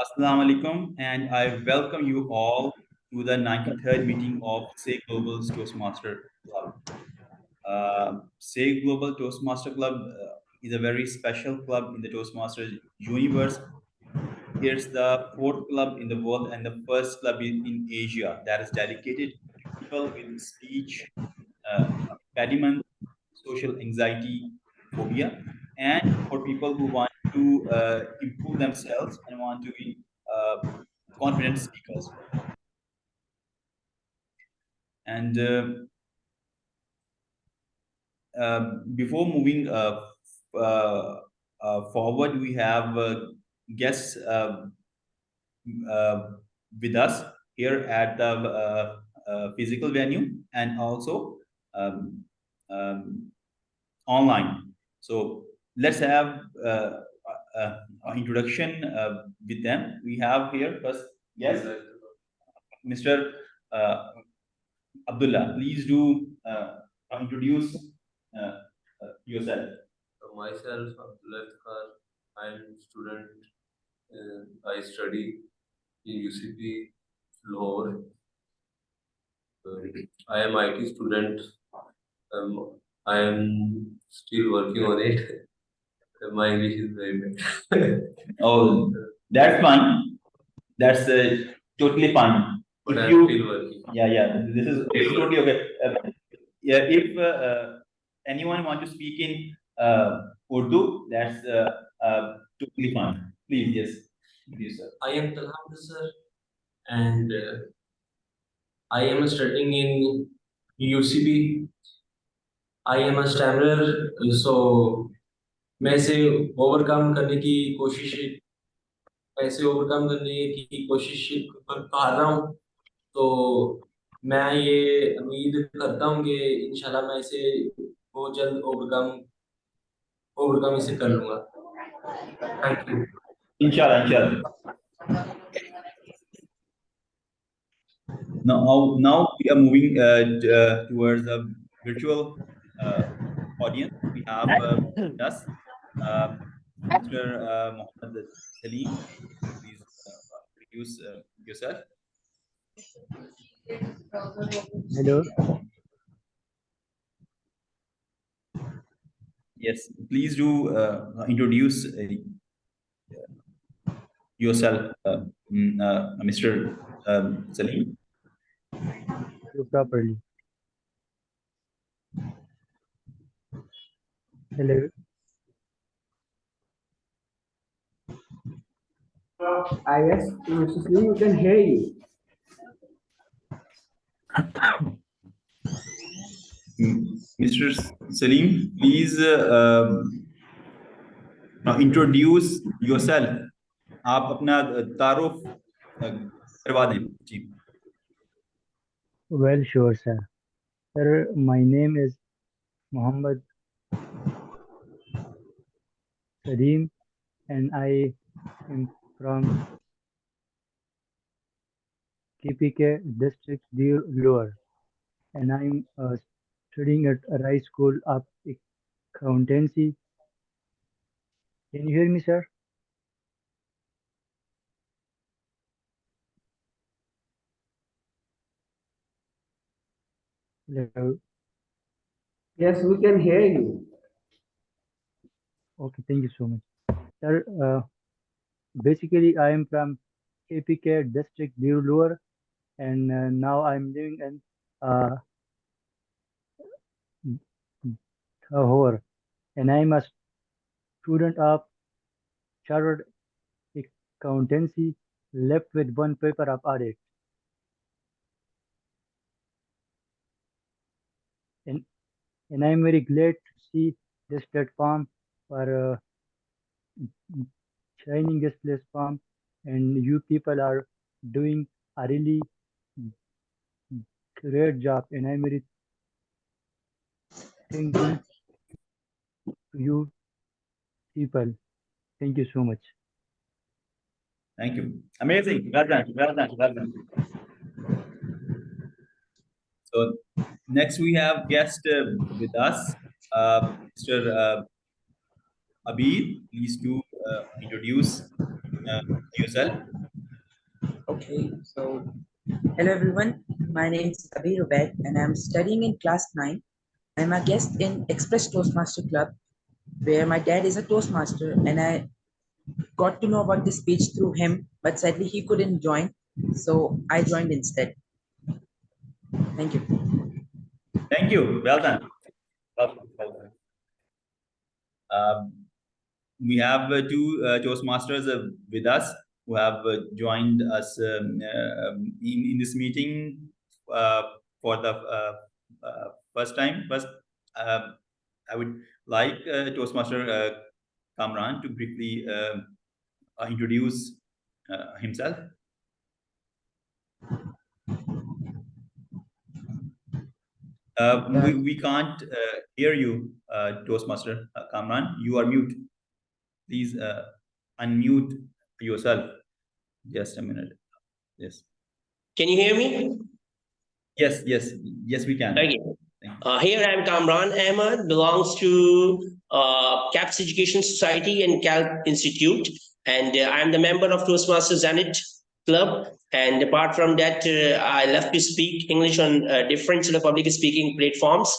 Assalamu alaikum, and I welcome you all to the 93rd meeting of Say Global's Toastmaster Club. Say Global Toastmaster Club is a very special club in the Toastmasters universe. It's the fourth club in the world and the first club in Asia that is dedicated to people with speech impediment, social anxiety, phobia, and for people who want to improve themselves and want to be confident speakers. And before moving forward, we have guests with us here at the physical venue and also um, online. So let's have an introduction with them. We have here first, yes, Mr. Abdullah. Please do introduce yourself. Myself, Abdullah Khar. I'm a student. I study in UCP Lahore. I am IT student. I am still working on it. My English is very bad. Oh, that's fine. That's totally fine. But If I'm you, still working. yeah, this is totally okay. Yeah, if anyone want to speak in Urdu, that's totally fine. Please, yes, please, sir. I am Talham sir, and I am studying in UCB. I am a stammerer, so मैं इसे overcome करने की कोशिश कर रहा हूँ. तो मैं ये उम्मीद करता हूँ कि इंशाल्लाह मैं इसे बहुत जल्द ओवरकम इसे कर लूँगा. Thank you. Inshallah. Now we are moving towards the virtual audience. We have with us Mr. Mohammed Salim. Please introduce yourself. Hello. Yes, please do introduce yourself, Mr. Salim. Properly. Hello. Yes, Mr. Slim, we can hear you. Mr. Salim, please introduce yourself. आप अपना तारुफ करवा दें जी. Well, sure, sir. Sir, my name is Muhammad Salim, and I am from KPK district Lower, and I'm studying at Rice School of Accountancy. Can you hear me, sir? Hello. Yes, we can hear you. Okay, thank you so much. Sir, basically, I am from KPK district Lower, and now I'm living in Lahore, and I'm a student of Chartered Accountancy, left with one paper of audit. And I'm very glad to see this platform for shining this platform, and you people are doing a really great job, and I'm very thankful to you people. Thank you so much. Thank you. Amazing. Well done. So next we have guest with us, Mr. Abir, please do introduce yourself. Okay, so hello everyone. My name is Abir Ubaid and I'm studying in class 9. I'm a guest in Express Toastmaster Club where my dad is a Toastmaster and I got to know about this speech through him, but sadly he couldn't join, so I joined instead. Thank you. Thank you. Well done. Well done. Um, we have two Toastmasters with us who have joined us in this meeting uh, for the first time. First, I would like Toastmaster Kamran to briefly introduce himself. We can't hear you, Toastmaster Kamran. You are mute. Please unmute yourself. Just a minute. Yes. Can you hear me? Yes, we can. Okay. Thank you. Here I am Kamran Ahmad, belongs to CAPS Education Society and CALP Institute, and I am the member of Toastmasters Zenit Club. And apart from that, I love to speak English on different sort of public speaking platforms.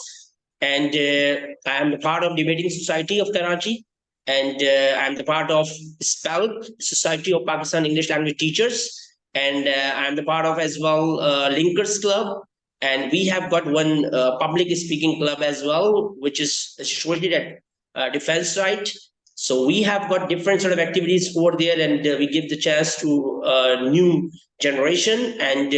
And I am the part of Debating Society of Karachi, and I am the part of SPELC, Society of Pakistan English Language Teachers, and I am the part of as well Linkers Club. And we have got one public speaking club as well, which is situated at Defense Site. So we have got different sort of activities over there, and we give the chance to new generation. And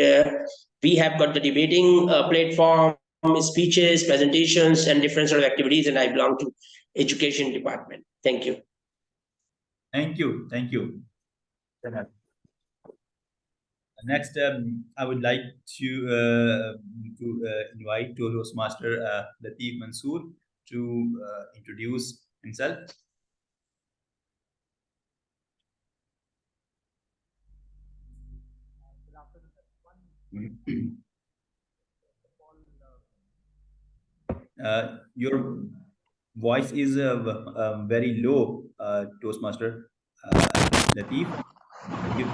we have got the debating platform, speeches, presentations, and different sort of activities. And I belong to education department. Thank you. Thank you. Next, I would like to invite Toastmaster Latif Mansoor to introduce himself. Your voice is very low, Toastmaster Latif. If you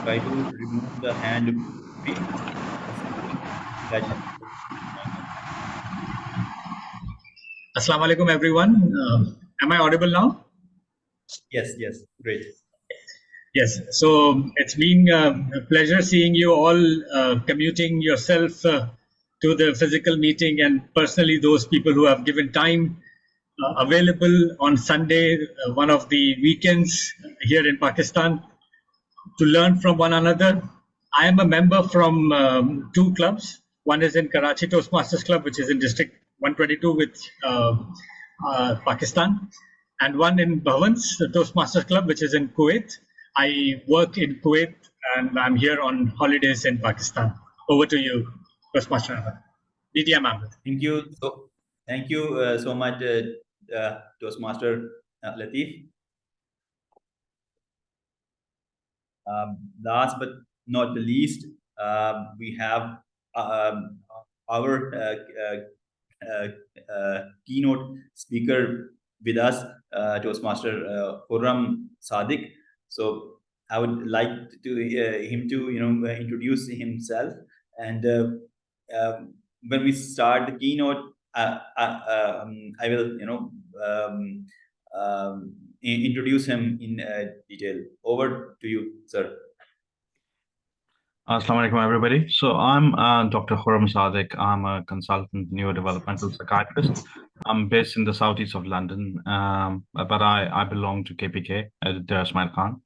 try to remove the hand free or something that. Assalamu alaikum, everyone. Am I audible now? Yes, great. Yes. So it's been a pleasure seeing you all commuting yourself to the physical meeting, and personally those people who have given time available on Sunday, one of the weekends here in Pakistan, to learn from one another. I am a member from two clubs. One is in Karachi Toastmasters Club, which is in District 122 with Pakistan, and one in Bhavans, the Toastmasters Club, which is in Kuwait. I work in Kuwait and I'm here on holidays in Pakistan. Over to you, Toastmaster Ahmed. DDM Ahmed. Thank you so much, Toastmaster Latif. Last but not the least, we have our keynote speaker with us, Toastmaster Khurram Sadiq. So I would like him to introduce himself, and when we start the keynote, I will introduce him in detail. Over to you, sir. Assalamu alaikum, everybody. So I'm Dr. Khurram Sadiq. I'm a consultant neurodevelopmental psychiatrist. I'm based in the southeast of London, but I belong to KPK, Ismail Khan.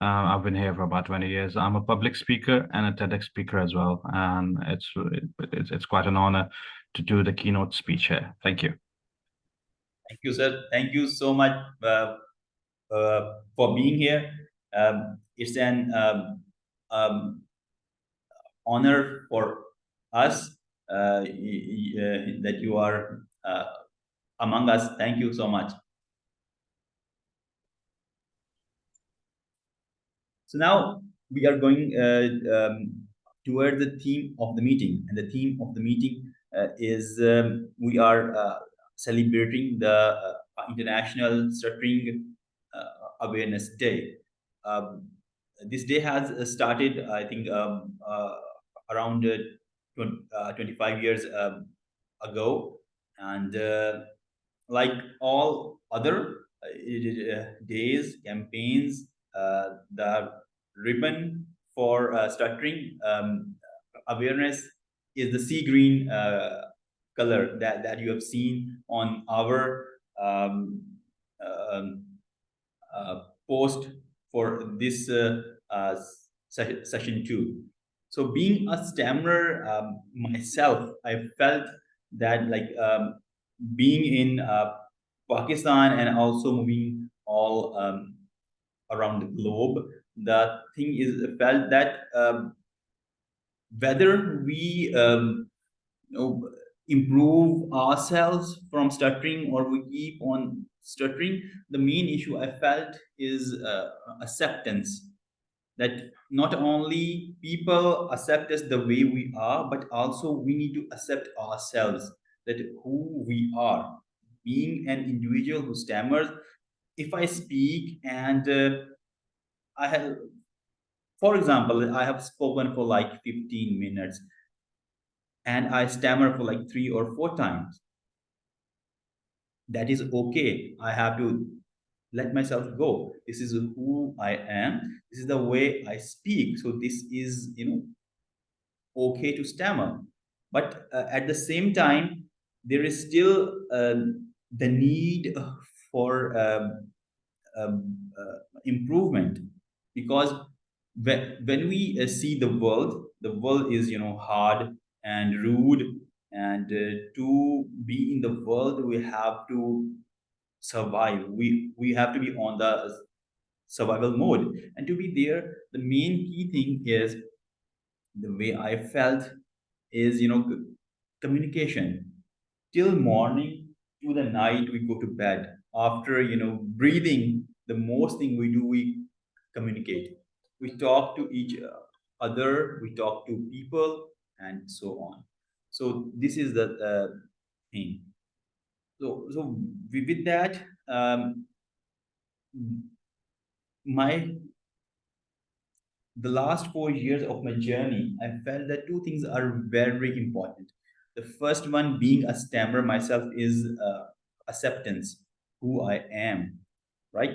I've been here for about 20 years. I'm a public speaker and a TEDx speaker as well, and it's quite an honor to do the keynote speech here. Thank you. Thank you, sir. Thank you so much for being here. It's an honor for us that you are among us. Thank you so much. So now we are going toward the theme of the meeting, and the theme of the meeting is we are celebrating the International Stuttering Awareness Day. Um, this day has started, I think, around 25 years ago, and like all other days, campaigns, the ribbon for stuttering awareness is the sea green color that you have seen on our um, um, post for this session too. So being a stammerer myself, I felt that like being in Pakistan and also moving all around the globe, the thing is felt that whether we you know, improve ourselves from stuttering or we keep on stuttering, the main issue I felt is acceptance. That not only people accept us the way we are, but also we need to accept ourselves, that who we are. Being an individual who stammers, if I speak and I have, for example, I have spoken for like 15 minutes and I stammer for like 3 or 4 times, that is okay. I have to let myself go. This is who I am. This is the way I speak. So this is, okay to stammer. But at the same time, there is still the need for improvement, because when we see the world is hard and rude, and to be in the world we have to survive. We have to be on the survival mode, and to be there, the main key thing is, the way I felt is, communication. Till morning to the night we go to bed. After breathing, the most thing we do, we communicate. We talk to each other. We talk to people, and so on. So this is the thing. So with that, my the last 4 years of my journey, I felt that two things are very important. The first one, being a stammerer myself, is acceptance, who I am, right?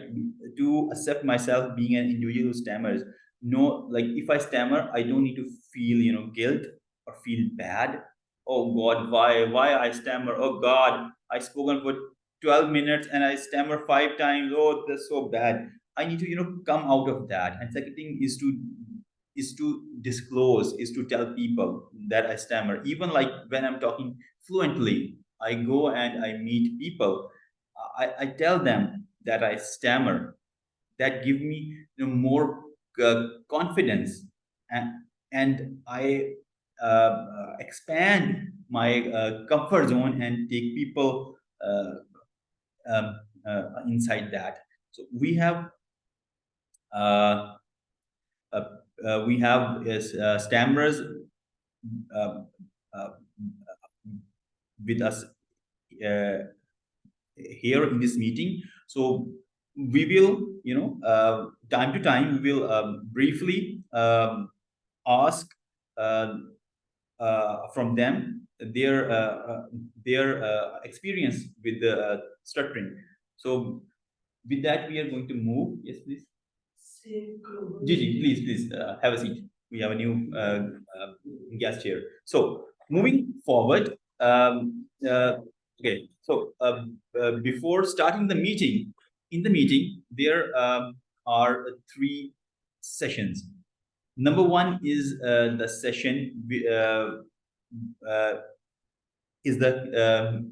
To accept myself being an individual who stammers. No, like if I stammer, I don't need to feel, guilt or feel bad. Oh God, why I stammer? Oh God, I spoken for 12 minutes and I stammer 5 times. Oh, that's so bad. I need to, come out of that. And second thing is to disclose, is to tell people that I stammer. Even like when I'm talking fluently, I go and I meet people. I tell them that I stammer. That give me more confidence, and I expand my comfort zone and take people inside that. So uh, uh, we have stammerers uh, uh, with us uh, here in this meeting. So we will, time to time, we will briefly ask uh, from them their experience with the stuttering. So with that, we are going to move. Yes, please. Gigi, please, have a seat. We have a new guest here. So moving forward, okay. So before starting the meeting, in the meeting there are 3 sessions. Number one is the session uh, is the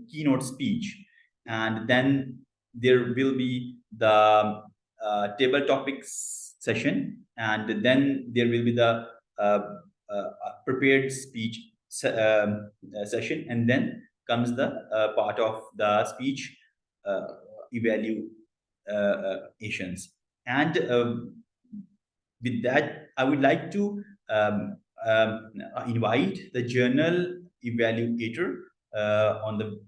keynote speech, and then there will be the table topics session, and then there will be the prepared speech session, and then comes the part of the speech uh, evaluations. And with that, I would like to invite the journal evaluator on the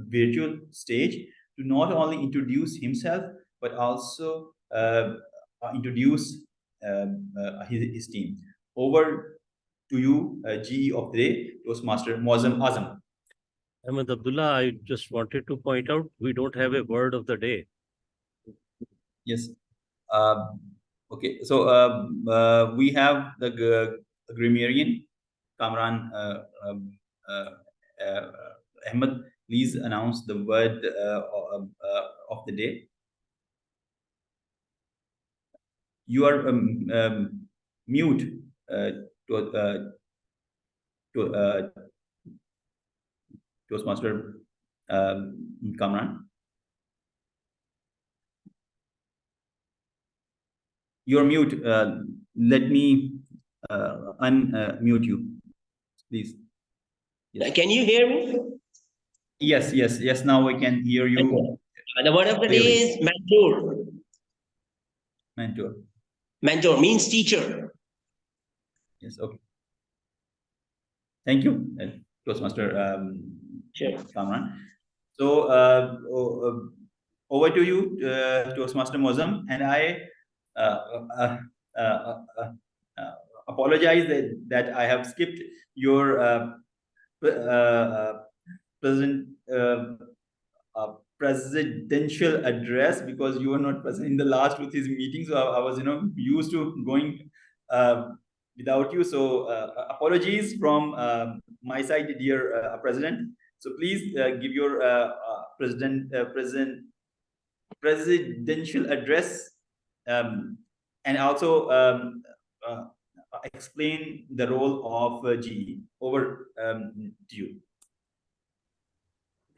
virtual stage to not only introduce himself but also introduce his team. Over to you, GE of the day, Toastmaster Muazzam Azam. Ahmed Abdullah, I just wanted to point out we don't have a word of the day. Yes. Okay. So we have the grammarian, Kamran Ahmed. Please announce the word of the day. You are mute, Toastmaster Kamran. You're mute. Let me unmute you, please. Yes. Can you hear me? Yes. Now we can hear you. Okay. The word of the day is mentor. Mentor means teacher. Yes. Okay. Thank you, Toastmaster Kamran. So over to you, Toastmaster Muazzam, and I apologize that I have skipped your presidential address because you were not present in the last with his meeting. So I was, used to going without you. So apologies from my side, dear President. So please give your presidential address and also explain the role of GE. Over to you.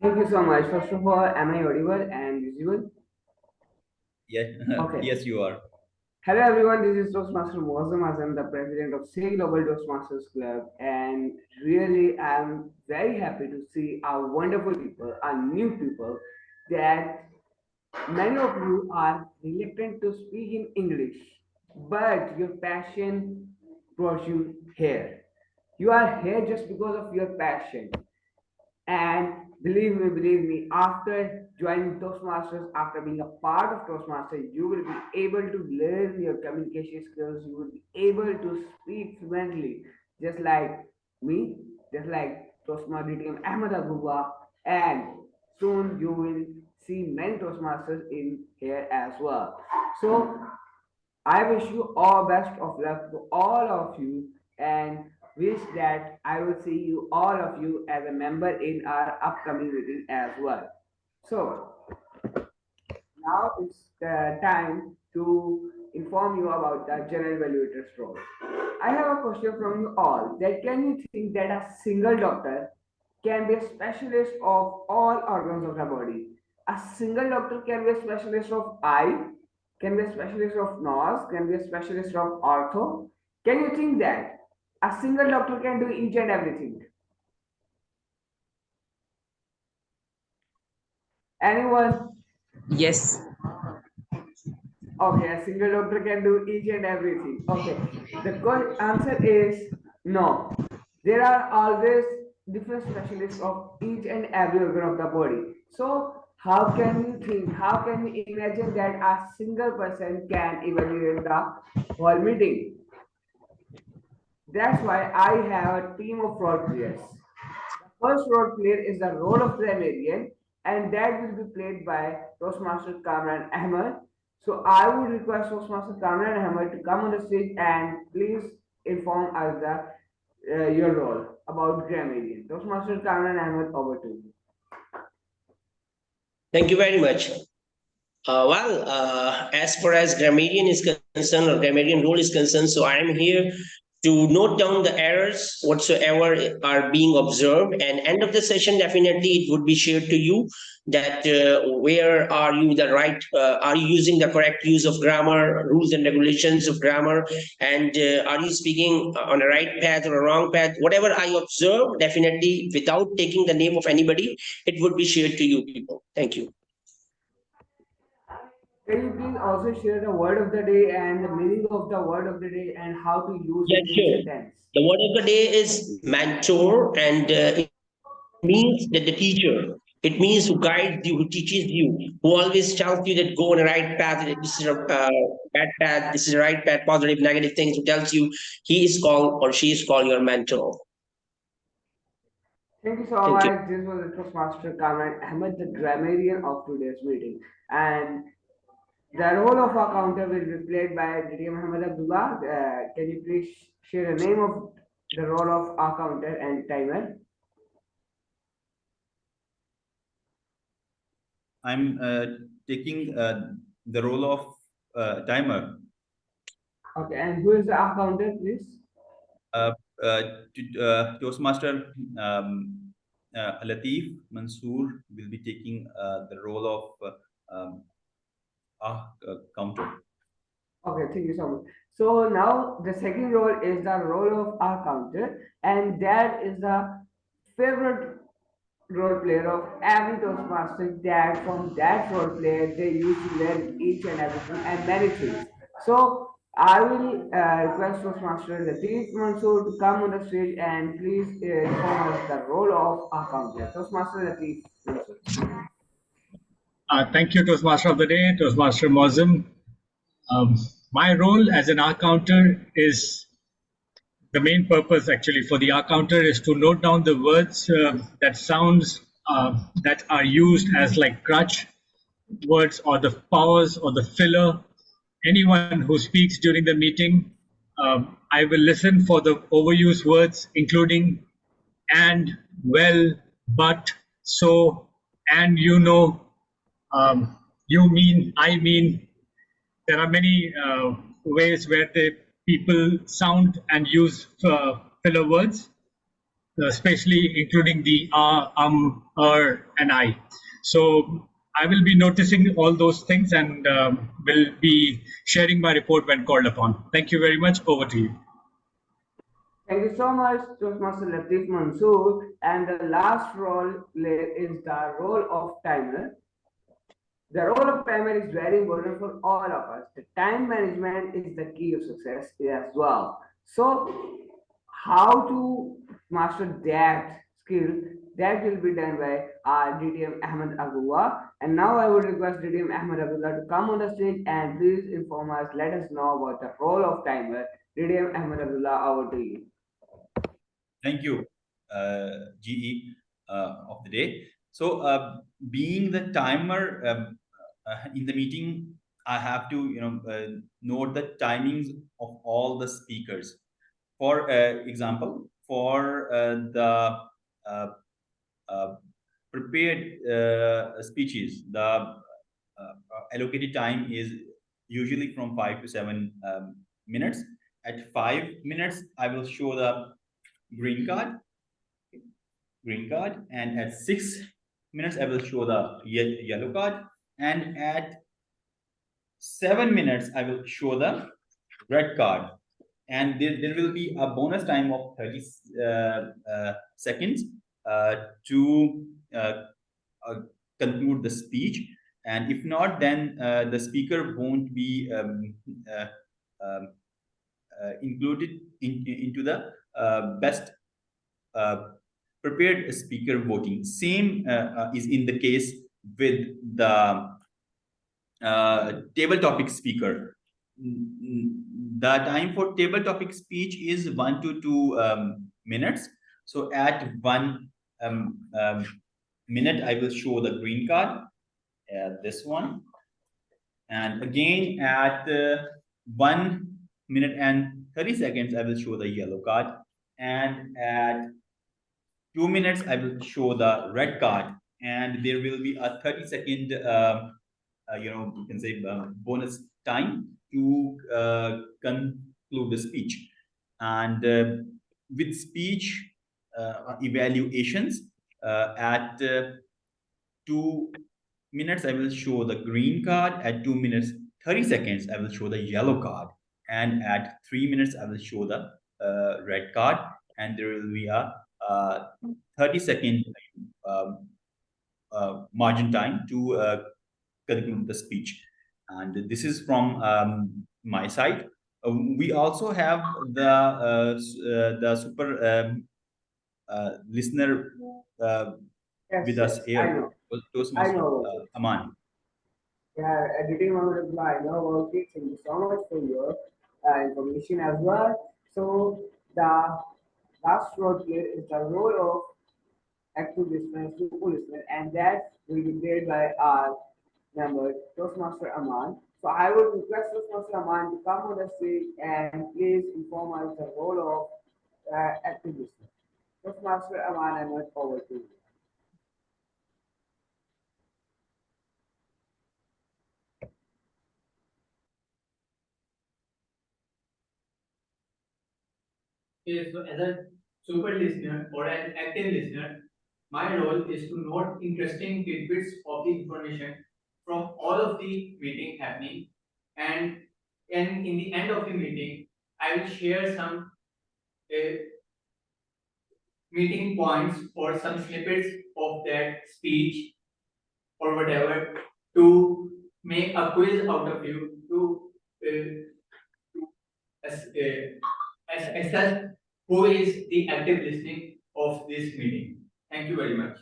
Thank you so much. First of all, am I audible and visible? Yes. Okay. Yes, you are. Hello everyone, this is Toastmaster Muazzam Azam, the president of SGTMC Global Toastmasters Club, and really I'm very happy to see our wonderful people, our new people, that many of you are reluctant to speak in English, but your passion brought you here. You are here just because of your passion. And believe me, after joining Toastmasters, after being a part of Toastmasters, you will be able to learn your communication skills. You will be able to speak fluently, just like me, just like Toastmaster Ahmed Abdullah, and soon you will see many Toastmasters in here as well. So I wish you all best of luck to all of you and wish that I will see you all of you as a member in our upcoming meeting as well. So now it's the time to inform you about the general evaluator's role. I have a question from you all that can you think that a single doctor can be a specialist of all organs of the body? A single doctor can be a specialist of eye, can be a specialist of nose, can be a specialist of ortho. Can you think that a single doctor can do each and everything? Anyone? Yes. Okay, a single doctor can do each and everything. Okay, the correct answer is no. There are always different specialists of each and every organ of the body. So how can you think, how can you imagine that a single person can evaluate the whole meeting? That's why I have a team of role players. The first role player is the role of grammarian, and that will be played by Toastmaster Kamran Ahmed. So I would request Toastmaster Kamran Ahmed to come on the stage and please inform us your role about grammarian. Toastmaster Kamran Ahmed, over to you. Thank you very much. As far as grammarian is concerned or grammarian role is concerned, so I am here to note down the errors whatsoever are being observed, and end of the session definitely it would be shared to you that where are you are you using the correct use of grammar, rules and regulations of grammar, and are you speaking on a right path or a wrong path. Whatever I observe, definitely without taking the name of anybody, it would be shared to you people. Thank you. Can you please also share the word of the day and the meaning of the word of the day and how to use it in sure. sentence? The word of the day is mentor, and means that the teacher. It means who guides you, who teaches you, who always tells you that go on a right path. This is a bad path. This is a right path. Positive, negative things. Who tells you he is called or she is called your mentor. Thank you so Thank you. much. This was the Toastmaster Kamran Ahmed, the grammarian of today's meeting. And the role of our counter will be played by DD Muhammad Abdullah. Can you please share the name of the role of our counter and timer? I'm taking the role of timer. Okay, and who is the our counter, please? Toastmaster Latif Mansoor will be taking the role of counter. Okay, thank you so much. So now the second role is the role of our counter, and that is the favorite role player of every Toastmaster. That from that role player they used to learn each and everything and many things. So I will request Toastmaster Latif Mansoor to come on the stage and please inform us the role of our counter. Toastmaster Latif Mansoor. Thank you, Toastmaster of the Day, Toastmaster Mozum. My role as an R counter is the main purpose actually for the R counter is to note down the words that sounds that are used as like crutch words or the powers or the filler. Anyone who speaks during the meeting, I will listen for the overused words, including and, well, but, so, and you know, you mean, I mean. There are many ways where the people sound and use filler words, especially including the and I. So I will be noticing all those things and will be sharing my report when called upon. Thank you very much. Over to you. Thank you so much, Toastmaster Latif Mansoor. And the last role is the role of timer. The role of timer is very important for all of us. The time management is the key of success as well. So, how to master that skill, that will be done by our DTM Ahmed Abdullah. And now I would request DTM Ahmed Abdullah to come on the stage and please inform us, let us know about the role of timer. DTM Ahmed Abdullah, over to you. Thank you, GE of the day. So, being the timer in the meeting, I have to note the timings of all the speakers. For example, for the prepared speeches, the allocated time is usually from 5 to 7 minutes. At 5 minutes, I will show the green card, and at 6 minutes, I will show the yellow card, and at 7 minutes, I will show the red card. And there will be a bonus time of 30 seconds to conclude the speech. And if not, then the speaker won't be included into the best prepared speaker voting. Same is in the case with the table topic speaker. The time for table topic speech is 1 to 2 minutes. So at 1 minute, I will show the green card, this one. And again, at 1 minute and 30 seconds, I will show the yellow card. And at 2 minutes, I will show the red card. And there will be a 30-second, you can say bonus time to conclude the speech. And with speech evaluations, at 2 minutes, I will show the green card. At 2 minutes, 30 seconds, I will show the yellow card. And at 3 minutes, I will show the red card. And there will be a 30-second margin time to conclude the speech. And this is from my side. We also have the super listener Yes, with yes, us I here, know. I Toastmaster know. Aman. Yeah, editing on the reply. I know about it. Thank you so much for your information as well. So the last role here is the role of active listeners to listener, and that will be played by our member Toastmaster Aman. So I would request Toastmaster Aman to come on the stage and please inform us the role of active listener. Toastmaster Aman, I'm not forward to you. Okay, so as a super listener or an active listener, my role is to note interesting tidbits of the information from all of the meeting happening, and in the end of the meeting, I will share some uh, meeting points or some snippets of that speech or whatever to make a quiz out of you to assess who is the active listening of this meeting. Thank you very much.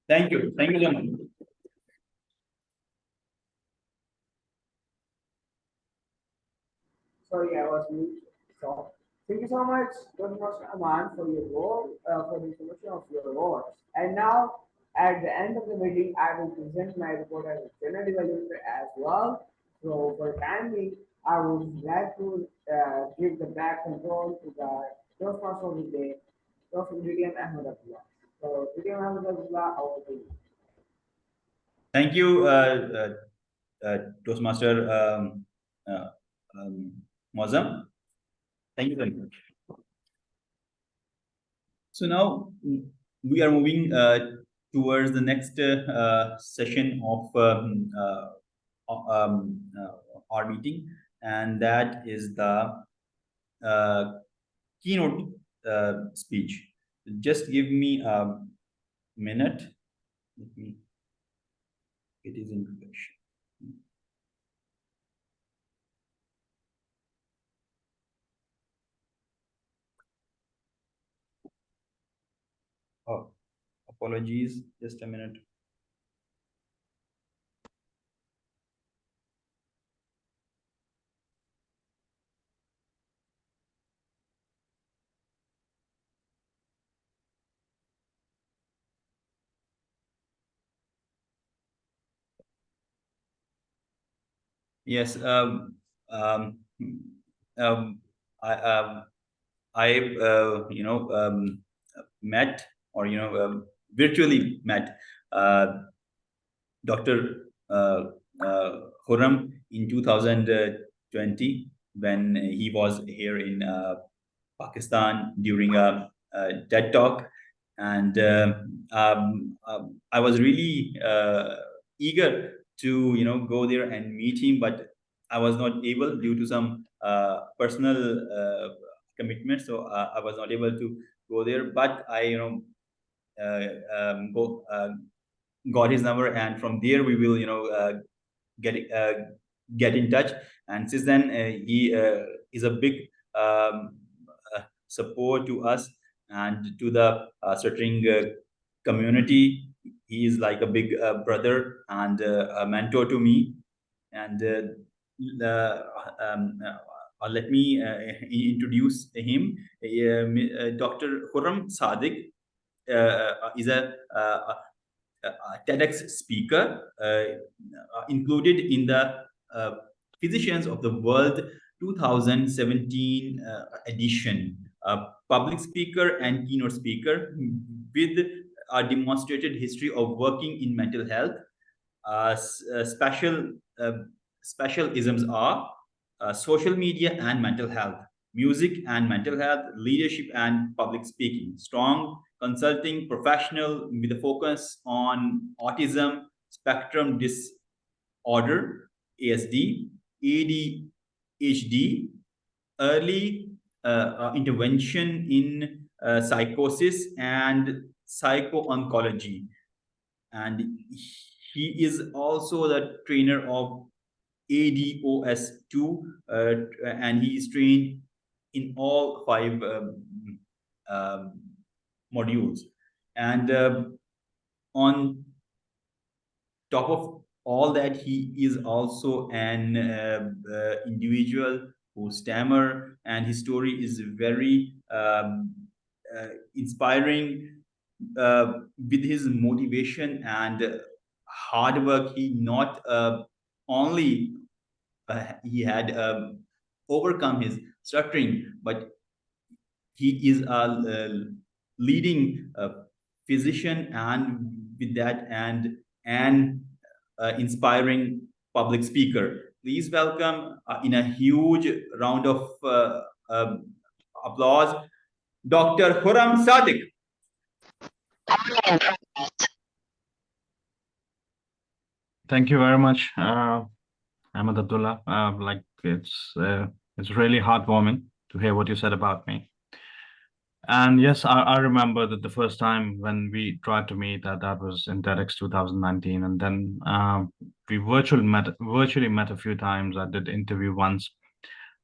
Thank you. Thank you so much. Sorry, I was mute. So, thank you so much, Toastmaster Aman, for your role, for the information of your role. And now, at the end of the meeting, I will present my report as a general evaluator as well. So, for the time being, I would like to give the back control to the Toastmaster of the day, Toastmaster Ahmed Abdullah. So, Ahmed Abdullah, over to you. Thank you, Toastmaster uh, Mozam. Thank you very much. So now we are moving towards the next session of our meeting, and that is the uh, keynote speech. Just give me a minute. Let me. It is introduction. Oh, apologies. Just a minute. Yes. Um, um, I met or virtually met Dr. Khurram in 2020 when he was here in Pakistan during a TED talk, and I was really eager to go there and meet him, but I was not able due to some personal commitments, so I was not able to go there. But I go got his number, and from there we will get uh, get in touch. And since then he is a big support to us and to the stuttering community. He is like a big brother and a mentor to me. And let me introduce him. Dr. Khurram Sadiq is a TEDx speaker included in the uh, Physicians of the World 2017 edition. A public speaker and keynote speaker with a demonstrated history of working in mental health. Special specialisms are social media and mental health, music and mental health, leadership and public speaking, strong consulting professional with a focus on autism spectrum disorder, ASD, ADHD, early intervention in psychosis and psycho-oncology. And he is also the trainer of ADOS2, and he is trained in all five um, modules. And on top of all that, he is also an individual who stammer, and his story is very inspiring. With his motivation and hard work, he not only he had overcome his stuttering, but he is a leading physician, and with that, and inspiring public speaker. Please welcome in a huge round of applause, Dr. Khurram Sadiq. Thank you very much, Ahmed Abdullah. Like it's really heartwarming to hear what you said about me. And yes, I remember that the first time when we tried to meet, that was in TEDx 2019, and then we virtually met a few times. I did interview once.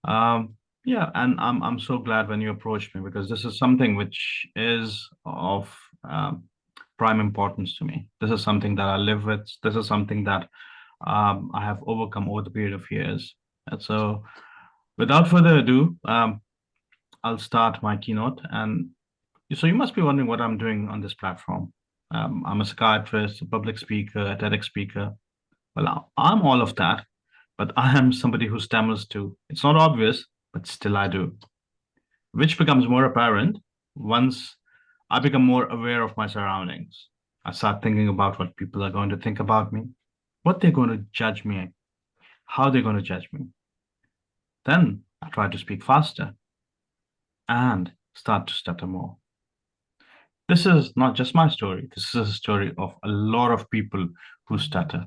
Yeah, and I'm so glad when you approached me, because this is something which is of prime importance to me. This is something that I live with. This is something that I have overcome over the period of years. And so, without further ado, I'll start my keynote. And so you must be wondering what I'm doing on this platform. I'm a psychiatrist, a public speaker, a TEDx speaker. Well, I'm all of that, but I am somebody who stammers too. It's not obvious, but still I do, which becomes more apparent once I become more aware of my surroundings. I start thinking about what people are going to think about me, what they're going to judge me, how they're going to judge me. Then I try to speak faster and start to stutter more. This is not just my story. This is a story of a lot of people who stutter.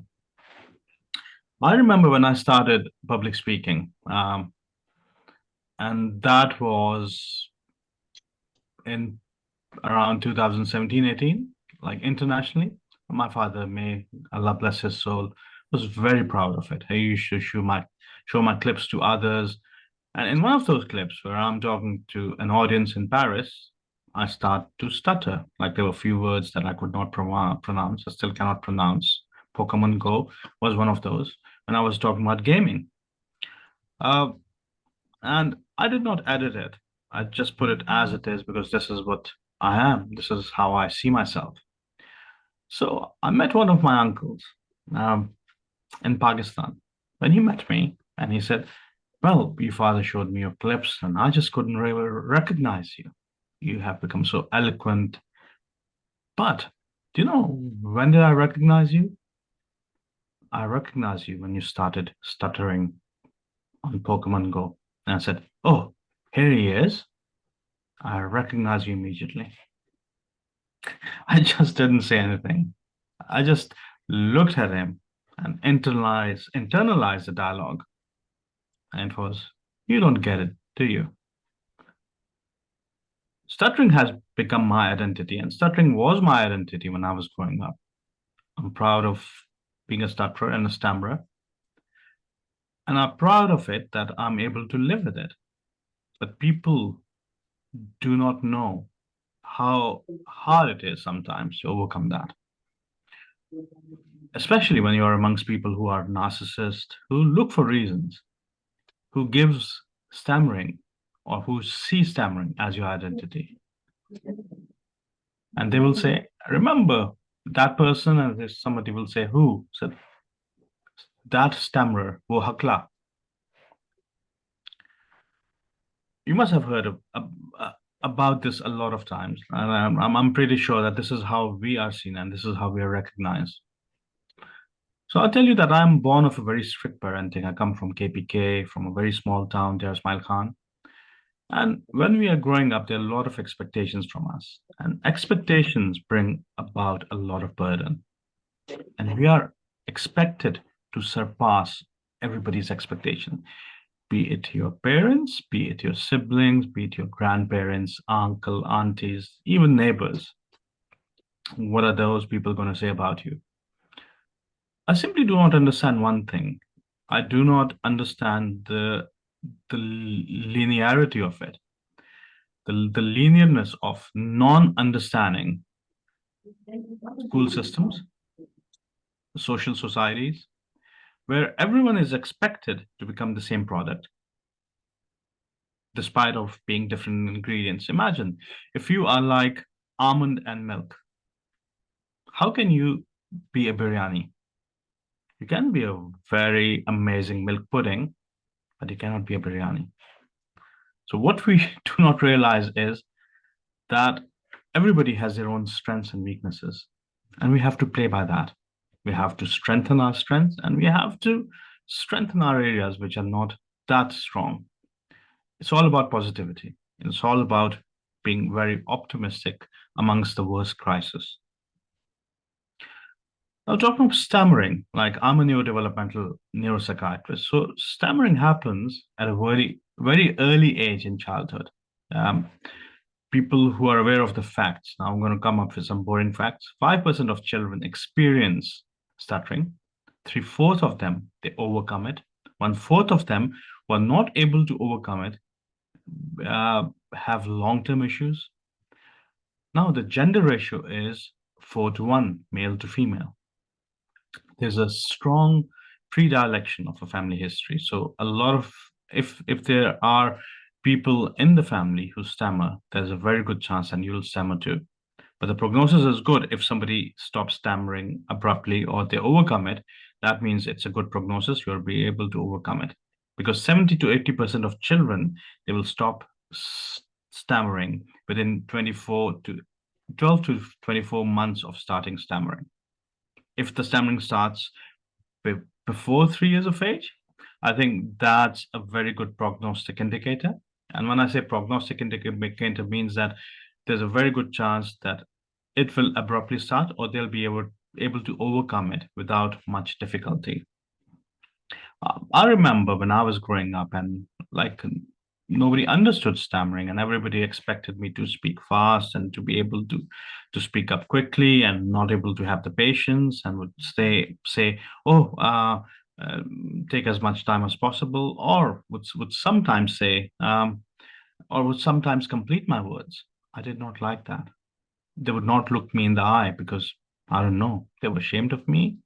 I remember when I started public speaking, and that was in around 2017-18, like internationally. My father, may Allah bless his soul, was very proud of it. He used to show my clips to others. And in one of those clips where I'm talking to an audience in Paris, I start to stutter. Like there were a few words that I could not pronounce. I still cannot pronounce. Pokemon Go was one of those. When I was talking about gaming. And I did not edit it. I just put it as it is, because this is what I am. This is how I see myself. So I met one of my uncles in Pakistan. When he met me, and he said, well, your father showed me your clips, and I just couldn't really recognize you. You have become so eloquent. But do you know, when did I recognize you? I recognized you when you started stuttering on Pokemon Go. And I said, oh, here he is. I recognize you immediately. I just didn't say anything. I just looked at him and internalized the dialogue. And it was, you don't get it, do you? Stuttering has become my identity, and stuttering was my identity when I was growing up. I'm proud of being a stutterer and a stammerer. And I'm proud of it that I'm able to live with it. But people do not know how hard it is sometimes to overcome that. Especially when you're amongst people who are narcissists, who look for reasons, who gives stammering or who see stammering as your identity. And they will say, remember that person, and somebody will say, who? Said, that stammerer, wo hakla. You must have heard about this a lot of times. And I'm pretty sure that this is how we are seen and this is how we are recognized. So I'll tell you that I'm born of a very strict parenting. I come from KPK, from a very small town, Deir Ismail Khan. And when we are growing up, there are a lot of expectations from us. And expectations bring about a lot of burden. And we are expected to surpass everybody's expectation, be it your parents, be it your siblings, be it your grandparents, uncle, aunties, even neighbors. What are those people going to say about you? I simply do not understand one thing. I do not understand the linearity of it. the linearness of non-understanding school systems, social societies, where everyone is expected to become the same product, despite of being different ingredients. Imagine if you are like almond and milk, how can you be a biryani? You can be a very amazing milk pudding, but you cannot be a biryani. So what we do not realize is that everybody has their own strengths and weaknesses, and we have to play by that. We have to strengthen our strengths, and we have to strengthen our areas which are not that strong. It's all about positivity. It's all about being very optimistic amongst the worst crisis. Now, talking of stammering, like I'm a neurodevelopmental neuropsychiatrist. So stammering happens at a very early age in childhood. People who are aware of the facts, now I'm going to come up with some boring facts. 5% of children experience stuttering. 3/4 of them, they overcome it. 1/4 of them who are not able to overcome it have long-term issues. Now, the gender ratio is 4:1, male to female. There's a strong predilection of a family history. So a lot of, if there are people in the family who stammer, there's a very good chance and you'll stammer too. But the prognosis is good if somebody stops stammering abruptly or they overcome it. That means it's a good prognosis. You'll be able to overcome it, because 70 to 80% of children, they will stop stammering within 12 to 24 months of starting stammering. If the stammering starts before 3 years of age, I think that's a very good prognostic indicator. And when I say prognostic indicator, means that there's a very good chance that it will abruptly start, or they'll be able to overcome it without much difficulty. I remember when I was growing up, and like nobody understood stammering, and everybody expected me to speak fast and to be able to speak up quickly, and not able to have the patience, and would say, oh, take as much time as possible, or would sometimes say, or would sometimes complete my words. I did not like that. They would not look me in the eye because, I don't know, they were ashamed of me.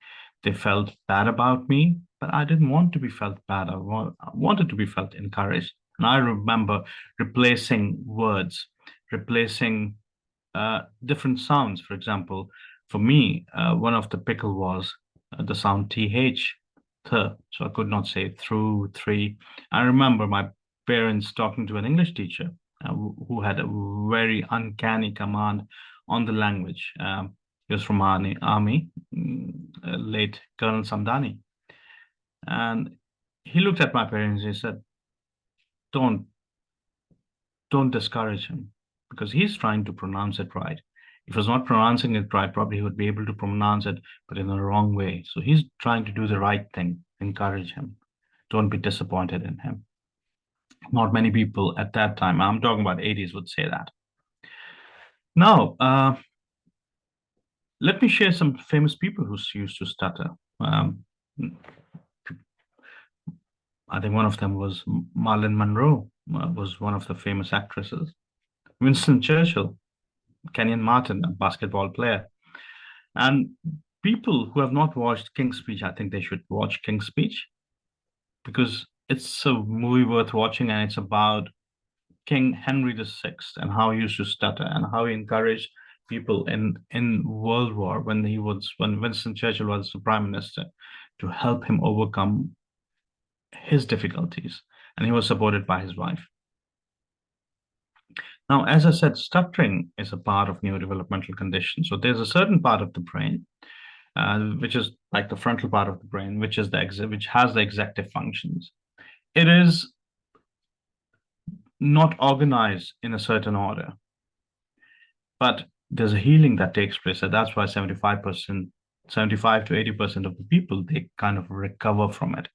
They felt bad about me, but I didn't want to be felt bad. I wanted to be felt encouraged. And I remember replacing words, replacing different sounds. For example, for me, one of the pickle was the sound TH, th. So I could not say through, three. I remember my parents talking to an English teacher who had a very uncanny command on the language. He was from army, late Colonel Samdani. And he looked at my parents and he said, don't discourage him, because he's trying to pronounce it right. If he's not pronouncing it right, probably he would be able to pronounce it, but in the wrong way. So he's trying to do the right thing. Encourage him. Don't be disappointed in him. Not many people at that time, I'm talking about 80s, would say that. Now, let me share some famous people who used to stutter. I think one of them was Marilyn Monroe, was one of the famous actresses. Winston Churchill, Kenyon Martin, a basketball player. And people who have not watched King's Speech, I think they should watch King's Speech, because it's a movie worth watching, and it's about King Henry VI and how he used to stutter and how he encouraged people in World War when Winston Churchill was the Prime Minister, to help him overcome his difficulties, and he was supported by his wife. Now, as I said, stuttering is a part of neurodevelopmental condition. So there's a certain part of the brain, which is like the frontal part of the brain, which has the executive functions. It is not organized in a certain order, but there's a healing that takes place. And that's why 75 to 80% of the people, they kind of recover from it.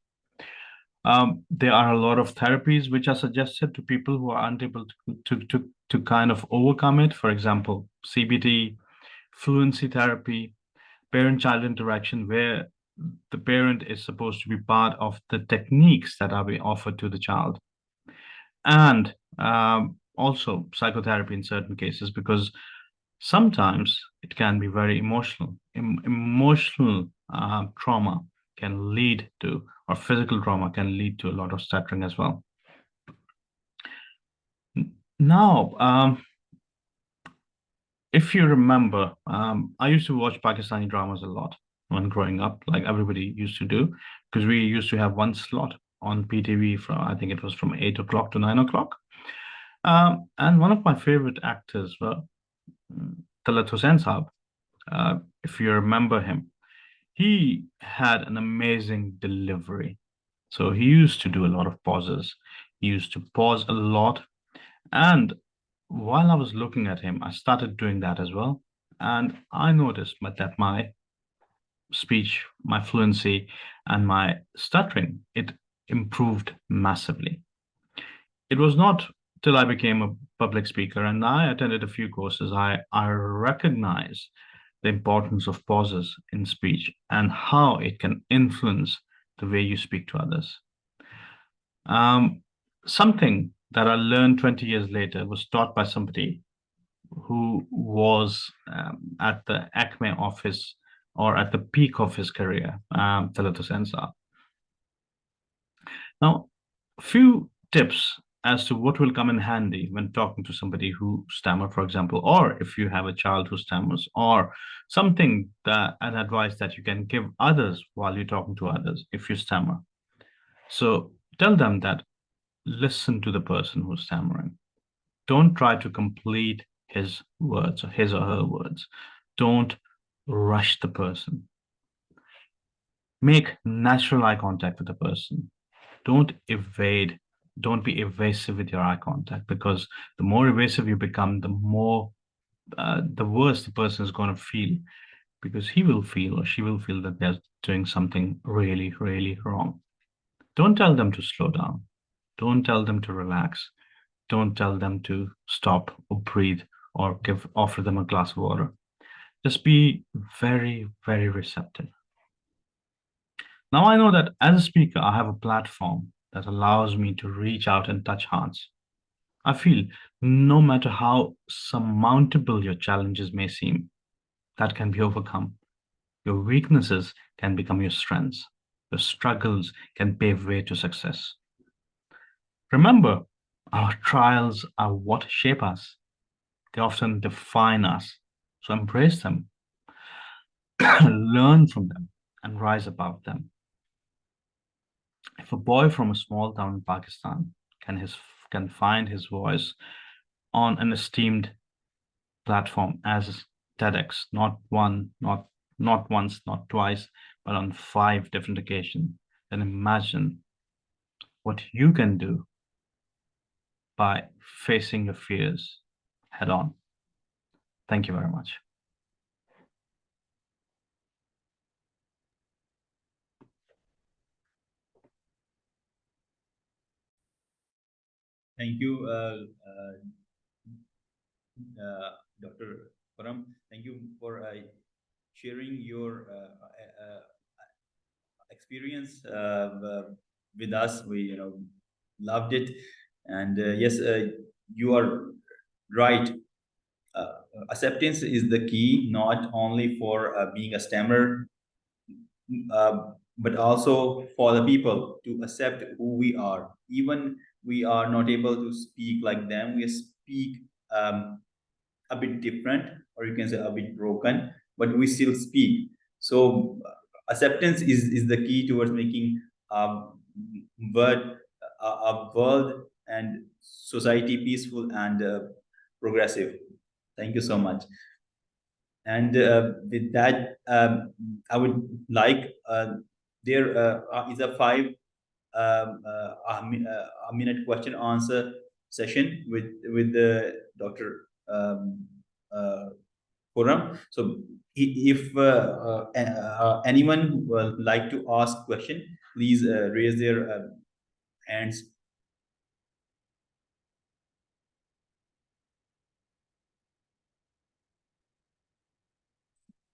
There are a lot of therapies which are suggested to people who are unable to kind of overcome it. For example, CBT, fluency therapy, parent-child interaction, where the parent is supposed to be part of the techniques that are being offered to the child. And also psychotherapy in certain cases, because sometimes it can be very emotional. Emotional trauma can lead to, or physical trauma can lead to a lot of stuttering as well. Now, if you remember, I used to watch Pakistani dramas a lot when growing up, like everybody used to do, because we used to have one slot on PTV from, I think it was from 8 o'clock to 9 o'clock. And one of my favorite actors were Talat Hussain Saab. If you remember him, he had an amazing delivery. So he used to do a lot of pauses. He used to pause a lot. And while I was looking at him, I started doing that as well. And I noticed that my speech, my fluency, and my stuttering, it improved massively. It was not till I became a public speaker and I attended a few courses, I recognized the importance of pauses in speech and how it can influence the way you speak to others. Something that I learned 20 years later was taught by somebody who was at the acme of his, or at the peak of his career, Talat Hussain Saab. Now, a few tips as to what will come in handy when talking to somebody who stammers, for example, or if you have a child who stammers, or something that an advice that you can give others while you're talking to others if you stammer. So tell them that listen to the person who's stammering. Don't try to complete his words or his or her words. Don't rush the person. Make natural eye contact with the person. Don't evade. Don't be evasive with your eye contact, because the more evasive you become, the more, the worse the person is going to feel, because he will feel or she will feel that they're doing something really, really wrong. Don't tell them to slow down. Don't tell them to relax. Don't tell them to stop or breathe or offer them a glass of water. Just be very, very receptive. Now I know that as a speaker, I have a platform that allows me to reach out and touch hearts. I feel no matter how surmountable your challenges may seem, that can be overcome. Your weaknesses can become your strengths. Your struggles can pave way to success. Remember, our trials are what shape us. They often define us. So embrace them, learn from them, and rise above them. If a boy from a small town in Pakistan can find his voice on an esteemed platform as TEDx, not once, not twice, but on 5 different occasions, then imagine what you can do by facing your fears head on. Thank you very much. Thank you, Dr. Khurram. Thank you for sharing your experience with us. We, loved it, and yes, you are right. Uh, Acceptance is the key, not only for being a stammerer, but also for the people to accept who we are. Even we are not able to speak like them, we speak a bit different, or you can say a bit broken, but we still speak. So acceptance is the key towards making word, a world and society peaceful and progressive. Thank you so much. And with that, I would like there is a a minute question answer session with the Dr. Khurram. So if anyone would like to ask question, please raise their hands.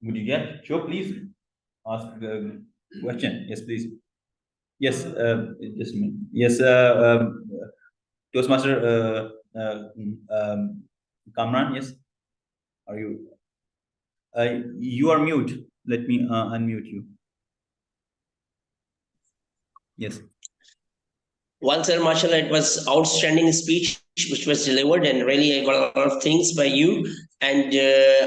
Would you get? Sure, please ask the question. Yes, please. Yes, just a minute. Yes, Toastmaster Kamran, yes, are you? You are mute. Let me unmute you. Yes. Well, sir, mashallah, it was outstanding speech which was delivered, and really I got a lot of things by you. And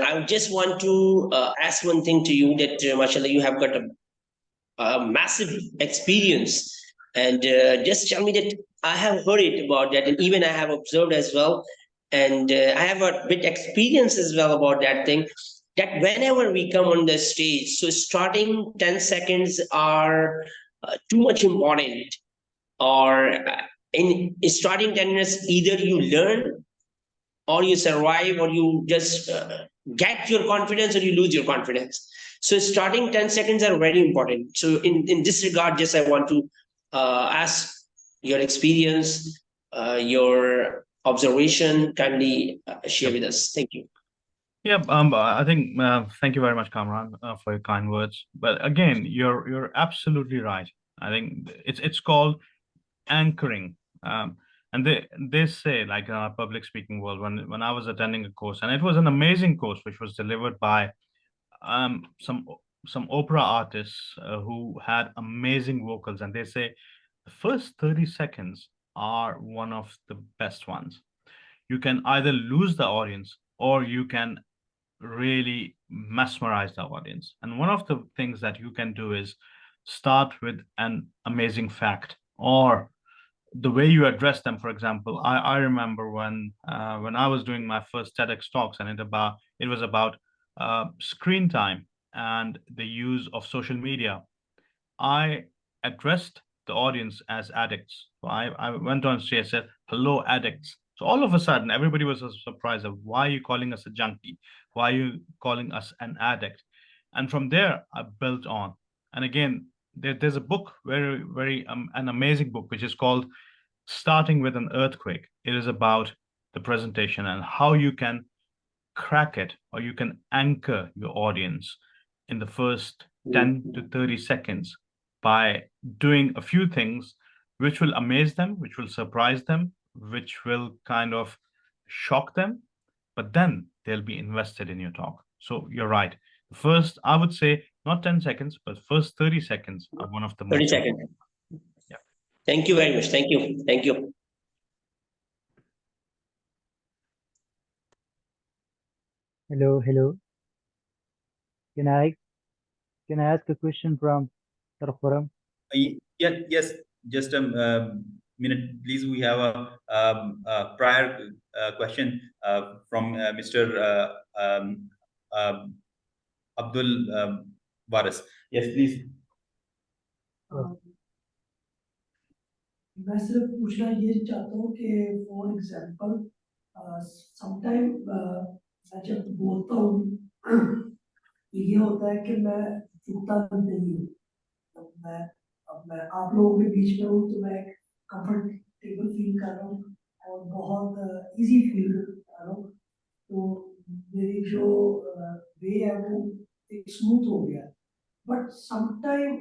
I just want to ask one thing to you that, mashallah, you have got a massive experience. And just tell me that I have heard it about that, and even I have observed as well. And I have a bit experience as well about that thing. That whenever we come on the stage, so starting 10 seconds are too much important, or in starting 10 minutes, either you learn or you survive, or you just get your confidence or you lose your confidence. So starting 10 seconds are very important. So in this regard, just I want to ask your experience, your observation, kindly share with us. Thank you. Yeah, I think thank you very much, Kamran, for your kind words. But again, you're absolutely right. I think it's called anchoring. And they say, like in our public speaking world, when I was attending a course, and it was an amazing course which was delivered by some opera artists who had amazing vocals, and they say the first 30 seconds are one of the best ones. You can either lose the audience or you can really mesmerize the audience. And one of the things that you can do is start with an amazing fact, or the way you address them. For example, I remember when I was doing my first TEDx talks, and it was about screen time and the use of social media. I addressed the audience as addicts. So I went on stage and said, "Hello, addicts." So all of a sudden, everybody was surprised of, why are you calling us a junkie? Why are you calling us an addict? And from there, I built on. And again, there's a book, very an amazing book, which is called Starting with an Earthquake. It is about the presentation and how you can crack it, or you can anchor your audience in the first 10 to 30 seconds by doing a few things which will amaze them, which will surprise them, which will kind of shock them, but then they'll be invested in your talk. So you're right. First, I would say not 10 seconds, but first 30 seconds are one of the 30 most seconds. important. Yeah. Thank you very much. Thank you. Thank you. Hello. Can I ask a question from Sir Khurram? Yes. Just a minute, please. We have a prior question from Mr. Abdul Waris. Yes, please. मैं सिर्फ पूछना ये चाहता हूँ कि for example sometime मैं जब बोलता हूँ तो ये होता है कि मैं झुकता नहीं हूँ। मैं आप लोगों के बीच में हूँ तो मैं कंफर्टेबल फील कर रहा हूँ और बहुत इजी फील कर रहा हूँ। तो मेरी जो वे है वो एक स्मूथ हो गया। बट समटाइम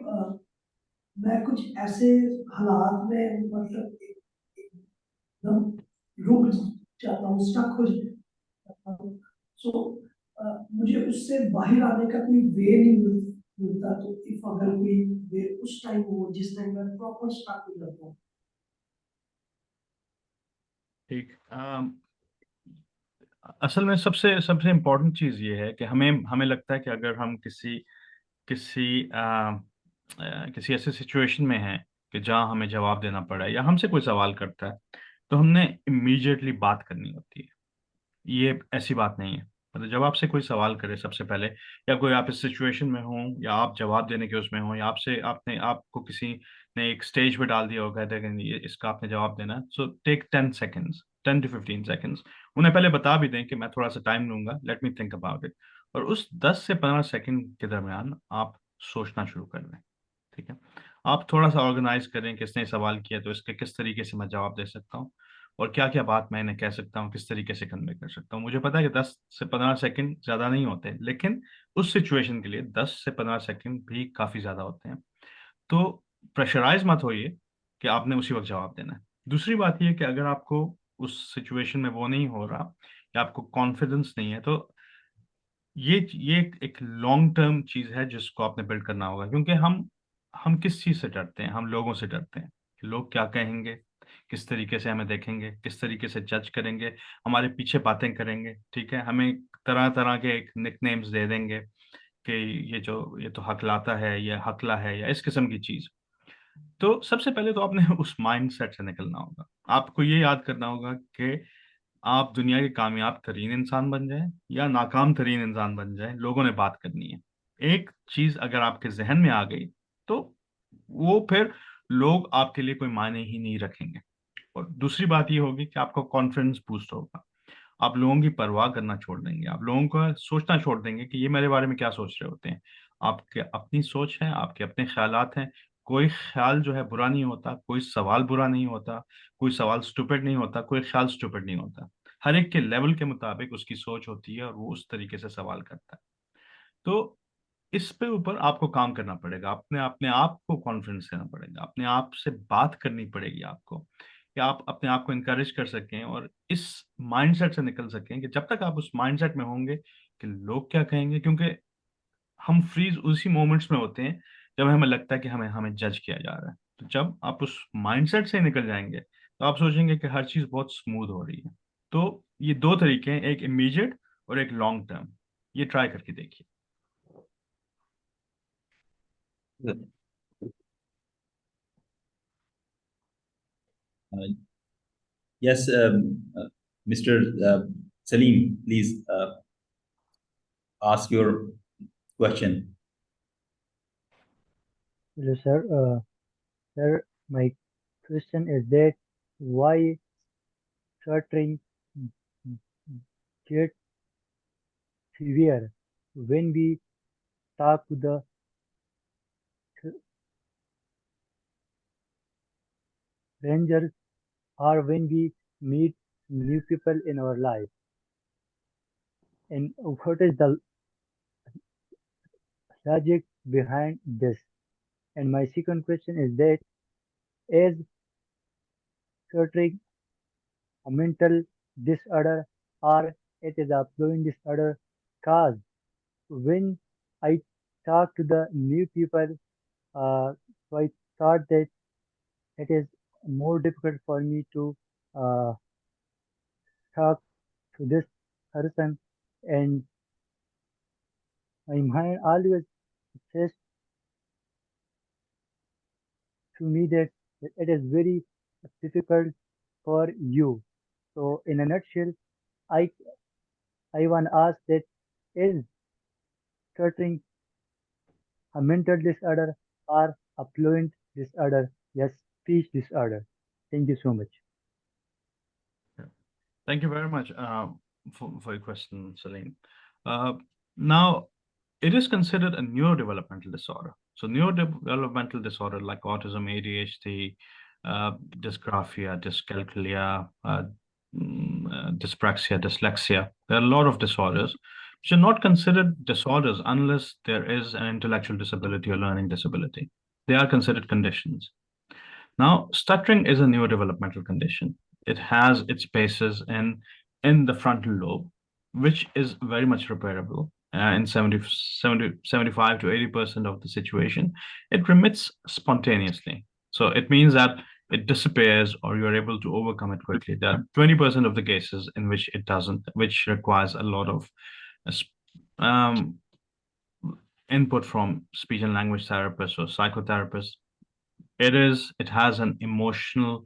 मैं कुछ ऐसे हालात में मतलब एकदम रुक जाता हूँ, स्टक हो जाता हूँ। सो मुझे उससे बाहर आने का कोई वे नहीं मिलता। तो इफ अगर कोई वे उस टाइम हो जिस टाइम मैं प्रॉपर स्टक हो जाता हूँ। ठीक। असल में सबसे इम्पोर्टेंट चीज़ ये है कि हमें लगता है कि अगर हम किसी ऐसे सिचुएशन में हैं कि जहाँ हमें जवाब देना पड़ा है या हमसे कोई सवाल करता है, तो हमने इमीडिएटली बात करनी होती है। ये ऐसी बात नहीं है। मतलब जब आपसे कोई सवाल करे सबसे पहले, या कोई आप इस सिचुएशन में हो, या आप जवाब देने के उसमें हो, या आपको किसी ने एक स्टेज पे डाल दिया हो, कहते हैं कि इसका आपने जवाब देना है, so take 10 seconds, 10 to 15 seconds. उन्हें पहले बता भी दें कि मैं थोड़ा सा टाइम लूंगा, let me think about it. और उस 10 से 15 सेकेंड के दरमियान आप सोचना शुरू कर दें। ठीक है, आप थोड़ा सा ऑर्गेनाइज करें, किसने सवाल किया तो इसके किस तरीके से मैं जवाब दे सकता हूँ, और क्या क्या बात मैं इन्हें कह सकता हूँ, किस तरीके से कन्वे कर सकता हूँ। मुझे पता है कि 10 से 15 सेकंड ज़्यादा नहीं होते, लेकिन उस सिचुएशन के लिए 10 से 15 सेकंड भी काफ़ी ज़्यादा होते हैं। तो प्रेशराइज मत होइए कि आपने उसी वक्त जवाब देना है। दूसरी बात यह कि अगर आपको उस सिचुएशन में वो नहीं हो रहा या आपको कॉन्फिडेंस नहीं है, तो ये एक लॉन्ग टर्म चीज है जिसको आपने बिल्ड करना होगा। क्योंकि हम किस चीज से डरते हैं? हम लोगों से डरते हैं कि लोग क्या कहेंगे, किस तरीके से हमें देखेंगे, किस तरीके से जज करेंगे, हमारे पीछे बातें करेंगे, ठीक है, हमें तरह तरह के एक निकनेम्स दे देंगे कि ये तो हकलाता है, ये हकला है, या इस किस्म की चीज। तो सबसे पहले तो आपने उस माइंड सेट से निकलना होगा। आपको ये याद करना होगा कि आप दुनिया के कामयाब तरीन इंसान बन जाए या नाकाम तरीन इंसान बन जाए, लोगों ने बात करनी है। एक चीज अगर आपके जहन में आ गई तो वो फिर लोग आपके लिए कोई मायने ही नहीं रखेंगे। और दूसरी बात ये होगी कि आपका कॉन्फिडेंस बूस्ट होगा। आप लोगों की परवाह करना छोड़ देंगे, आप लोगों का सोचना छोड़ देंगे कि ये मेरे बारे में क्या सोच रहे होते हैं। आपके अपनी सोच है, आपके अपने ख्यालात हैं। कोई ख्याल जो है बुरा नहीं होता, कोई सवाल बुरा नहीं होता, कोई सवाल स्टूपिड नहीं होता, कोई ख्याल स्टूपिड नहीं होता। हर एक के लेवल के मुताबिक उसकी सोच होती है और वो उस तरीके से सवाल करता है। तो इस पे ऊपर आपको काम करना पड़ेगा, अपने अपने आप को कॉन्फिडेंस देना पड़ेगा, अपने आप से बात करनी पड़ेगी आपको, कि आप अपने आप को इनकरेज कर सकें और इस माइंडसेट से निकल सकें कि जब तक आप उस माइंडसेट में होंगे कि लोग क्या कहेंगे। क्योंकि हम फ्रीज उसी मोमेंट्स में होते हैं जब हमें लगता है कि हमें हमें जज किया जा रहा है। तो जब आप उस माइंडसेट से निकल जाएंगे तो आप सोचेंगे कि हर चीज बहुत स्मूथ हो रही है। तो ये दो तरीके हैं, एक इमीडिएट और एक लॉन्ग टर्म। ये ट्राई करके देखिए। Uh, yes, Mr. Salim, please ask your question. Hello, sir. Sir, my question is that why stuttering gets severe when we talk to the strangers or when we meet new people in our life? And what is the logic behind this? And my second question is that is stuttering a mental disorder or it is a fluent disorder? Cause when I talk to the new people, so I thought that it is more difficult for me to uh, talk to this person, and my mind always says to me that it is very difficult for you. So, in a nutshell, I I want to ask that is stuttering a mental disorder or a fluent disorder? Yes, speech disorder. Thank you so much. Thank you very much for your question, Celine. Now, it is considered a neurodevelopmental disorder. So, neurodevelopmental disorder like autism, ADHD, dysgraphia, dyscalculia, dyspraxia, dyslexia. There are a lot of disorders which are not considered disorders unless there is an intellectual disability or learning disability. They are considered conditions. Now, stuttering is a neurodevelopmental condition. It has its basis in the frontal lobe, which is very much repairable. In 75 to 80% of the situation, it remits spontaneously. So it means that it disappears or you're able to overcome it quickly. There are 20% of the cases in which it doesn't, which requires a lot of um, input from speech and language therapists or psychotherapists. It has an emotional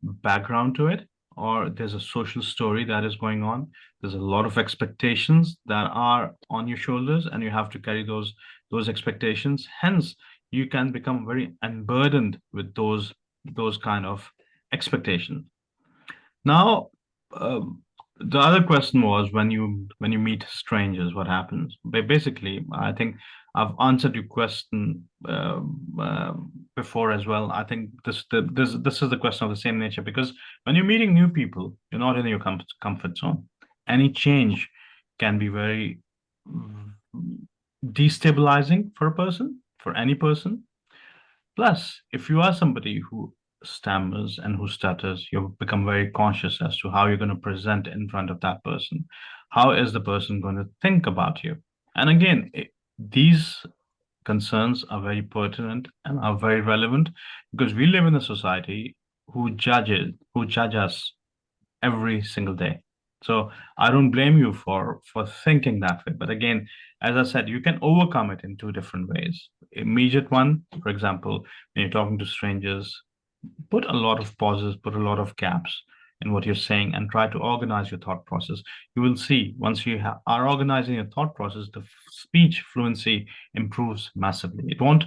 background to it, or there's a social story that is going on. There's a lot of expectations that are on your shoulders and you have to carry those expectations. Hence you can become very unburdened with those kind of expectations. Now, the other question was when you meet strangers, what happens? Basically, I think I've answered your question before as well. I think this is the question of the same nature because when you're meeting new people, you're not in your comfort zone. Any change can be very destabilizing for a person, for any person. Plus, if you are somebody who stammers and who stutters, you become very conscious as to how you're going to present in front of that person. How is the person going to think about you? And again, these concerns are very pertinent and are very relevant because we live in a society who judge us every single day. So I don't blame you for thinking that way. But again, as I said, you can overcome it in two different ways. Immediate one, for example, when you're talking to strangers, put a lot of pauses, put a lot of gaps in what you're saying, and try to organize your thought process. You will see once you are organizing your thought process, the speech fluency improves massively. It won't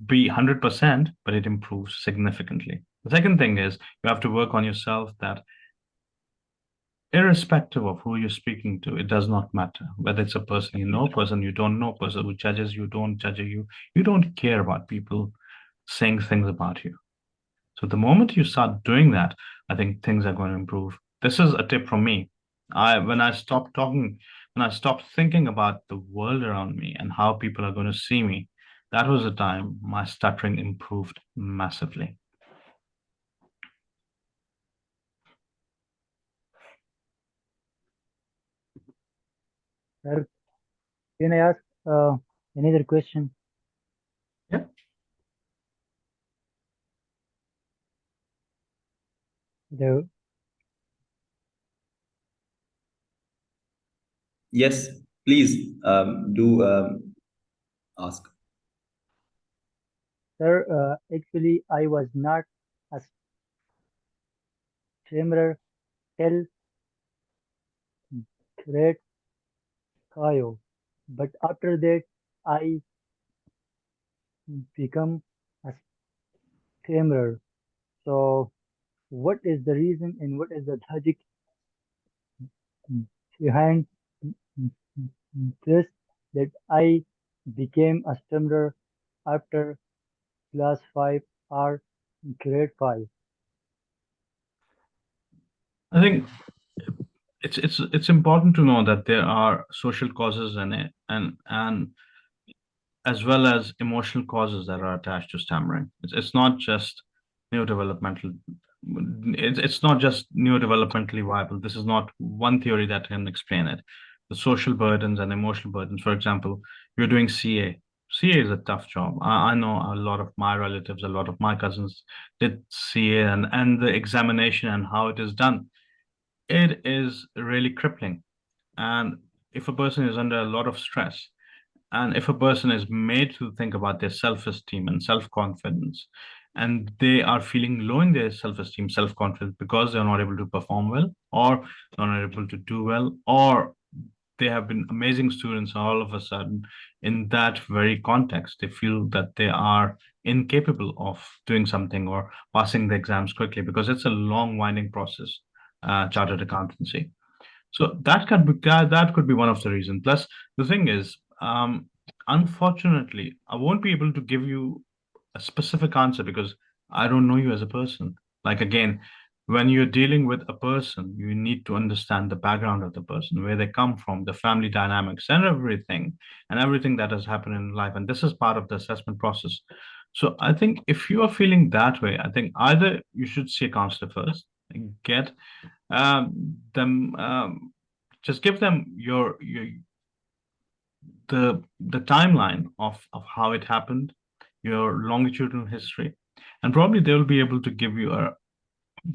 be 100%, but it improves significantly. The second thing is you have to work on yourself that irrespective of who you're speaking to, it does not matter whether it's a person you know, person you don't know, person who judges you, don't judge you. You don't care about people saying things about you. So the moment you start doing that, I think things are going to improve. This is a tip from me. When I stopped talking, when I stopped thinking about the world around me and how people are going to see me, that was the time my stuttering improved massively. Sir, can I ask another question? Yeah. The Yes, please do ask. Sir, actually, I was not a stammerer till grade 5, but after that, I become a stammerer. So, what is the reason and what is the logic behind this that I became a stammerer after class 5 or grade 5? I think it's important to know that there are social causes in it and as well as emotional causes that are attached to stammering. It's not just neurodevelopmental. It's not just neurodevelopmentally viable. This is not one theory that can explain it. The social burdens and emotional burdens. For example, you're doing CA. CA is a tough job. I know a lot of my relatives, a lot of my cousins did CA and the examination and how it is done. It is really crippling. And if a person is under a lot of stress, and if a person is made to think about their self-esteem and self-confidence, and they are feeling low in their self-esteem, self-confidence because they're not able to perform well, or they're not able to do well, or they have been amazing students, all of a sudden, in that very context, they feel that they are incapable of doing something or passing the exams quickly because it's a long, winding process, chartered accountancy. So that could be one of the reasons. Plus, the thing is, unfortunately, I won't be able to give you a specific answer because I don't know you as a person. Like again, when you're dealing with a person, you need to understand the background of the person, where they come from, the family dynamics, and everything that has happened in life. And this is part of the assessment process. So I think if you are feeling that way, I think either you should see a counselor first, get them just give them your the timeline of how it happened, your longitudinal history, and probably they will be able to give you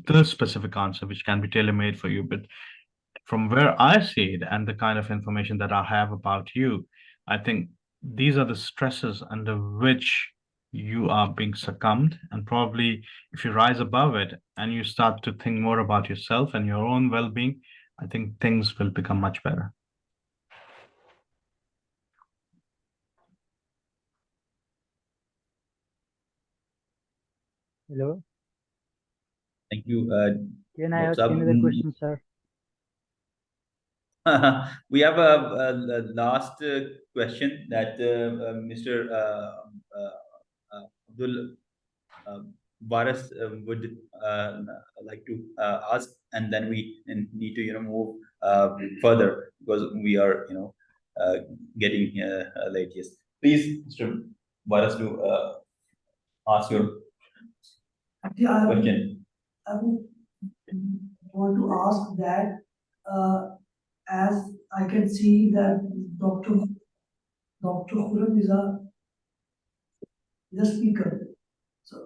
the specific answer which can be tailor-made for you. But from where I see it and the kind of information that I have about you, I think these are the stresses under which you are being succumbed. And probably if you rise above it and you start to think more about yourself and your own well-being, I think things will become much better. Hello? Thank you. Can I ask What's up? another question, sir? We have a last question that Mr. Abdul Varas would like to ask, and then we need to move further because we are getting late. Yes, please, Mr. Varas, to ask your. Actually, Okay. I would want to ask that as I can see that Dr. Khurram is a speaker. So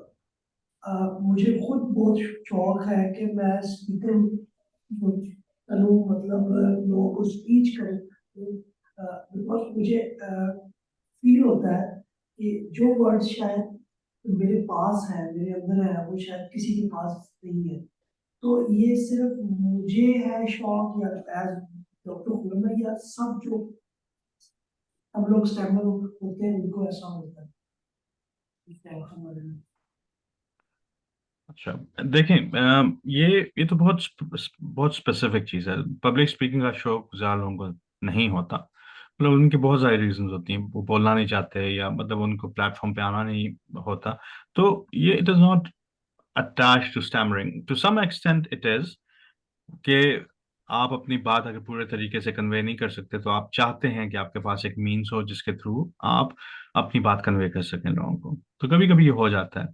मुझे खुद बहुत शौक है कि मैं speaker बनूं, मतलब लोगों को स्पीच करूं, बिकॉज मुझे फील होता है कि जो वर्ड शायद मेरे पास है, मेरे अंदर है, वो शायद किसी के पास नहीं है। तो ये सिर्फ मुझे है शौक या एज डॉक्टर खुरम है, या सब जो हम लोग स्टैमर होते हैं उनको ऐसा होता है? अच्छा, देखें, ये तो बहुत स्पेसिफिक चीज़ है। पब्लिक स्पीकिंग का शौक ज़्यादा लोगों को नहीं होता। मतलब उनकी बहुत सारी रीजंस होती हैं, वो बोलना नहीं चाहते या मतलब उनको प्लेटफॉर्म पे आना नहीं होता। तो ये it is not attached to stammering, to some extent it is कि आप अपनी बात अगर पूरे तरीके से कन्वे नहीं कर सकते तो आप चाहते हैं कि आपके पास एक मीन्स हो जिसके थ्रू आप अपनी बात कन्वे कर सकें लोगों को। तो कभी कभी ये हो जाता है।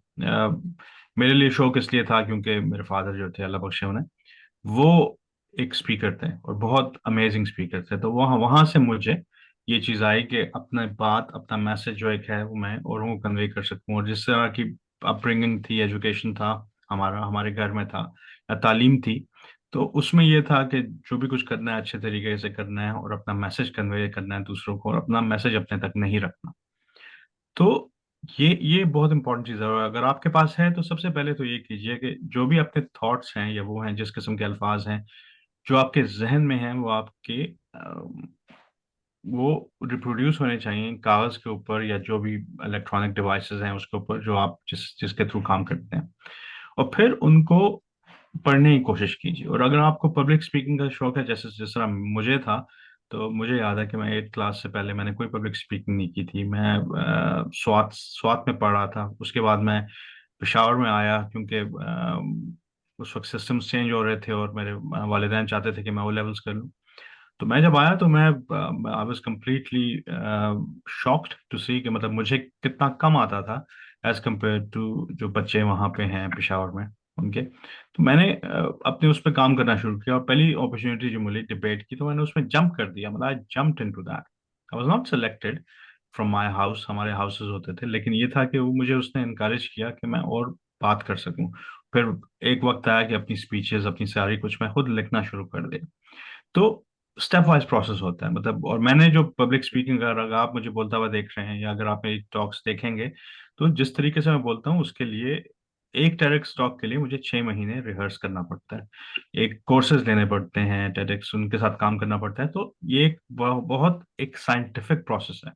मेरे लिए शौक इसलिए था क्योंकि मेरे फादर जो थे, अल्लाह बख्शे उन्हें, वो एक स्पीकर थे और बहुत अमेजिंग स्पीकर थे। तो वहाँ वहाँ से मुझे ये चीज़ आई कि अपना बात, अपना मैसेज जो एक है वो मैं औरों को कन्वे कर सकूँ। और जिस तरह की अपब्रिंगिंग थी, एजुकेशन था हमारा, हमारे घर में था या तालीम थी, तो उसमें ये था कि जो भी कुछ करना है अच्छे तरीके से करना है और अपना मैसेज कन्वे करना है दूसरों को, और अपना मैसेज अपने तक नहीं रखना। तो ये बहुत इंपॉर्टेंट चीज़ है। और अगर आपके पास है तो सबसे पहले तो ये कीजिए कि जो भी आपके थॉट्स हैं या वो हैं, जिस किस्म के अल्फाज हैं जो आपके जहन में हैं, वो आपके वो रिप्रोड्यूस होने चाहिए कागज़ के ऊपर या जो भी इलेक्ट्रॉनिक डिवाइसेस हैं उसके ऊपर, जो आप जिसके थ्रू काम करते हैं, और फिर उनको पढ़ने की कोशिश कीजिए। और अगर आपको पब्लिक स्पीकिंग का शौक है, जैसे जिस तरह मुझे था, तो मुझे याद है कि मैं 8th क्लास से पहले मैंने कोई पब्लिक स्पीकिंग नहीं की थी। मैं स्वात स्वात में पढ़ रहा था। उसके बाद मैं पेशावर में आया क्योंकि उस वक्त सिस्टम्स चेंज हो रहे थे और मेरे वालिदैन चाहते थे कि मैं ओ लेवल्स कर लूँ। तो मैं जब आया तो मैं I was completely shocked to see कि मतलब मुझे कितना कम आता था एज कम्पेयर टू जो बच्चे वहाँ पे हैं पेशावर में उनके। तो मैंने अपने उस पर काम करना शुरू किया और पहली अपॉर्चुनिटी जो मिली डिबेट की, तो मैंने उसमें जंप कर दिया। मतलब I jumped into that. I was not selected from my house, हमारे हाउसेस होते थे, लेकिन ये था कि वो मुझे उसने इनकरेज किया कि मैं और बात कर सकूं। फिर एक वक्त आया कि अपनी स्पीचेस, अपनी सारी कुछ मैं खुद लिखना शुरू कर दिया। तो स्टेप वाइज प्रोसेस होता है मतलब। और मैंने जो पब्लिक स्पीकिंग, अगर आप मुझे बोलता हुआ देख रहे हैं या अगर आप मेरी टॉक्स देखेंगे, तो जिस तरीके से मैं बोलता हूँ उसके लिए, एक टेडेक्स टॉक के लिए मुझे 6 महीने रिहर्स करना पड़ता है, एक कोर्सेज लेने पड़ते हैं टेडेक्स, उनके साथ काम करना पड़ता है। तो ये एक बहुत एक साइंटिफिक प्रोसेस है।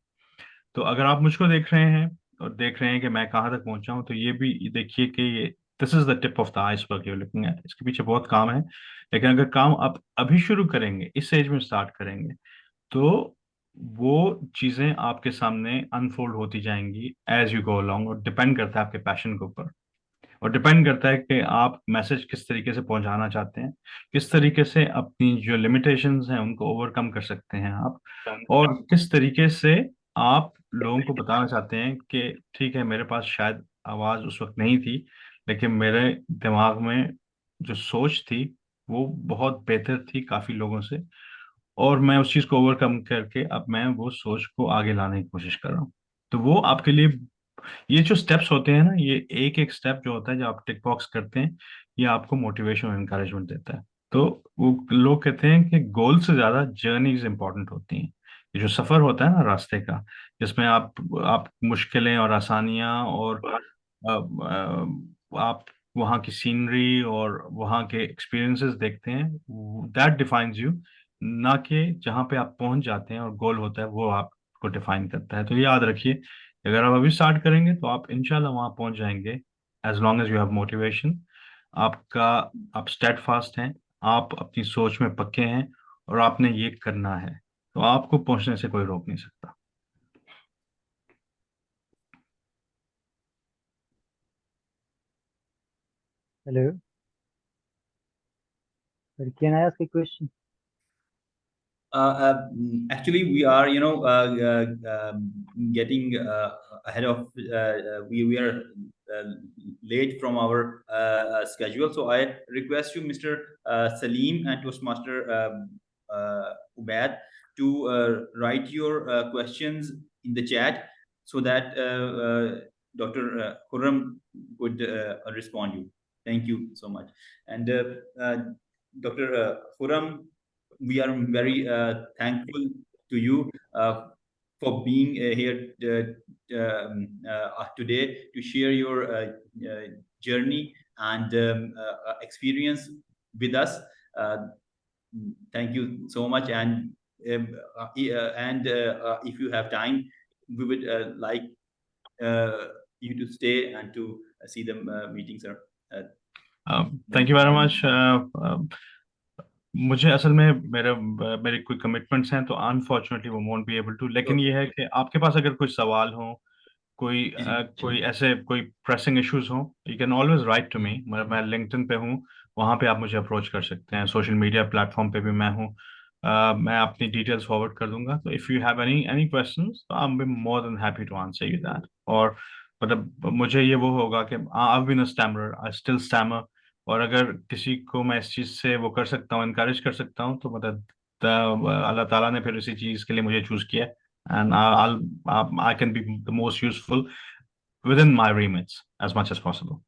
तो अगर आप मुझको देख रहे हैं और देख रहे हैं कि मैं कहाँ तक पहुंचा हूँ, तो ये भी देखिए कि ये this is the tip of the iceberg you looking at. इसके पीछे बहुत काम है। लेकिन अगर काम आप अभी शुरू करेंगे, इस एज में स्टार्ट करेंगे, तो वो चीजें आपके सामने अनफोल्ड होती जाएंगी एज यू गो अलोंग। और डिपेंड करता है आपके पैशन के ऊपर, और डिपेंड करता है कि आप मैसेज किस तरीके से पहुंचाना चाहते हैं, किस तरीके से अपनी जो लिमिटेशंस हैं उनको ओवरकम कर सकते हैं आप, और किस तरीके से आप लोगों को बताना चाहते हैं कि ठीक है, मेरे पास शायद आवाज़ उस वक्त नहीं थी, लेकिन मेरे दिमाग में जो सोच थी वो बहुत बेहतर थी काफ़ी लोगों से, और मैं उस चीज़ को ओवरकम करके अब मैं वो सोच को आगे लाने की कोशिश कर रहा हूँ। तो वो आपके लिए, ये जो स्टेप्स होते हैं ना, ये एक एक स्टेप जो होता है जो आप टिक बॉक्स करते हैं, ये आपको मोटिवेशन और एनकरेजमेंट देता है। तो वो लोग कहते हैं कि गोल से ज्यादा जर्नीज इंपॉर्टेंट होती हैं। ये जो सफर होता है ना रास्ते का, जिसमें आप मुश्किलें और आसानियां और आप वहाँ की सीनरी और वहाँ के एक्सपीरियंसेस देखते हैं, दैट डिफाइंस यू। ना कि जहाँ पे आप पहुंच जाते हैं और गोल होता है वो आपको डिफाइन करता है। तो ये याद रखिए, अगर आप अभी स्टार्ट करेंगे तो आप इंशाल्लाह वहाँ पहुंच जाएंगे, as long as you have motivation. आपका आप स्टेड फास्ट हैं, आप अपनी सोच में पक्के हैं, और आपने ये करना है, तो आपको पहुंचने से कोई रोक नहीं सकता। Hello, sir, can I ask a question? Actually, we are, getting ahead of. We are late from our schedule. So I request you, Mr. Salim and Toastmaster Ubaid, to write your questions in the chat so that Dr. Khurram would respond you. Thank you so much. And Dr. Khurram, we are very thankful to you for being here today to share your journey and experience with us. Thank you so much. And if you have time, we would like you to stay and to see the meeting, sir. Thank you very much. मुझे असल में मेरे कोई commitments हैं तो unfortunately वो won't be able to, लेकिन ये है कि आपके पास अगर कोई सवाल हो, कोई ऐसे कोई प्रेसिंग इश्यूज हो, you can always write to me. मैं लिंक्डइन पे हूँ, वहाँ पे आप मुझे अप्रोच कर सकते हैं. सोशल मीडिया प्लेटफॉर्म पे भी मैं हूँ. मैं अपनी डिटेल्स फॉरवर्ड कर दूंगा. तो if you have any questions, तो I am be more than happy to answer you that. और मतलब मुझे ये वो होगा कि I have been a stammerer, I still stammer. और अगर किसी को मैं इस चीज़ से वो कर सकता हूँ, इनकरेज कर सकता हूँ, तो मतलब अल्लाह ताला ने फिर इसी चीज़ के लिए मुझे चूज़ किया. And I can be the most useful within my remits as much as possible.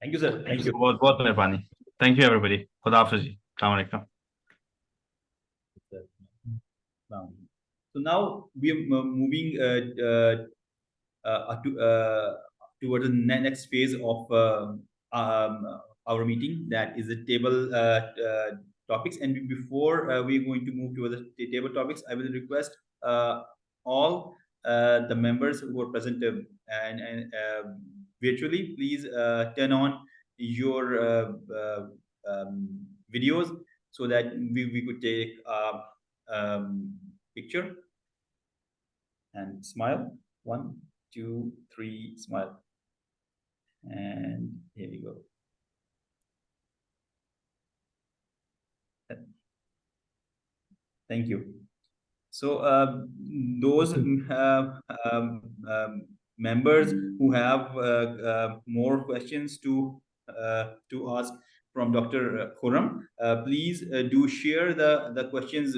Thank you, sir. Thank you. बहुत बहुत मेहरबानी. Thank you, everybody. खुदा हाफिज़ जी. अस्सलाम वालेकुम. So now we are moving towards the next phase of our meeting, that is the table topics. And before we're going to move towards the table topics, I will request all the members who are present and virtually, please turn on your videos so that we could take picture and smile. 1, 2, 3, smile. And here we go. Thank you. So those members who have more questions to ask from Dr. Khurram, please do share the questions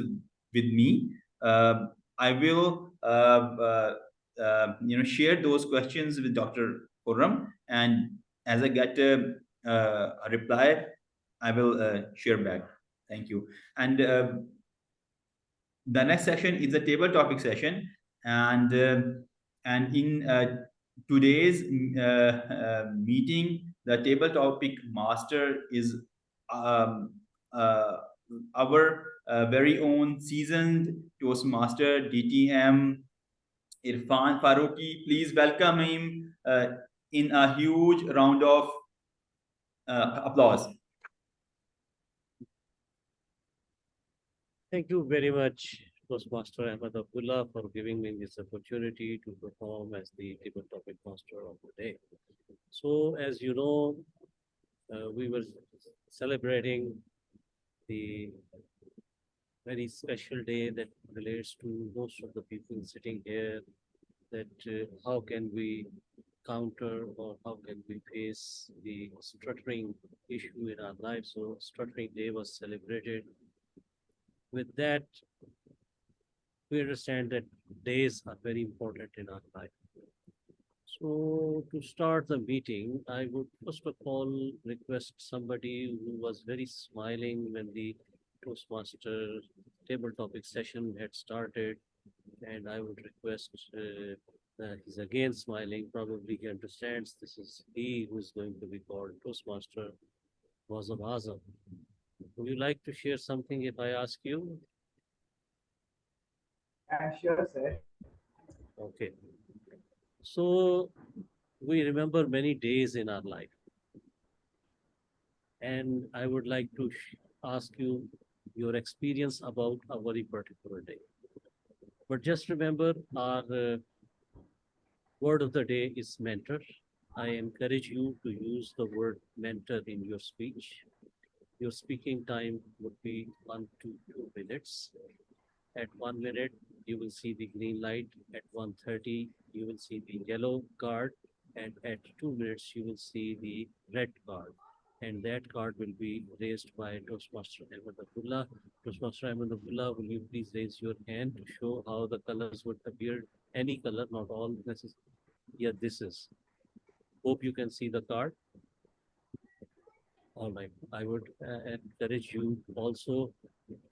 with me. I will share those questions with Dr. Khurram, and as I get a reply, I will share back. Thank you. And the next session is a table topic session, and in today's meeting, the table topic master is our very own seasoned Toastmaster DTM Irfan Faruqi. Please welcome him in a huge round of applause. Thank you very much, Toastmaster Ahmed Abdullah, for giving me this opportunity to perform as the table topic master of the day. So, as you know, we were celebrating the very special day that relates to most of the people sitting here, that how can we counter or how can we face the stuttering issue in our lives. So stuttering day was celebrated. With that, we understand that days are very important in our life. So to start the meeting, I would first of all request somebody who was very smiling when the Toastmaster table topic session had started, and I would request he's again smiling. Probably he understands this is he who is going to be called Toastmaster. Wazam Azam. Would you like to share something if I ask you? Sure, sir. Okay. So we remember many days in our life. And I would like to ask you your experience about a very particular day. But just remember, our word of the day is mentor. I encourage you to use the word mentor in your speech. Your speaking time would be 1 to 2 minutes. At 1 minute, you will see the green light. At 1:30, you will see the yellow card. And at 2 minutes, you will see the red card. And that card will be raised by Toastmaster Ahmed Abdullah. Toastmaster Ahmed Abdullah, will you please raise your hand to show how the colors would appear? Any color, not all necessary. Yeah, this is. Hope you can see the card. All right. I would encourage you also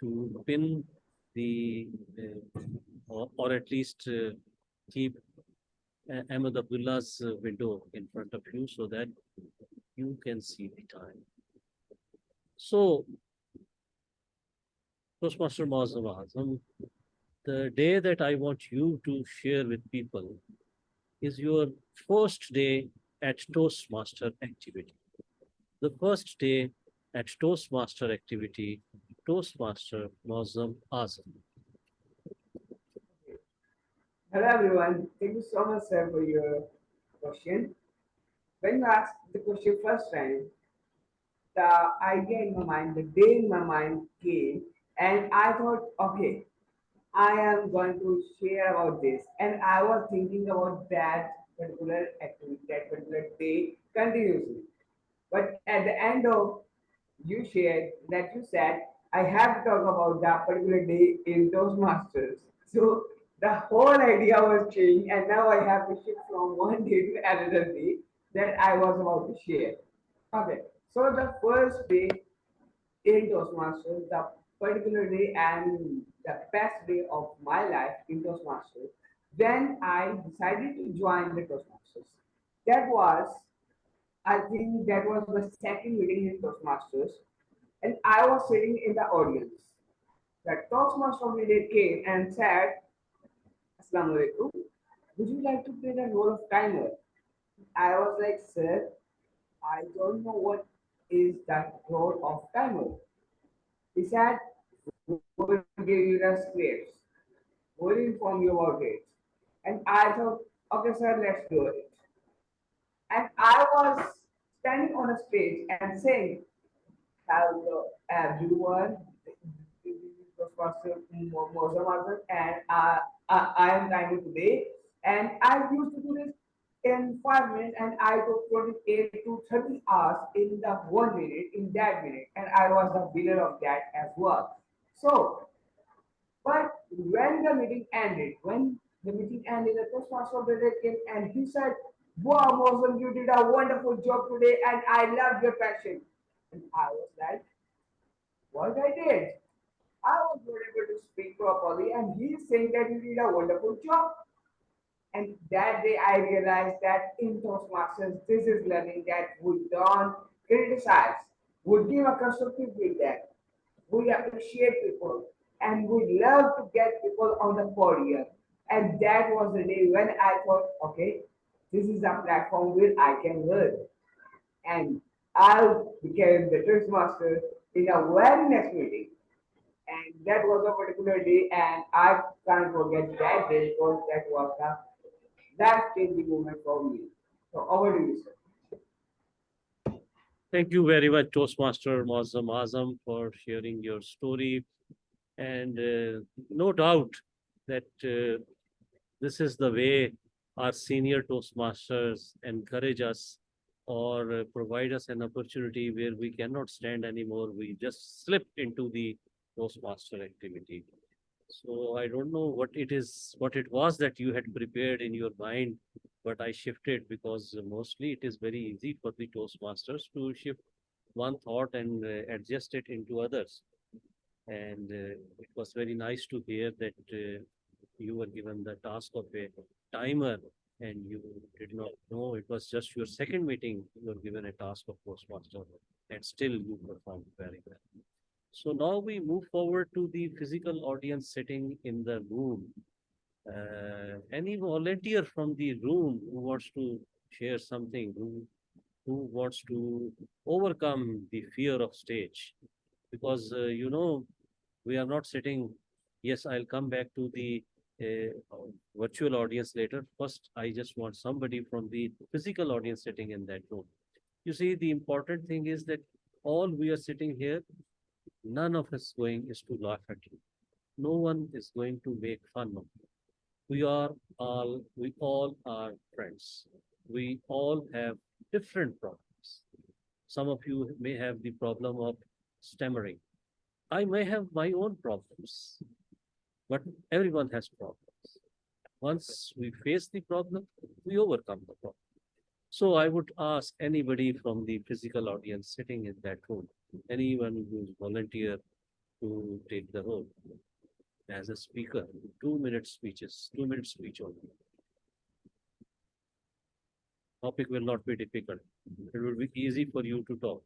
to pin the, or at least keep Ahmed Abdullah's window in front of you so that you can see the time. So, Toastmaster Muazzam Azam, the day that I want you to share with people is your first day at Toastmaster activity. The first day at Toastmaster activity, Toastmaster Muazzam Azam. Hello everyone, thank you so much sir for your question. When you asked the question first time, the idea in my mind, the day in my mind came, and I thought, okay, I am going to share about this. And I was thinking about that particular activity, that particular day continuously. But at the end of you shared that you said, I have to talk about that particular day in Toastmasters. So the whole idea was changed, and now I have to shift from one day to another day that I was about to share. Okay, so the first day in Toastmasters, the particular day and the best day of my life in Toastmasters, then I decided to join the Toastmasters. That was, I think that was my second meeting in Toastmasters, and I was sitting in the audience. The Toastmaster of the day came and said, Assalamu alaikum, would you like to play the role of timer? I was like, sir, I don't know what is that role of timer. He said, we'll give you the scripts. We'll inform you about it. And I thought, okay, sir, let's do it. And I was standing on a stage and saying, hello, everyone. This is Pastor Mozamazan, and I am timing today. And I used to do this in 5 minutes, and I took 28 to 30 hours in the 1 minute, in that minute, and I was the winner of that as well. So, but when the meeting ended, the Toastmaster of the day came and he said, wow, Mosam, you did a wonderful job today, and I love your passion. And I was like, what I did? I was not able to speak properly, and he's saying that you did a wonderful job. And that day I realized that in Toastmasters, this is learning that we don't criticize, we give a constructive feedback, we appreciate people, and we love to get people on the podium. And that was the day when I thought, okay, this is a platform where I can learn. And I became the Toastmaster in a very next meeting. And that was a particular day, and I can't forget that day because that was the life-changing moment for me. So over to you, sir. Thank you very much, Toastmaster Muazzam Azam, for sharing your story. And no doubt that this is the way our senior Toastmasters encourage us or provide us an opportunity where we cannot stand anymore. We just slip into the Toastmaster activity. So I don't know what it was that you had prepared in your mind, but I shifted because mostly it is very easy for the Toastmasters to shift one thought and adjust it into others. And it was very nice to hear that you were given the task of a timer and you did not know it was just your second meeting. You were given a task of Toastmaster and still you performed very well. So now we move forward to the physical audience sitting in the room. Any volunteer from the room who wants to share something, who wants to overcome the fear of stage? Because, we are not sitting. Yes, I'll come back to the virtual audience later. First, I just want somebody from the physical audience sitting in that room. You see, the important thing is that all we are sitting here, none of us going is to laugh at you. no one is going to make fun of you. We all are friends. We all have different problems. Some of you may have the problem of stammering. I may have my own problems, but everyone has problems. Once we face the problem, we overcome the problem. So I would ask anybody from the physical audience sitting in that room, anyone who's volunteer to take the role as a speaker, 2-minute speeches, 2-minute speech only. Topic will not be difficult. It will be easy for you to talk.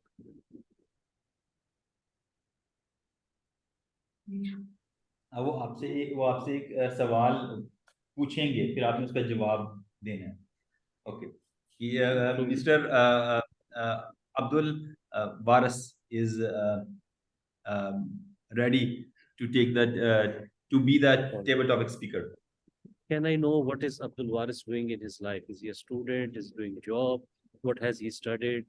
वो आपसे एक सवाल पूछेंगे, फिर आपने उसका जवाब देना है. Okay. Mr. Abdul Waris is ready to take that to be that table topic speaker. Can I know what is Abdul Waris doing in his life? Is he a student? Is he doing job? What has he studied?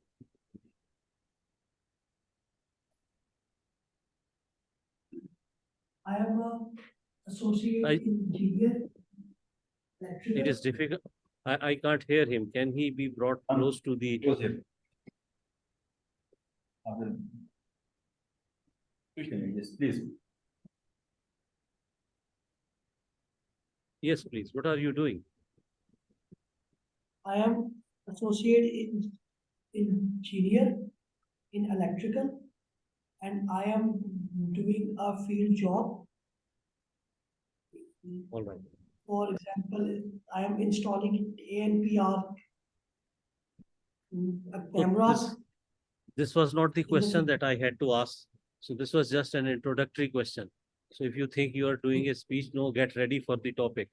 I am an associate engineer. It is difficult. I can't hear him. Can he be brought close to the... Yes, please. Yes, please. What are you doing? I am associate engineer in electrical, and I am doing a field job. All right. For example, I am installing ANPR cameras. This was not the question that I had to ask. So this was just an introductory question. So if you think you are doing a speech, no, get ready for the topic.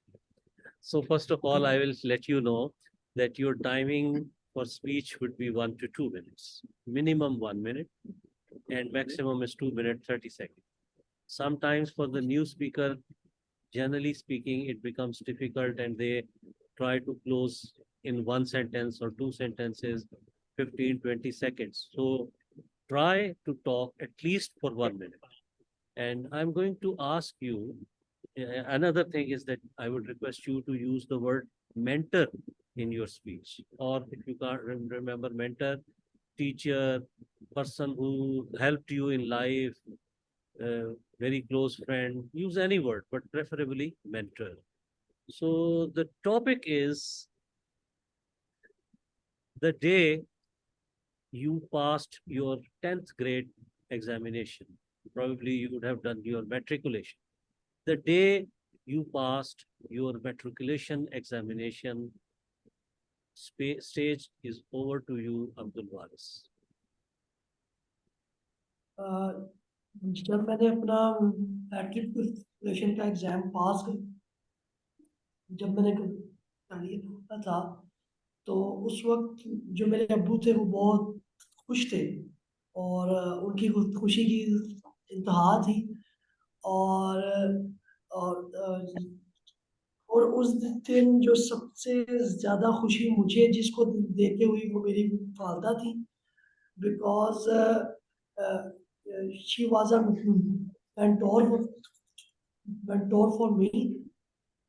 So first of all, I will let you know that your timing for speech would be 1 to 2 minutes, minimum 1 minute, and maximum is 2 minutes, 30 seconds. Sometimes for the new speaker, generally speaking, it becomes difficult and they try to close in 1 sentence or 2 sentences, 15, 20 seconds. So try to talk at least for 1 minute. And I'm going to ask you, another thing is that I would request you to use the word mentor in your speech. Or if you can't remember mentor, teacher, person who helped you in life, very close friend, use any word, but preferably mentor. So the topic is the day you passed your 10th grade examination. Probably you would have done your matriculation. The day you passed your matriculation examination, stage is over to you, Abdul Waris. जब मैंने अपना matriculation का exam पास कर, जब मैंने कर लिया था, तो उस वक्त जो मेरे अब्बू थे वो बहुत खुश थे और उनकी खुशी की इंतहा थी और और उस दिन जो सबसे ज़्यादा खुशी मुझे जिसको देते हुई वो मेरी वालदा थी, because she was a mentor for me,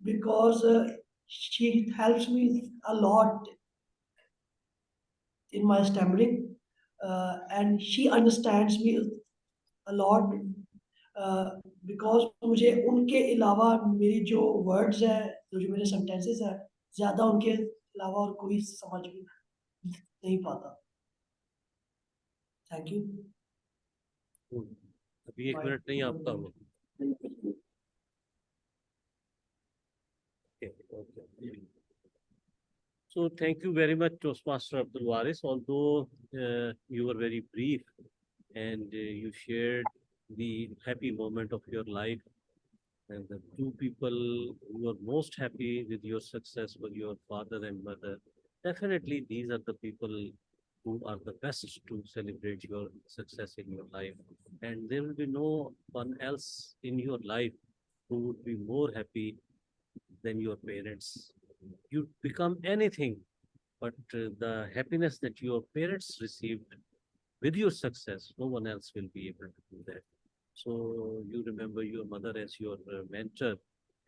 because she helps me a lot in my stammering, and she understands me a lot, because मुझे उनके अलावा मेरी जो words है, जो मेरे sentences है, ज़्यादा उनके अलावा और कोई समझ नहीं पाता. Thank you. अभी 1 मिनट नहीं आपका हो. Okay. So thank you very much, Toastmaster Abdul Waris. Although you were very brief and you shared the happy moment of your life, and the 2 people who were most happy with your success were your father and mother. Definitely, these are the people who are the best to celebrate your success in your life. And there will be no one else in your life who would be more happy than your parents. You become anything, but the happiness that your parents received with your success, no one else will be able to do that. So you remember your mother as your mentor,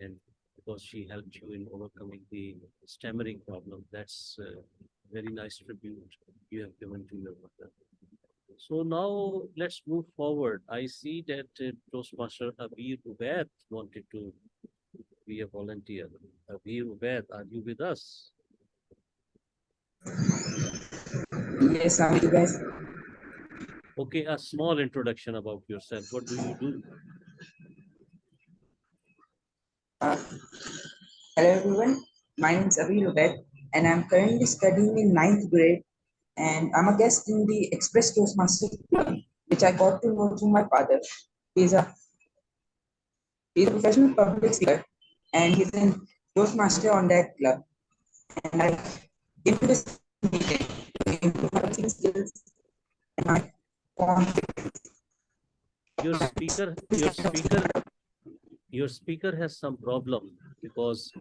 and because she helped you in overcoming the stammering problem. That's a very nice tribute you have given to your mother. So now let's move forward. I see that Toastmaster Abir Ubaid wanted to be a volunteer. Abir Ubaid, are you with us? Yes, I'm with you guys. Okay, a small introduction about yourself. What do you do? Hello everyone, my name is Avi Robert and I'm currently studying in 9th grade and I'm a guest in the Express Toastmaster Club, which I got to know through my father. He's a, he's a professional public speaker and he's a Toastmaster on that club. And I came to this meeting to improve my speaking skills and my confidence. Your speaker has some problem because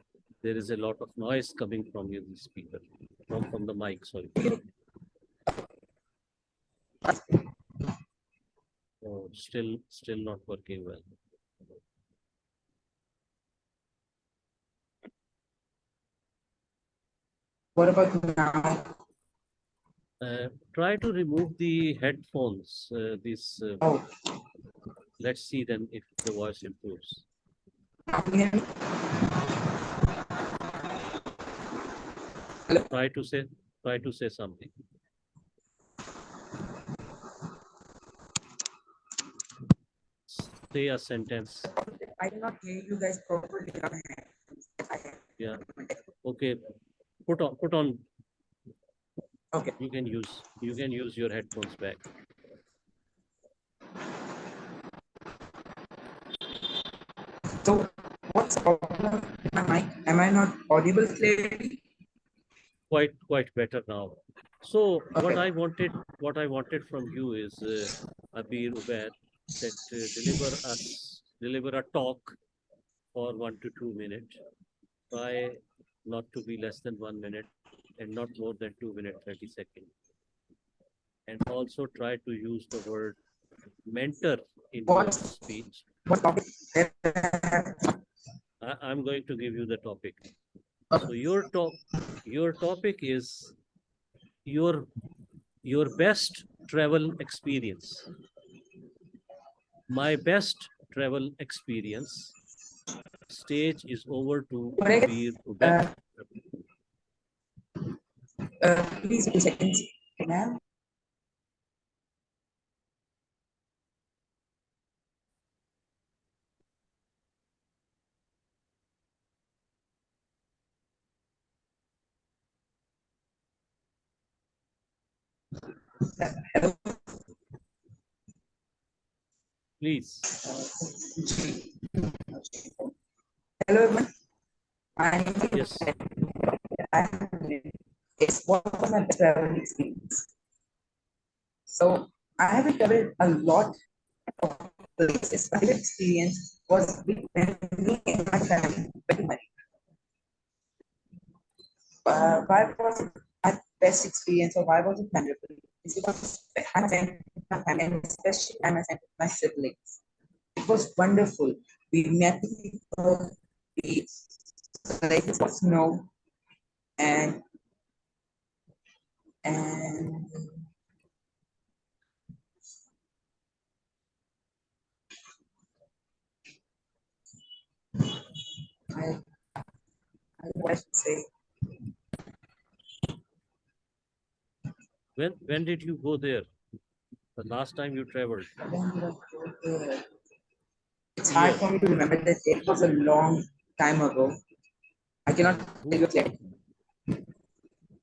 there is a lot of noise coming from your speaker, from the mic, sorry. Oh, still not working well. What about now? Try to remove the headphones. Let's see then if the voice improves. Try to say something. Say a sentence. I cannot hear you guys properly. Yeah. Okay. Put on. Okay. You can use your headphones back. So what's the problem with my mic? Am I not audible clearly? Quite better now. So Okay. what I wanted from you is Abir Ubaid, that deliver a talk for 1 to 2 minutes. Try not to be less than 1 minute and not more than 2 minutes 30 seconds. And also try to use the word mentor in your speech. What topic? I'm going to give you the topic. So your topic is your best travel experience. My best travel experience. Stage is over to Abir Ubaid. Please 2 seconds. Ma'am. Hello. Please. Hello everyone. My name is Yes. It's one of my best travel experience. So I haven't traveled a lot of places. My favorite experience was with me and my family very much. Why was it my best experience or why was it memorable? It's because I spent my time and especially time I spent with my siblings. It was wonderful. We met people, we like it was snow and I what to say. When did you go there? The last time you traveled? It's hard for me to remember that it was a long time ago. I cannot tell you clearly.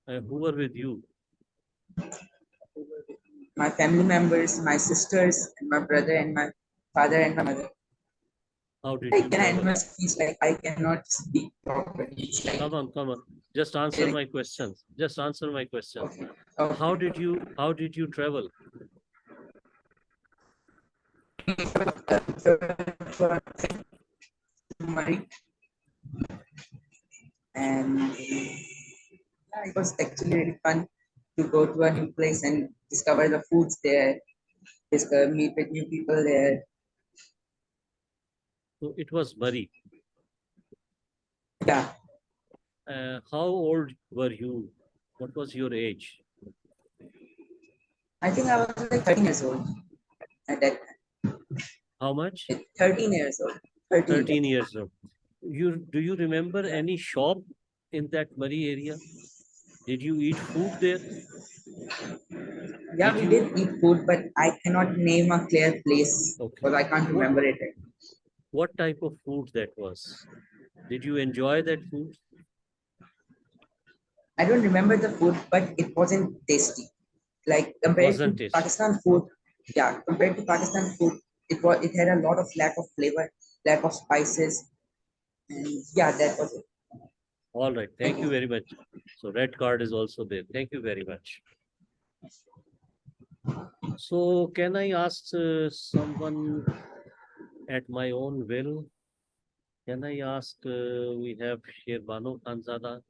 Who were with you? My family members, my sisters, and my brother, and my father, and my mother. How did you travel? I cannot speak properly. Like, come on. Just answer my questions. Okay. How did you travel? And it was actually really fun to go to a new place and discover the foods there, meet with new people there. So it was Murray. Yeah, How old were you? What was your age? I think I was like 13 years old at that time. How much? 13 years old. 13. 13 years old. Do you remember any shop in that Murray area? Did you eat food there? Yeah, Did we you? did eat food, but I cannot name a clear place Okay. because I can't What, remember it. what type of food that was? Did you enjoy that food? I don't remember the food, but it wasn't tasty. Like compared to Wasn't it? Pakistan food, yeah, compared to Pakistan food, it had a lot of lack of flavor, lack of spices, and yeah, that was it. All right. Thank you very much. So red card is also there. Thank you very much. So can I ask someone at my own will? Can I ask, we have Sherbano Khanzada.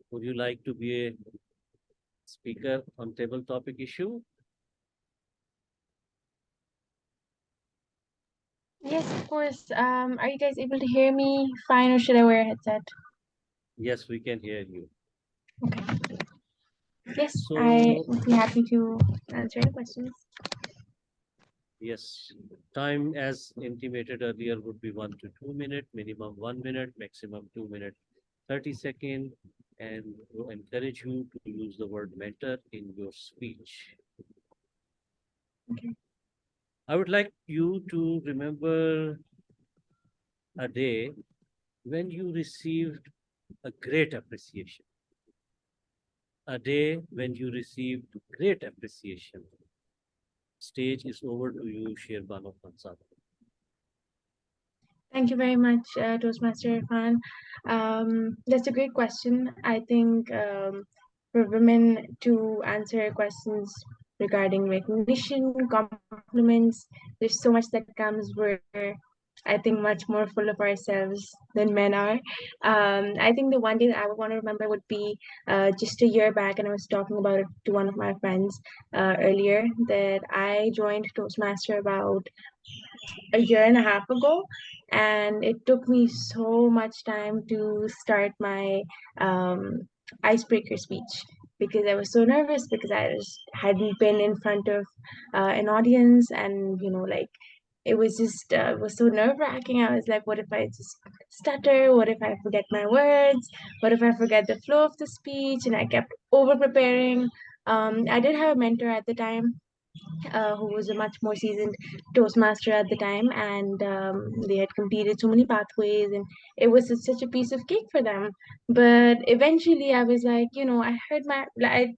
Would you like to be a speaker on table topic issue? Yes, of course. Are you guys able to hear me fine, or should I wear a headset? Yes, we can hear you. Okay. Yes, So, I would be happy to answer any questions. yes, time as intimated earlier would be 1 to 2 minutes, minimum 1 minute, maximum 2 minutes, 30 seconds, and we encourage you to use the word mentor in your speech. Okay. I would like you to remember a day when you received a great appreciation. A day when you received great appreciation. Stage is over to you, Sherbano Khanzada. Thank you very much, Toastmaster Irfan. That's a great question. I think for women to answer questions regarding recognition, compliments, there's so much that comes where I think much more full of ourselves than men are. I think the one day that I would want to remember would be just a year back, and I was talking about it to one of my friends earlier, that I joined Toastmaster about a year and a half ago, and it took me so much time to start my icebreaker speech because I was so nervous because I just hadn't been in front of an audience, and like it was just it was so nerve-wracking. I was like, what if I just stutter? What if I forget my words? What if I forget the flow of the speech? And I kept over preparing. I did have a mentor at the time who was a much more seasoned Toastmaster at the time, and they had completed so many pathways, and it was such a piece of cake for them. But eventually, I was like, I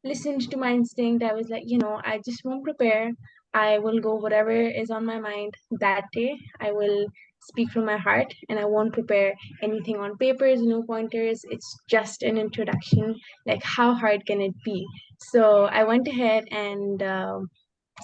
listened to my instinct. I was like, I just won't prepare. I will go whatever is on my mind that day. I will speak from my heart, and I won't prepare anything on papers, no pointers. It's just an introduction. Like, how hard can it be? So I went ahead and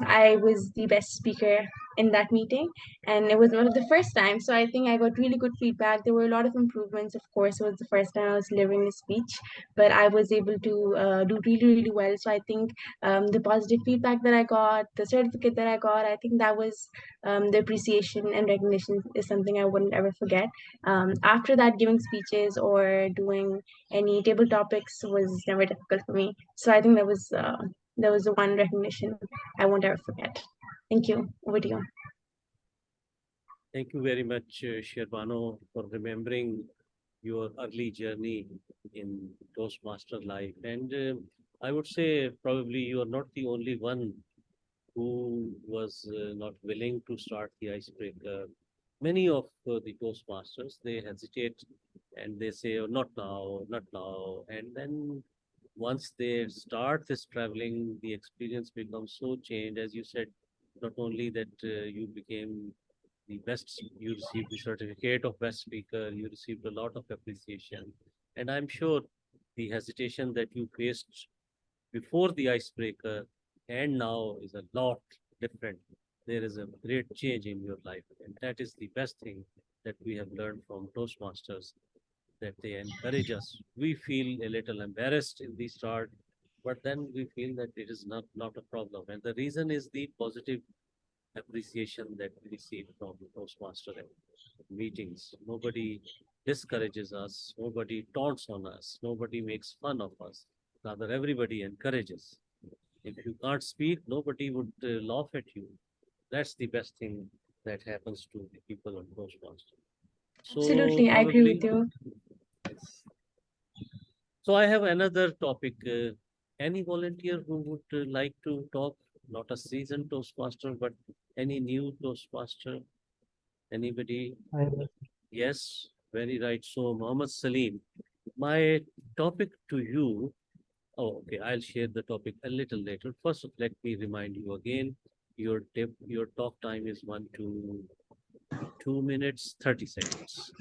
I was the best speaker in that meeting, and it was one of the first times. So I think I got really good feedback. There were a lot of improvements. Of course, it was the first time I was delivering a speech, but I was able to do really, really well. So I think the positive feedback that I got, the certificate that I got, I think that was the appreciation and recognition is something I wouldn't ever forget. After that, giving speeches or doing any table topics was never difficult for me. So I think that was the one recognition I won't ever forget. Thank you. Over to you. Thank you very much, Sherbano, for remembering your early journey in Toastmaster life. And I would say probably you are not the only one who was not willing to start the icebreaker. Many of the Toastmasters, they hesitate and they say, oh, not now, not now. And then once they start this traveling, the experience becomes so changed. As you said, not only that you became the best, you received the certificate of best speaker, you received a lot of appreciation. And I'm sure the hesitation that you faced before the icebreaker and now is a lot different. There is a great change in your life. And that is the best thing that we have learned from Toastmasters, that they encourage us. We feel a little embarrassed in the start, but then we feel that it is not a problem. And the reason is the positive appreciation that we receive from Toastmaster meetings. Nobody discourages us, nobody taunts on us, nobody makes fun of us. Rather, everybody encourages. If you can't speak, nobody would laugh at you. That's the best thing that happens to the people on Toastmaster. So Absolutely, I agree with you. yes. So I have another topic. Any volunteer who would like to talk? Not a seasoned Toastmaster, but any new Toastmaster? Anybody? I was Yes, very right. So Mohammed Salim, my topic to you. Oh, okay. I'll share the topic a little later. First, let me remind you again. Your talk time is 2 minutes 30 seconds.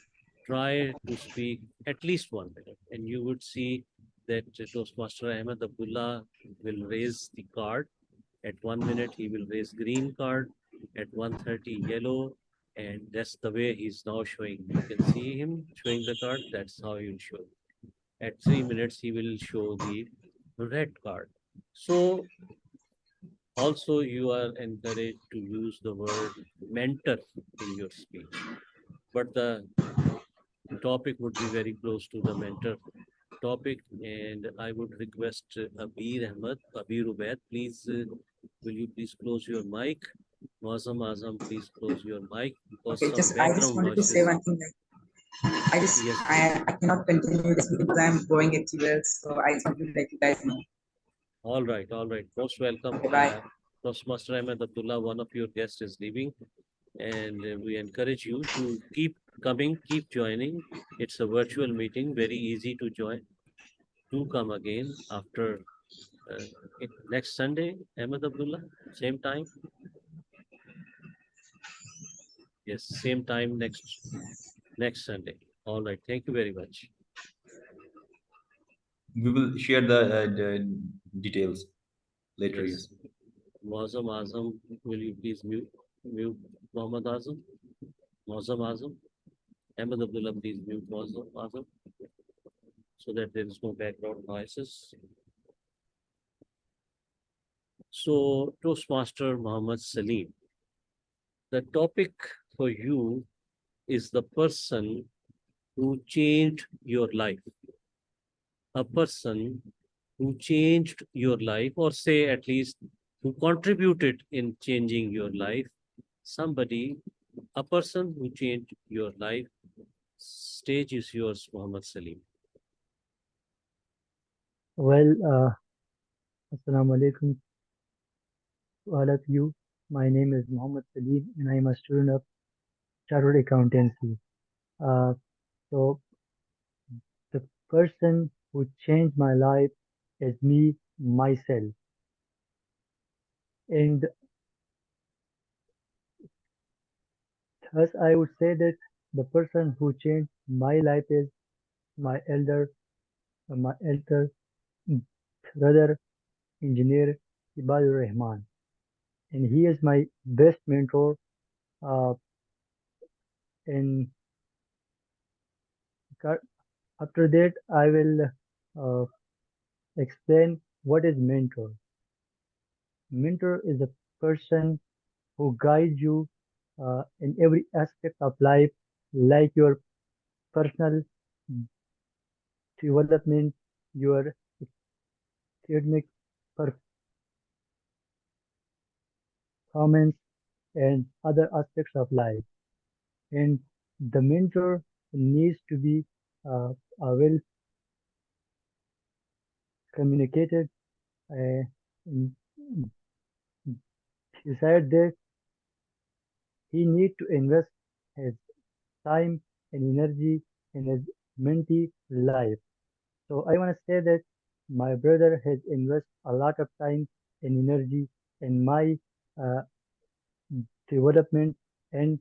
Try to speak at least 1 minute, and you would see that Toastmaster Ahmed Abdullah will raise the card. At 1 minute, he will raise green card. At 1:30, yellow, and that's the way he's now showing. You can see him showing the card. That's how he'll show. At 3 minutes, he will show the red card. So also you are encouraged to use the word mentor in your speech, but the topic would be very close to the mentor topic, and I would request Abir Ubaid, please, will you please close your mic? Azam, please close your mic because Okay, some I just background wanted to say noises. one thing. Yes, I cannot continue this because I'm going actually, so I just want to let you guys know. All right. Most welcome. Okay, bye. Toastmaster Ahmed Abdullah, one of your guests is leaving, and we encourage you to keep coming, keep joining. It's a virtual meeting, very easy to join. Do come again after next Sunday, Ahmed Abdullah, same time. Yes, same time next Sunday. All right. Thank you very much. We will share the details later. Yes. Azam, will you please mute Muhammad Azam? Azam. Ahmed Abdullah, please mute Azam so that there is no background noises. So, Toastmaster Muhammad Salim, the topic for you is the person who changed your life. A person who changed your life, or say at least who contributed in changing your life. Somebody, a person who changed your life. Stage is yours, Muhammad Salim. well. Assalamu alaikum to all of you. My name is Muhammad Salim, and I am a student of Chartered Accountancy. So the person who changed my life is me, myself. And thus I would say that the person who changed my life is my elder brother, engineer Ibadur Rahman. And he is my best mentor. Uh, and after that, I will explain what is mentor. Mentor is a person who guides you in every aspect of life, like your personal development, your academic performance, and other aspects of life. And the mentor needs to be well communicated. Uh, Besides that, he needs to invest his time and energy in his mentee life. So I want to say that my brother has invested a lot of time and energy in my uh, development and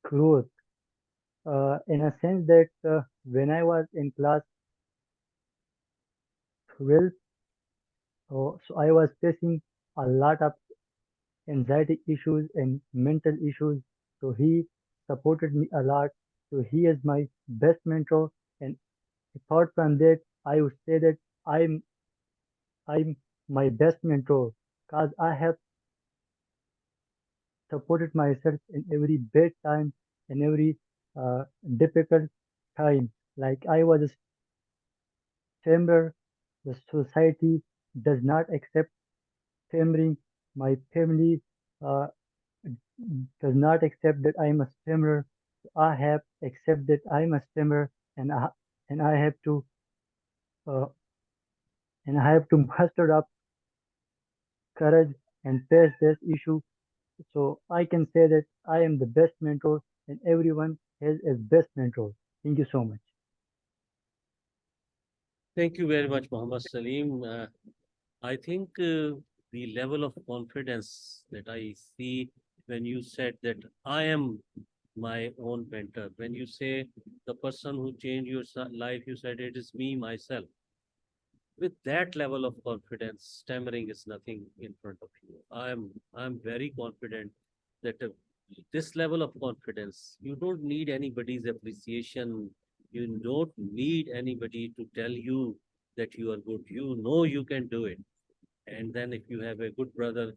growth. In a sense that when I was in class 12, so I was facing a lot of anxiety issues and mental issues. So he supported me a lot. So he is my best mentor. And apart from that, I would say that I'm my best mentor, cause I have supported myself in every bad time, in every uh, difficult time. Like I was a stammerer, the society does not accept stammering. My family uh, does not accept that I am a stammerer. I have accepted that I am a stammerer, and I have to uh, muster up courage and face this issue. So I can say that I am the best mentor, and everyone has a best mentor. Thank you so much. Thank you very much, Muhammad Salim. I think the level of confidence that I see when you said that I am my own mentor, when you say the person who changed your life, you said it is me, myself. With that level of confidence, stammering is nothing in front of you. I'm very confident that this level of confidence, you don't need anybody's appreciation. You don't need anybody to tell you that you are good. You know you can do it. And then if you have a good brother,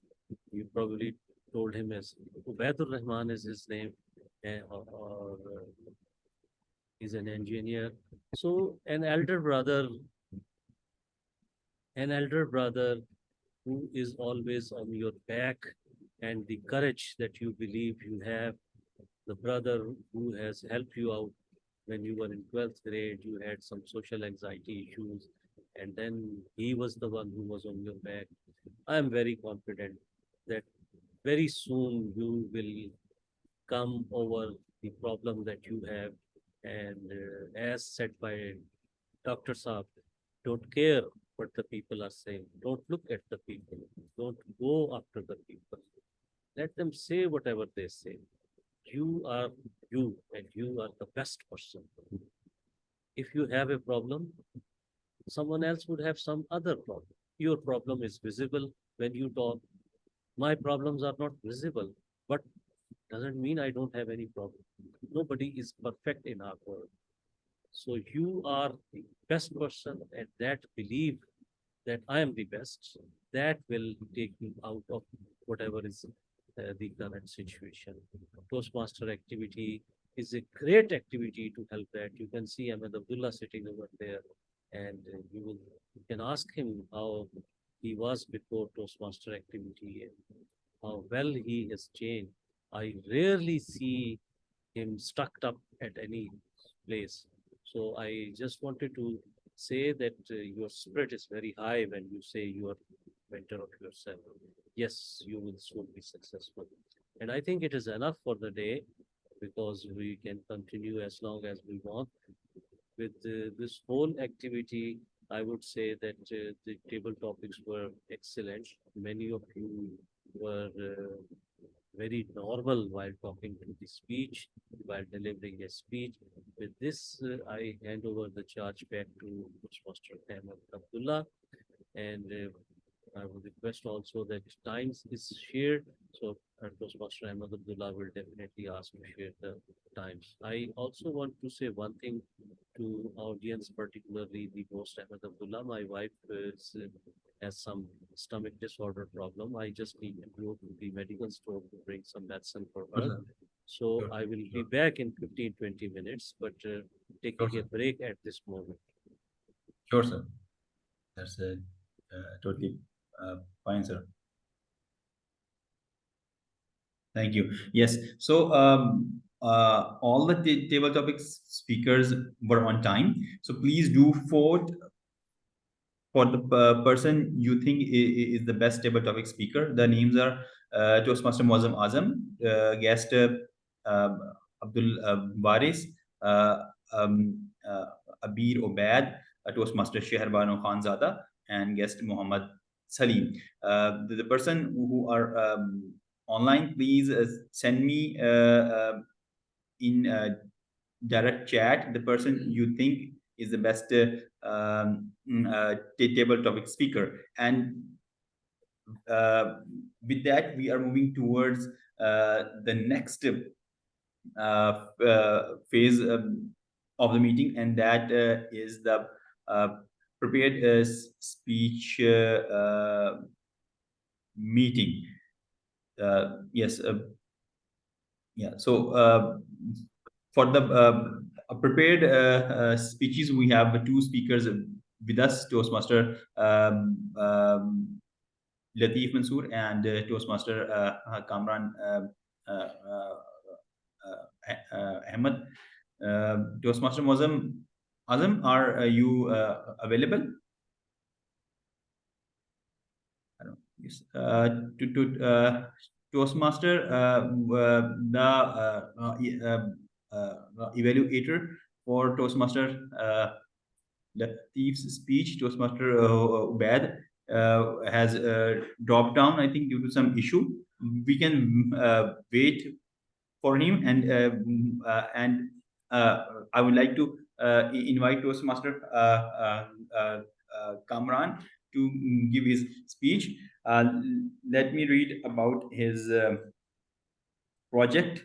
you probably told him as Ubaidur Rahman is his name, or he's an engineer. So an elder brother who is always on your back, and the courage that you believe you have, the brother who has helped you out when you were in 12th grade, you had some social anxiety issues, and then he was the one who was on your back. I am very confident that very soon you will come over the problem that you have. And as said by Dr. Saab, don't care what the people are saying. Don't look at the people. Don't go after the people. Let them say whatever they say. You are you, and you are the best person. If you have a problem, someone else would have some other problem. Your problem is visible when you talk. My problems are not visible, but doesn't mean I don't have any problem. Nobody is perfect in our world. So you are the best person, and that belief that I am the best, that will take you out of whatever is the current situation. Toastmaster activity is a great activity to help that. You can see Ahmed Abdullah sitting over there, and you can ask him how he was before Toastmaster activity and how well he has changed. I rarely see him stuck up at any place. So I just wanted to say that your spirit is very high when you say you are mentor of yourself. Yes, you will soon be successful. And I think it is enough for the day, because we can continue as long as we want. With this whole activity, I would say that the table topics were excellent. Many of you were very normal while talking to the speech, while delivering a speech. With this, I hand over the charge back to Toastmaster Ahmed Abdullah, and I would request also that times is shared. So Toastmaster Ahmed Abdullah will definitely ask to share the times. I also want to say one thing to audience, particularly the host Ahmed Abdullah. My wife has some stomach disorder problem. I just need to go to the medical store to bring some medicine for her. So I will be back in 15-20 minutes, but taking a break at this moment. Sure, sir. That's totally fine, sir. Thank you. Yes. So all the table topics speakers were on time. So please do vote for the person you think is the best table topic speaker. The names are Toastmaster Muazzam Azam, guest Abdul Baris, uh, um, uh, Abir Obaid, Toastmaster Shehrbano Khanzada, and guest Muhammad Salim. The person who are online, please send me in direct chat the person you think is the best table topic speaker. And with that, we are moving towards the next phase of the meeting, and that is the prepared a speech meeting. Yes. Yeah. So for the prepared speeches, we have two speakers with us: Toastmaster Latif Mansoor and Toastmaster Kamran Ahmed. Toastmaster Azam, are you available? I don't know. Yes. Toastmaster, the evaluator for Toastmaster Latif's speech, Toastmaster Ubaid, has dropped down, I think, due to some issue. We can wait for him, and I would like to invite Toastmaster Kamran to give his speech. Let me read about his project.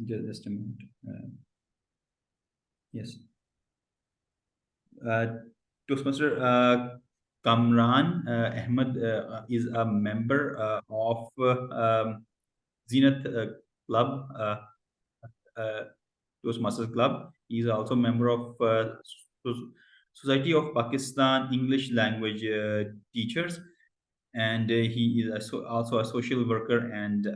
Just a minute. Yes. Toastmaster Kamran Ahmed is a member of Zenith Club, Toastmasters Club. He is also a member of Society of Pakistan English Language Teachers, and he is also a social worker and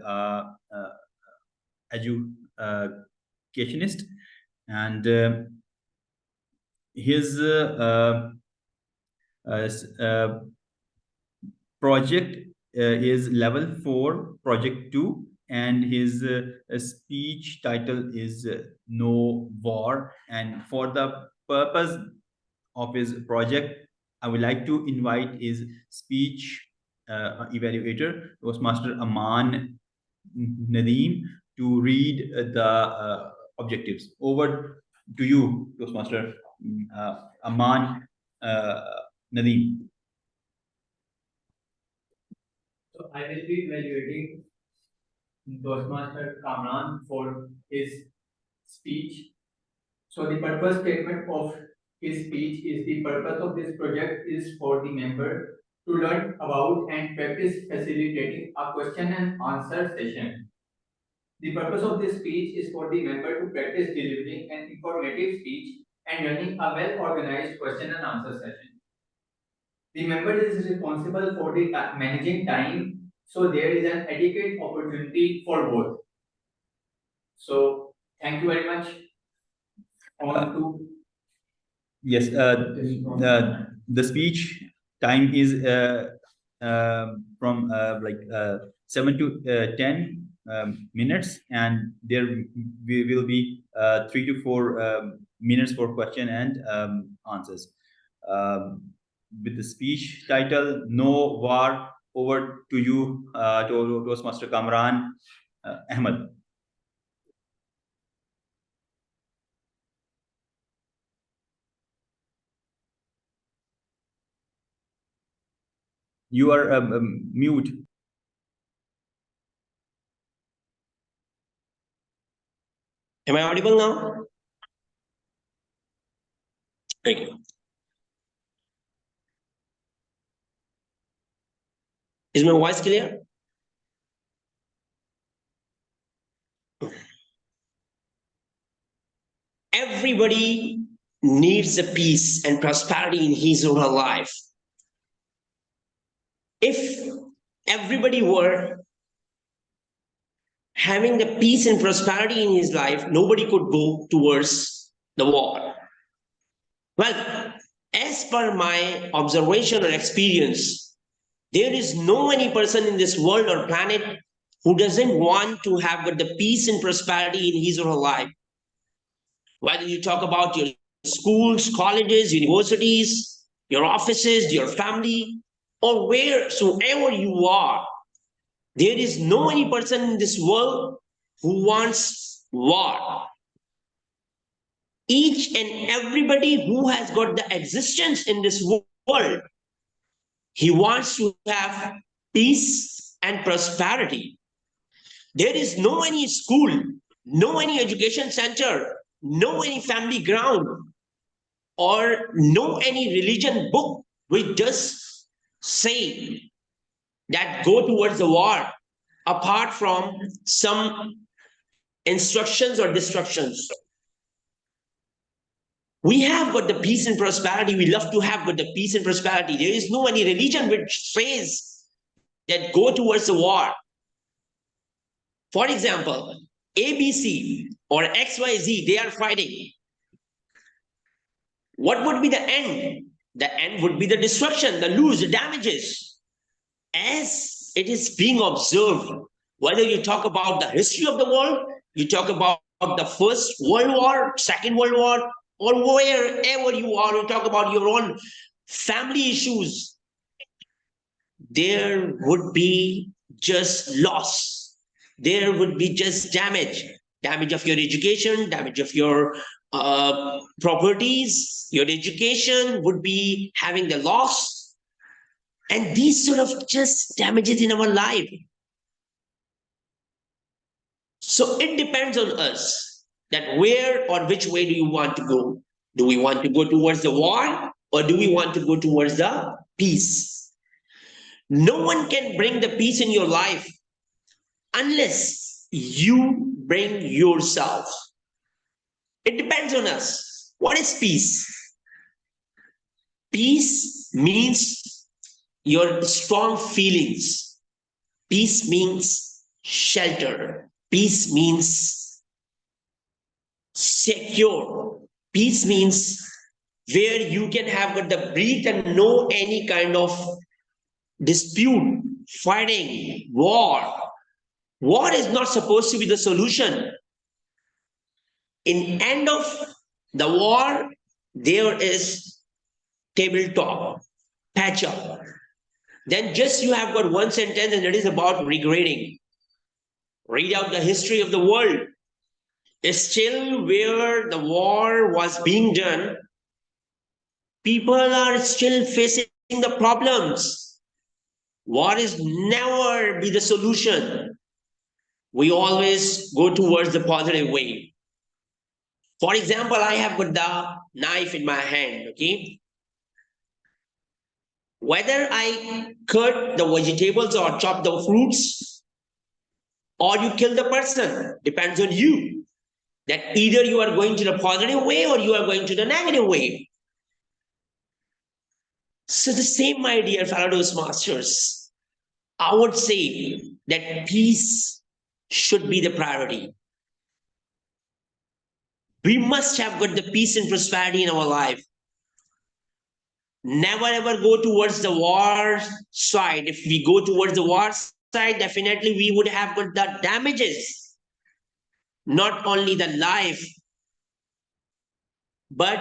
educationist. And his project is level 4, project 2, and his speech title is No War. And for the purpose of his project, I would like to invite his speech evaluator, Toastmaster Aman Nadeem, to read the objectives. Over to you, Toastmaster Aman Nadeem. So I will be evaluating Toastmaster Kamran for his speech. So the purpose statement of his speech is: the purpose of this project is for the member to learn about and practice facilitating a question and answer session. The purpose of this speech is for the member to practice delivering an informative speech and running a well-organized question and answer session. The member is responsible for the managing time, so there is an adequate opportunity for both. So thank you very much. On to yes, the speech time is from 7 to 10 minutes, and there will be 3 to 4 minutes for question and answers. With the speech title No War, over to you, Toastmaster Kamran Ahmed. You are mute. Am I audible now? Thank you. Is my voice clear? Everybody needs a peace and prosperity in his or her life. If everybody were having the peace and prosperity in his life, nobody could go towards the war. Well, as per my observation or experience, there is no any person in this world or planet who doesn't want to have the peace and prosperity in his or her life. Whether you talk about your schools, colleges, universities, your offices, your family, or wheresoever you are, there is no any person in this world who wants war. Each and everybody who has got the existence in this world, he wants to have peace and prosperity. There is no any school, no any education center, no any family ground or know any religion book which does say that go towards the war, apart from some instructions or destructions. We have got the peace and prosperity. We love to have got the peace and prosperity. There is no any religion which says that go towards the war. For example, ABC or XYZ, they are fighting. What would be the end? The end would be the destruction, the lose, the damages. As it is being observed, whether you talk about the history of the world, you talk about the First World War, Second World War, or wherever you are, you talk about your own family issues, there would be just loss. There would be just damage of your education, damage of your properties, your education would be having the loss. And these sort of just damages in our life. So it depends on us that where or which way do you want to go? Do we want to go towards the war or do we want to go towards the peace? No one can bring the peace in your life unless you bring yourself. It depends on us. What is peace? Peace means your strong feelings. Peace means shelter. Peace means secure. Peace means where you can have the breathe and no any kind of dispute, fighting, war. War is not supposed to be the solution. In end of the war, there is tabletop, patch up. Then just you have got one sentence and it is about regrading. Read out the history of the world. Still where the war was being done, people are still facing the problems. War is never be the solution. We always go towards the positive way. For example, I have got the knife in my hand, okay? Whether I cut the vegetables or chop the fruits, or you kill the person, depends on you. That either you are going to the positive way or you are going to the negative way. So the same, my dear fellow Toastmasters, I would say that peace should be the priority. We must have got the peace and prosperity in our life. Never ever go towards the war side. If we go towards the war side, definitely we would have got the damages. Not only the life, but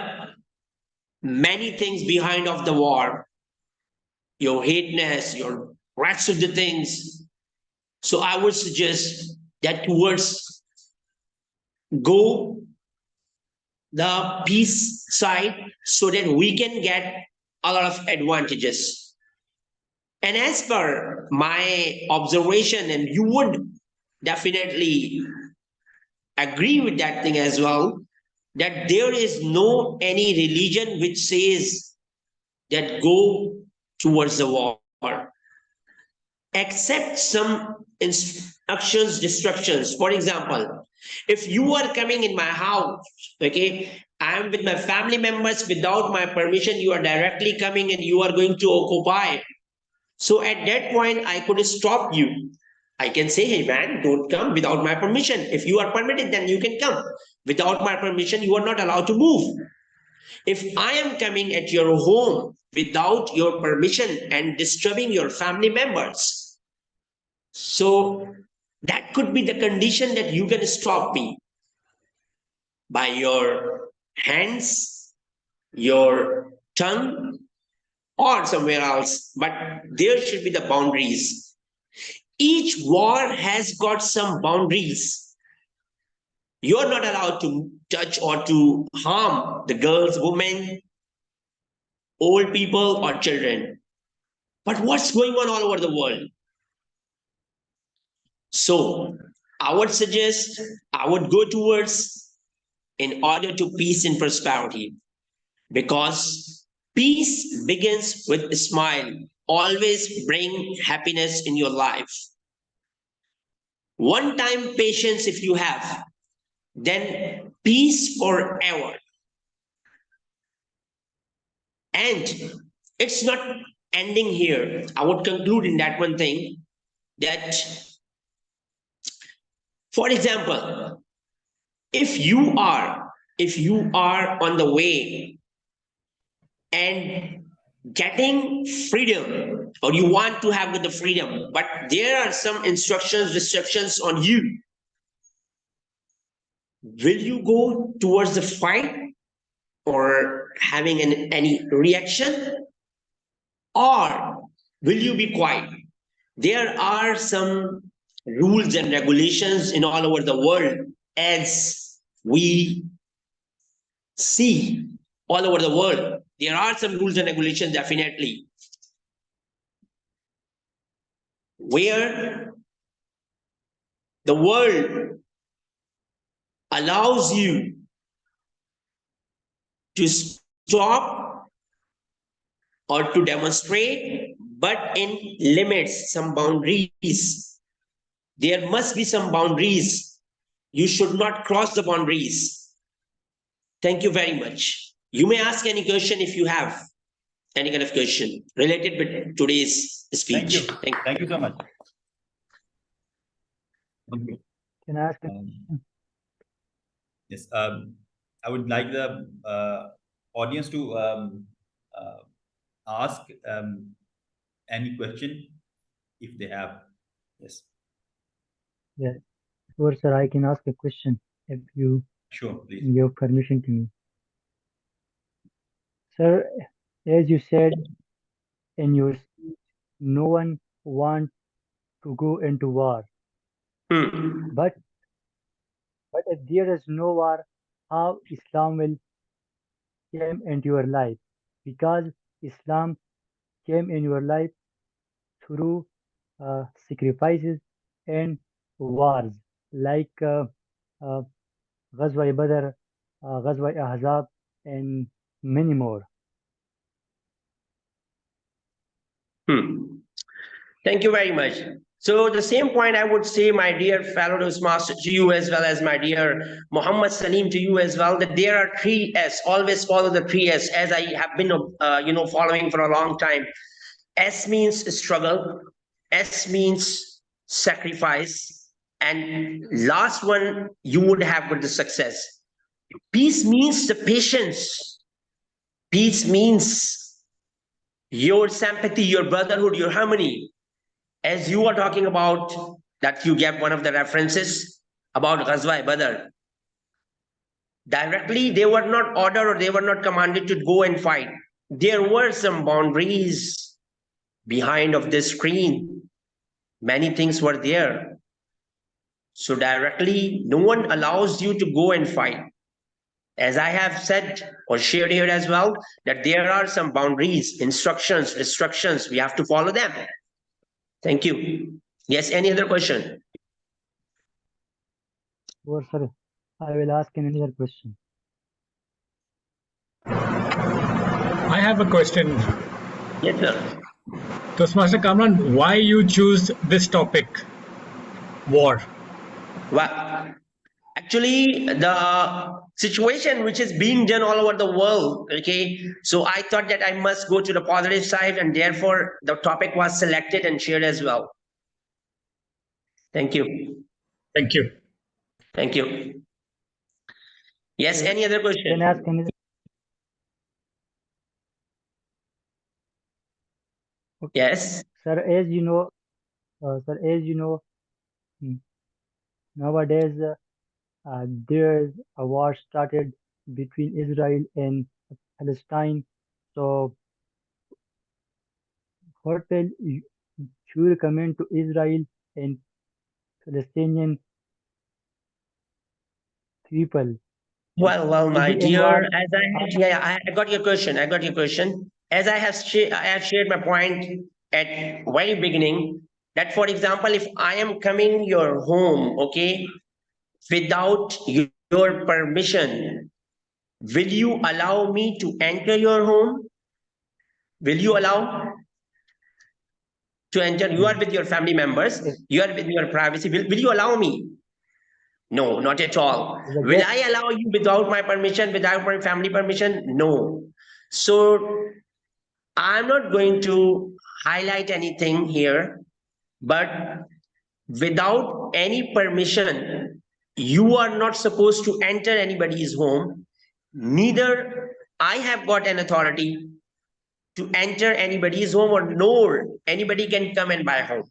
many things behind of the war. Your hateness, your rest of the things. So I would suggest that towards go the peace side so that we can get a lot of advantages. And as per my observation, and you would definitely agree with that thing as well, that there is no any religion which says that go towards the war, except some instructions, destructions. For example, if you are coming in my house, okay, I am with my family members without my permission, you are directly coming and you are going to occupy. So at that point, I could stop you. I can say, hey man, don't come without my permission. If you are permitted, then you can come. Without my permission, you are not allowed to move. If I am coming at your home without your permission and disturbing your family members, so that could be the condition that you can stop me by your hands, your tongue, or somewhere else. But there should be the boundaries. Each war has got some boundaries. You're not allowed to touch or to harm the girls, women, old people, or children. But what's going on all over the world? So I would suggest, I would go towards in order to peace and prosperity. because peace begins with a smile. Always bring happiness in your life. One time patience if you have, then peace forever. And it's not ending here. I would conclude in that one thing that, for example, if you are on the way and getting freedom, or you want to have the freedom, but there are some instructions, restrictions on you, will you go towards the fight or having any reaction, or will you be quiet? There are some rules and regulations in all over the world, as we see all over the world. There are some rules and regulations, definitely, where the world allows you to stop or to demonstrate, but in limits, some boundaries. There must be some boundaries. You should not cross the boundaries. Thank you very much. You may ask any question if you have any kind of question related with today's speech. Thank you so much. Can I ask? Yes, I would like the audience to ask any question if they have. Yes. Yeah, sure, sir. I can ask a question if you give permission to me. Sir, as you said in your speech, no one wants to go into war. But if there is no war, how Islam will came into your life? Because Islam came in your life through sacrifices and wars like Ghazwa Badr, Ghazwa Ahzab, and many more. Thank you very much. So the same point I would say, my dear fellow Toastmaster, to you as well as my dear Muhammad Salim, to you as well, that there are 3 S. Always follow the 3 S, as I have been following for a long time. S means struggle, S means sacrifice, and last one you would have with the success. Peace means the patience. Peace means your sympathy, your brotherhood, your harmony. As you are talking about that, you gave one of the references about Ghazwa Badr. Directly, they were not ordered or they were not commanded to go and fight. There were some boundaries behind of this screen. Many things were there. So directly, no one allows you to go and fight. As I have said or shared here as well, that there are some boundaries, instructions, restrictions. We have to follow them. Thank you. Yes, any other question? Sure, sir. I will ask another question. I have a question. Yes, sir. Toastmaster Kamran, why you choose this topic, war? Well, actually, the situation which is being done all over the world, okay, so I thought that I must go to the positive side, and therefore the topic was selected and shared as well. Thank you. Thank you. Thank you. Yes, any other question? Can I ask another? Okay. Yes. Sir, as you know, nowadays there is a war started between Israel and Palestine. So, what will you recommend to Israel and Palestinian people? Well, my dear, as I got your question. I got your question. As I have shared my point at very beginning, that for example, if I am coming your home, okay, without your permission, will you allow me to enter your home? Will you allow to enter? You are with your family members, you are with your privacy. Will you allow me? No, not at all. Will I allow you without my permission, without my family permission? No. So I'm not going to highlight anything here, but without any permission, you are not supposed to enter anybody's home. Neither I have got an authority to enter anybody's home, or nor anybody can come in my home.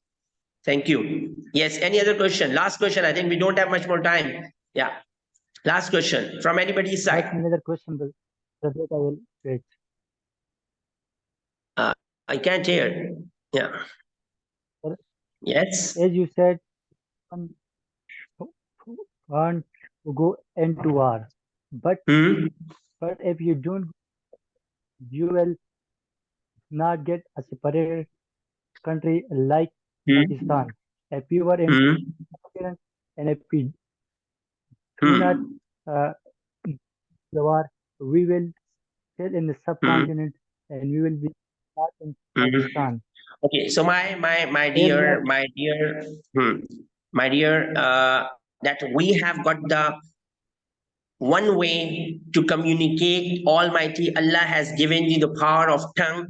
Thank you. Yes, any other question? Last question. I think we don't have much more time. Yeah. Last question from anybody's side. Ask me another question, but I will wait. I can't hear. Yeah. Yes. As you said, want to go into war, but if you don't, you will not get a separate country like Pakistan. If you are in and if you do not the war, we will stay in the subcontinent and we will be not in Pakistan. Okay, so my dear, that we have got the one way to communicate. Almighty Allah has given you the power of tongue,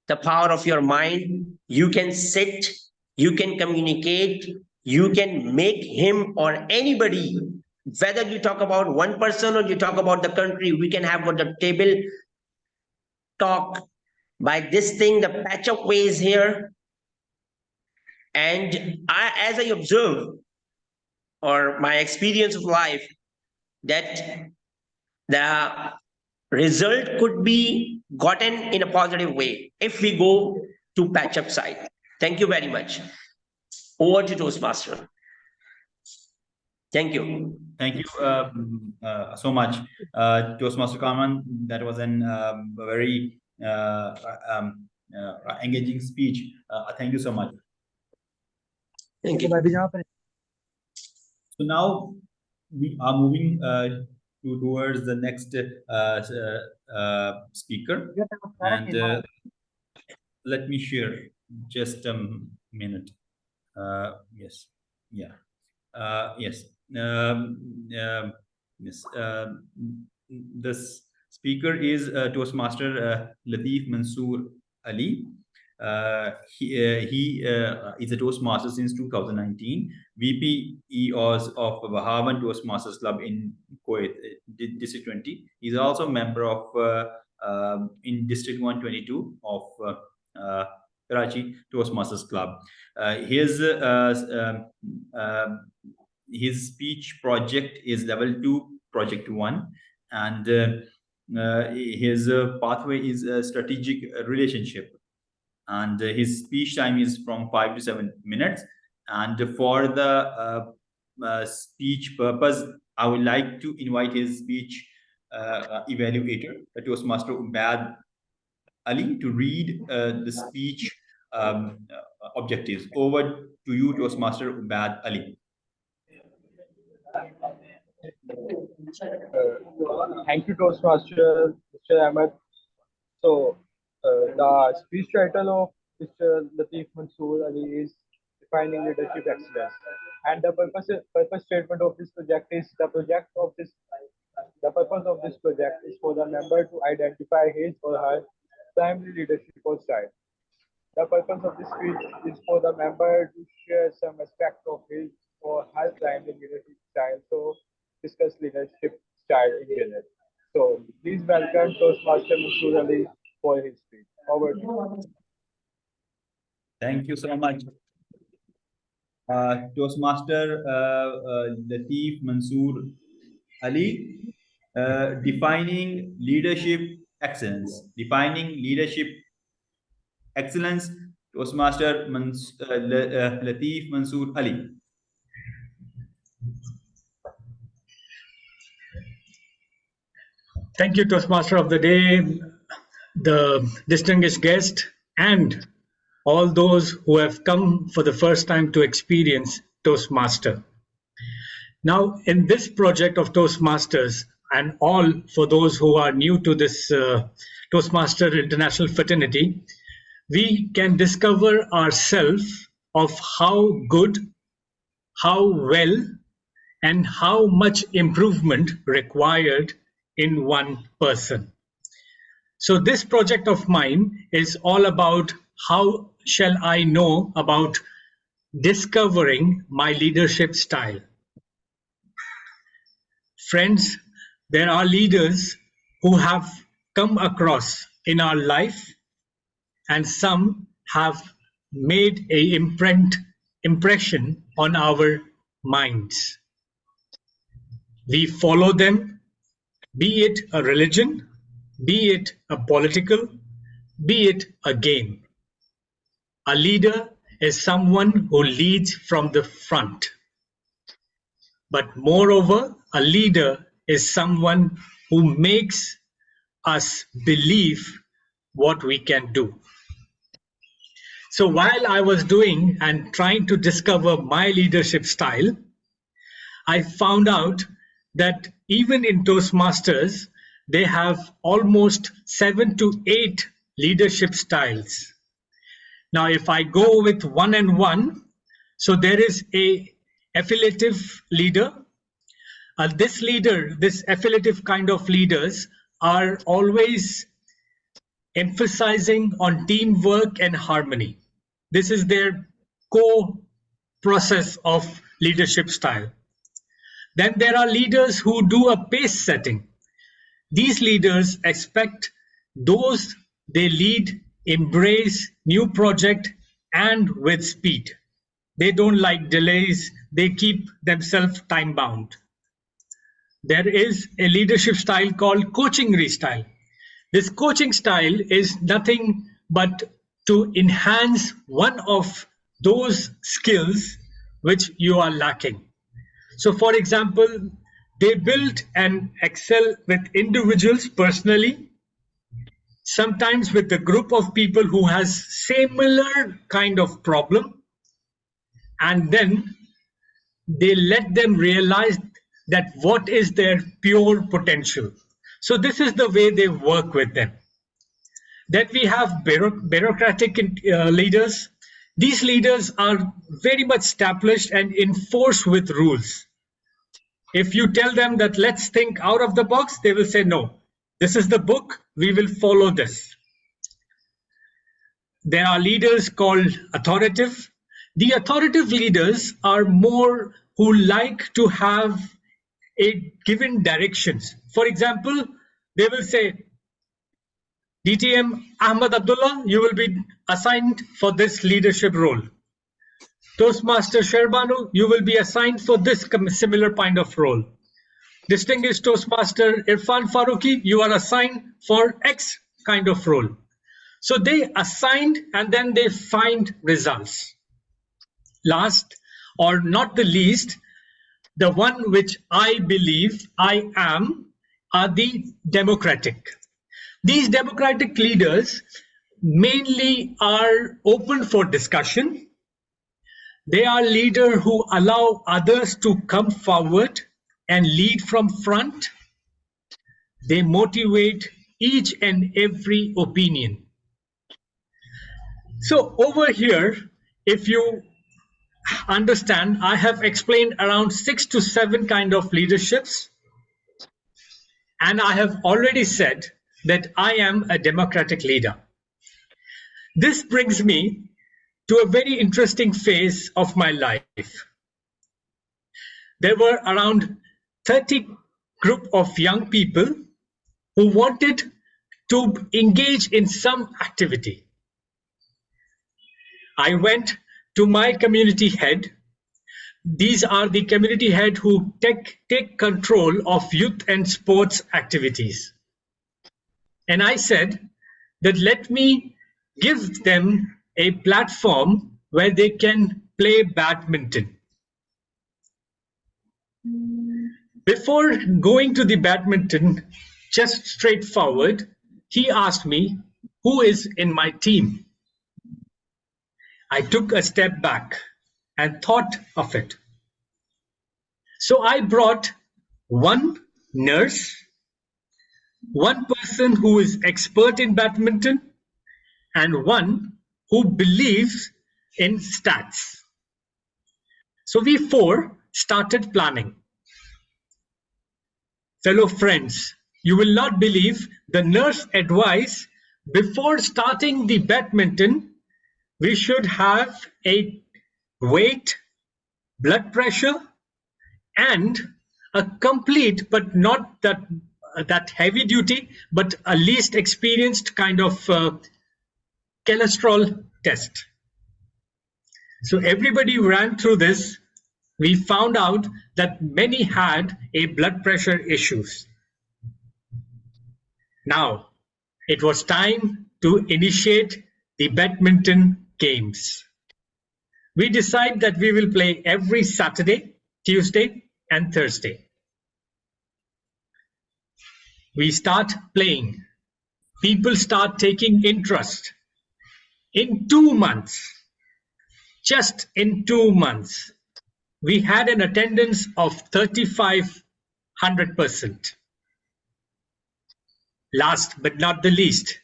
the power of your mind. You can sit, you can communicate, you can make him or anybody, whether you talk about one person or you talk about the country, we can have got the table talk. By this thing, the patch-up way is here. And as I observe, or my experience of life, that the result could be gotten in a positive way if we go to patch-up side. Thank you very much. Over to Toastmaster. Thank you. Thank you so much, Toastmaster Karman. That was an very engaging speech. Thank you so much. Thank you. So now we are moving towards the next speaker, and let me share just a minute. Yes, yeah, yes, yes. This speaker is Toastmaster Latif Mansoor Ali. He is a Toastmaster since 2019. VP of Bahawan Toastmasters Club in Kuwait, District 20. He's also a member of in District 122 of Karachi Toastmasters Club. His speech project is level 2, project 1, and his pathway is a strategic relationship. And his speech time is from 5 to 7 minutes. And for the speech purpose, I would like to invite his speech evaluator, the Toastmaster Ubaid Ali, to read the speech objectives. Over to you, Toastmaster Ubaid Ali. Thank you, Toastmaster Mr. Ahmed. So, the speech title of Mr. Latif Mansoor Ali is Defining Leadership Excellence, and the purpose statement of this project is the purpose of this project is for the member to identify his or her primary leadership style. The purpose of this speech is for the member to share some aspect of his or her primary leadership style. So, discuss leadership style in general. So, please welcome Toastmaster Mansoor Ali for his speech. Over to you. Thank you so much. Toastmaster Latif Mansoor Ali, defining leadership excellence. Defining leadership excellence, Toastmaster Latif Mansoor Ali. Thank you, Toastmaster of the Day, the distinguished guest, and all those who have come for the first time to experience Toastmaster. Now, in this project of Toastmasters, and all for those who are new to this Toastmaster International fraternity, we can discover ourselves of how good, how well, and how much improvement required in one person. So this project of mine is all about how shall I know about discovering my leadership style. Friends, there are leaders who have come across in our life, and some have made a impression on our minds. We follow them, be it a religion, be it a political, be it a game. A leader is someone who leads from the front. But moreover, a leader is someone who makes us believe what we can do. So while I was doing and trying to discover my leadership style, I found out that even in Toastmasters, they have almost 7 to 8 leadership styles. Now, if I go with one and one, so there is a affiliative leader. This affiliative kind of leaders are always emphasizing on teamwork and harmony. This is their core process of leadership style. Then there are leaders who do a pace setting. These leaders expect those they lead embrace new project and with speed. They don't like delays. They keep themselves time bound. There is a leadership style called coaching style. This coaching style is nothing but to enhance one of those skills which you are lacking. So for example, they build and excel with individuals personally, sometimes with a group of people who has similar kind of problem, and then they let them realize that what is their pure potential. So this is the way they work with them. Then we have bureaucratic leaders. These leaders are very much established and enforced with rules. If you tell them that let's think out of the box, they will say no. This is the book, we will follow this. There are leaders called authoritative. The authoritative leaders are more who like to have a given directions. For example, they will say, DTM Ahmad Abdullah, you will be assigned for this leadership role. Toastmaster Sherbanu, you will be assigned for this similar kind of role. Distinguished Toastmaster Irfan Farooqi, you are assigned for X kind of role. So they assigned and then they find results. Last or not the least, the one which I believe I am are the democratic. These democratic leaders mainly are open for discussion. They are leaders who allow others to come forward and lead from front. They motivate each and every opinion. So over here, if you understand, I have explained around 6 to 7 kind of leaderships. And I have already said that I am a democratic leader. This brings me to a very interesting phase of my life. There were around 30 group of young people who wanted to engage in some activity. I went to my community head. These are the community head who take control of youth and sports activities. And I said that let me give them a platform where they can play badminton. Before going to the badminton, just straightforward, he asked me, who is in my team? I took a step back and thought of it. So I brought one nurse, one person who is expert in badminton, and one who believes in stats. So we four started planning. Fellow friends, you will not believe the nurse advice before starting the badminton, we should have a weight, blood pressure, and a complete, but not that heavy duty, but a least experienced kind of cholesterol test. So everybody ran through this. We found out that many had a blood pressure issues. Now it was time to initiate the badminton games. We decide that we will play every Saturday, Tuesday, and Thursday. We start playing. People start taking interest. In 2 months, just in 2 months, we had an attendance of 3,500%. Last but not the least,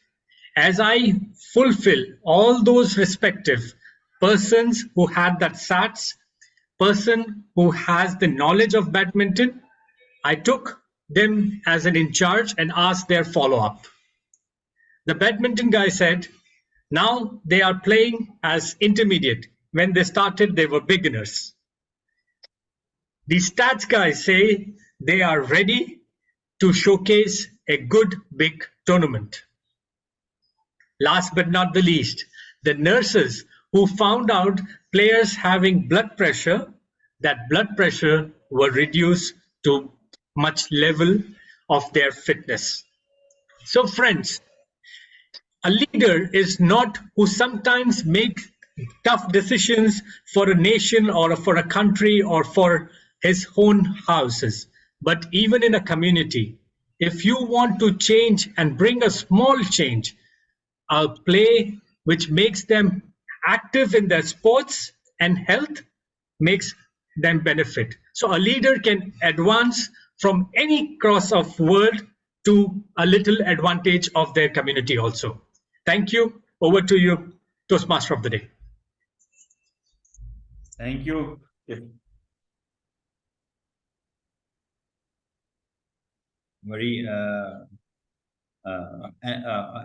as I fulfill all those respective persons who had that SATs, person who has the knowledge of badminton, I took them as an in charge and asked their follow-up. The badminton guy said, now they are playing as intermediate. When they started, they were beginners. The stats guys say they are ready to showcase a good big tournament. Last but not the least, the nurses who found out players having blood pressure, that blood pressure were reduced to much level of their fitness. So friends, a leader is not who sometimes makes tough decisions for a nation or for a country or for his own houses, but even in a community. If you want to change and bring a small change, a play which makes them active in their sports and health makes them benefit. So a leader can advance from any cross of world to a little advantage of their community also. Thank you. Over to you, Toastmaster of the Day. Thank you. Very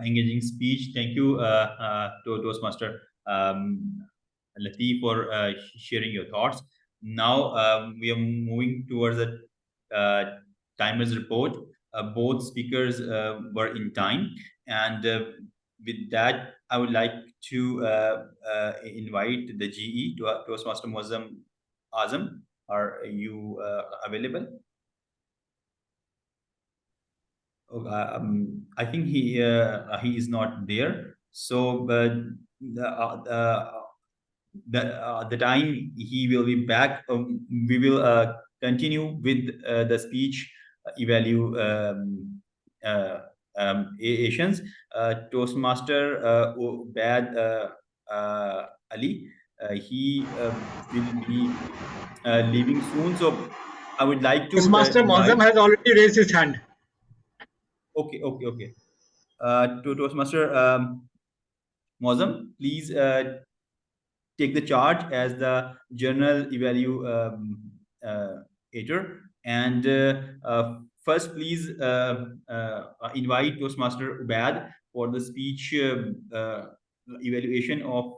engaging speech. Thank you, to Toastmaster Latif, for sharing your thoughts. Now we are moving towards the timer's report. Both speakers were in time, and with that, I would like to invite the GE, Toastmaster Muazzam Azam. Are you available? I think he is not there. So the time he will be back, we will continue with the speech evaluations. Toastmaster Ubaid Ali, he will be leaving soon. So I would like to Toastmaster Muazzam has already raised his hand. Okay. To Toastmaster Muazzam, please take the charge as the general evaluator. And first, please invite Toastmaster Ubaid for the speech evaluation of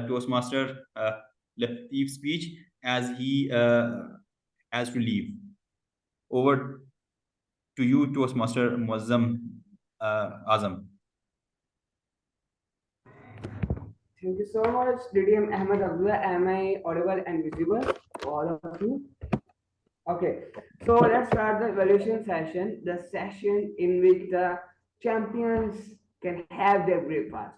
Toastmaster Latif's speech as he has to leave. Over to you, Toastmaster Muazzam Azam. Thank you so much, DDM Ahmed Abdullah. Am I audible and visible to all of you? Okay, so let's start the evaluation session, the session in which the champions can have their breakfast.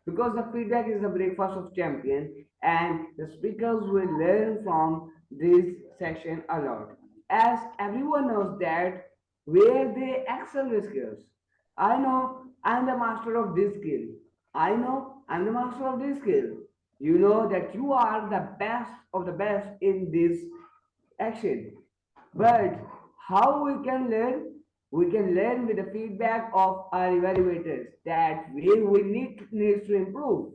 Because the feedback is the breakfast of champion, and the speakers will learn from this session a lot. As everyone knows that where they excel the skills. I know I'm the master of this skill. I know I'm the master of this skill. You know that you are the best of the best in this action. But How we can learn? We can learn with the feedback of our evaluators that where we needs to improve.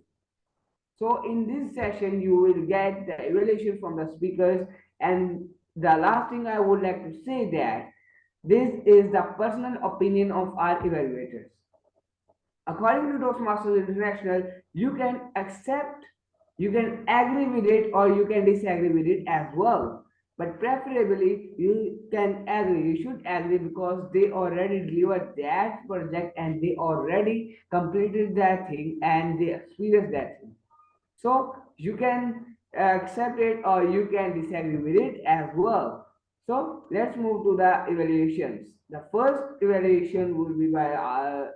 So in this session, you will get the evaluation from the speakers. And the last thing I would like to say that this is the personal opinion of our evaluators. According to Toastmasters International, you can accept, you can agree with it, or you can disagree with it as well. But preferably, you can agree. You should agree because they already delivered that project and they already completed that thing and they experienced that thing. So you can accept it or you can disagree with it as well. So let's move to the evaluations. The first evaluation will be by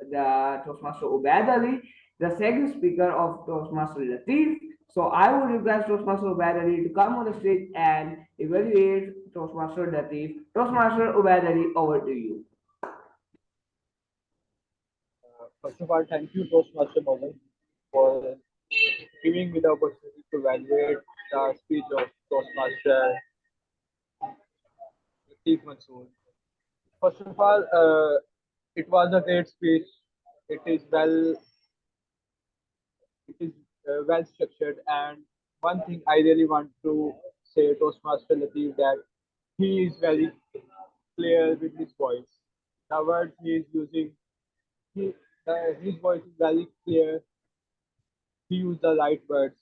the Toastmaster Ubaid Ali, the second speaker of Toastmaster Latif. So I would request Toastmaster Ubaid Ali to come on the stage and evaluate Toastmaster Latif. Toastmaster Ubaid Ali, over to you. First of all, thank you, Toastmaster Mohan, for giving me the opportunity to evaluate the speech of Toastmaster Latif Mansoor. First of all, it was a great speech. It is well structured, and one thing I really want to say Toastmaster Latif that he is very clear with his voice. The words he is using, his voice is very clear. He used the right words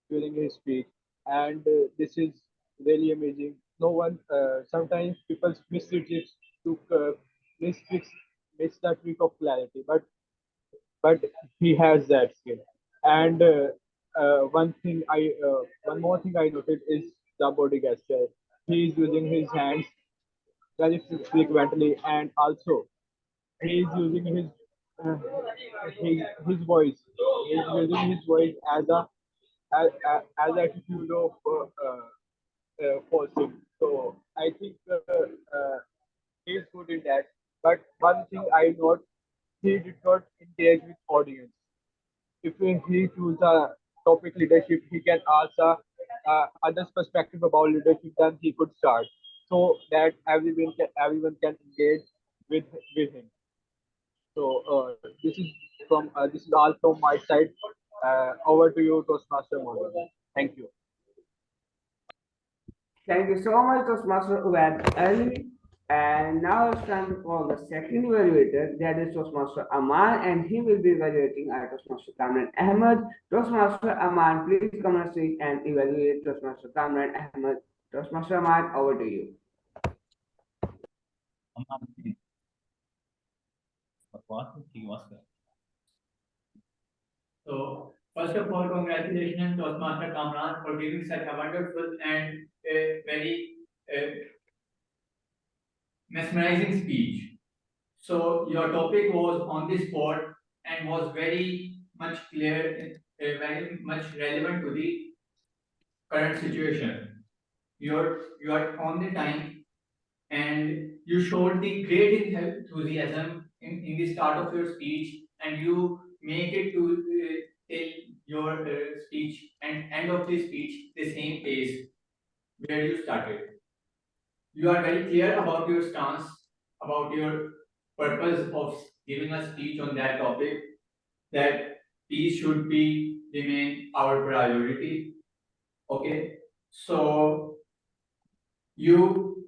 during his speech, and this is really amazing. No one, sometimes people miss it to miss tricks, miss the trick of clarity, but he has that skill. And one more thing I noted is the body gesture. He is using his hands very frequently, and also he is using uh, his voice. He is using his voice as attitude of forcing. So I think he is good in that. But one thing I note, he did not engage with audience. If he choose a topic leadership, he can ask others' perspective about leadership. Then he could start, so that everyone can engage with him. So this is all from my side. Over to you, Toastmaster Mohan. Thank you. Thank you so much, Toastmaster Ubaid Ali. And now it's time to call the second evaluator, that is Toastmaster Aman, and he will be evaluating our Toastmaster Kamran Ahmed. Toastmaster Aman, please come on stage and evaluate Toastmaster Kamran Ahmed. Toastmaster Aman, over to you. So, first of all, congratulations, Toastmaster Kamran, for giving such a wonderful and very mesmerizing speech. So, your topic was on the spot and was very much clear, very much relevant to the current situation. You are on the time and you showed the great enthusiasm in the start of your speech, and you make it to till your speech and end of the speech the same pace where you started. You are very clear about your stance, about your purpose of giving a speech on that topic, that peace should be remain our priority. Okay, so you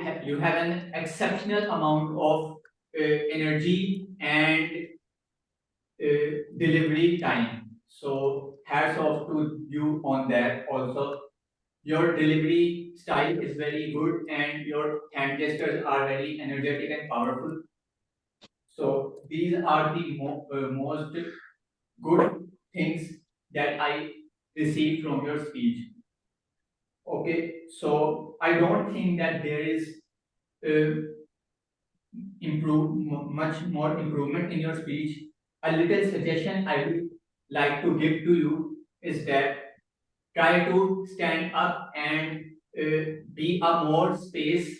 have an exceptional amount of energy and delivery time. So hats off to you on that also. Your delivery style is very good and your hand gestures are very energetic and powerful. So these are the most good things that I received from your speech. Okay, so I don't think that there is uh, much more improvement in your speech. A little suggestion I would like to give to you is that try to stand up and be a more space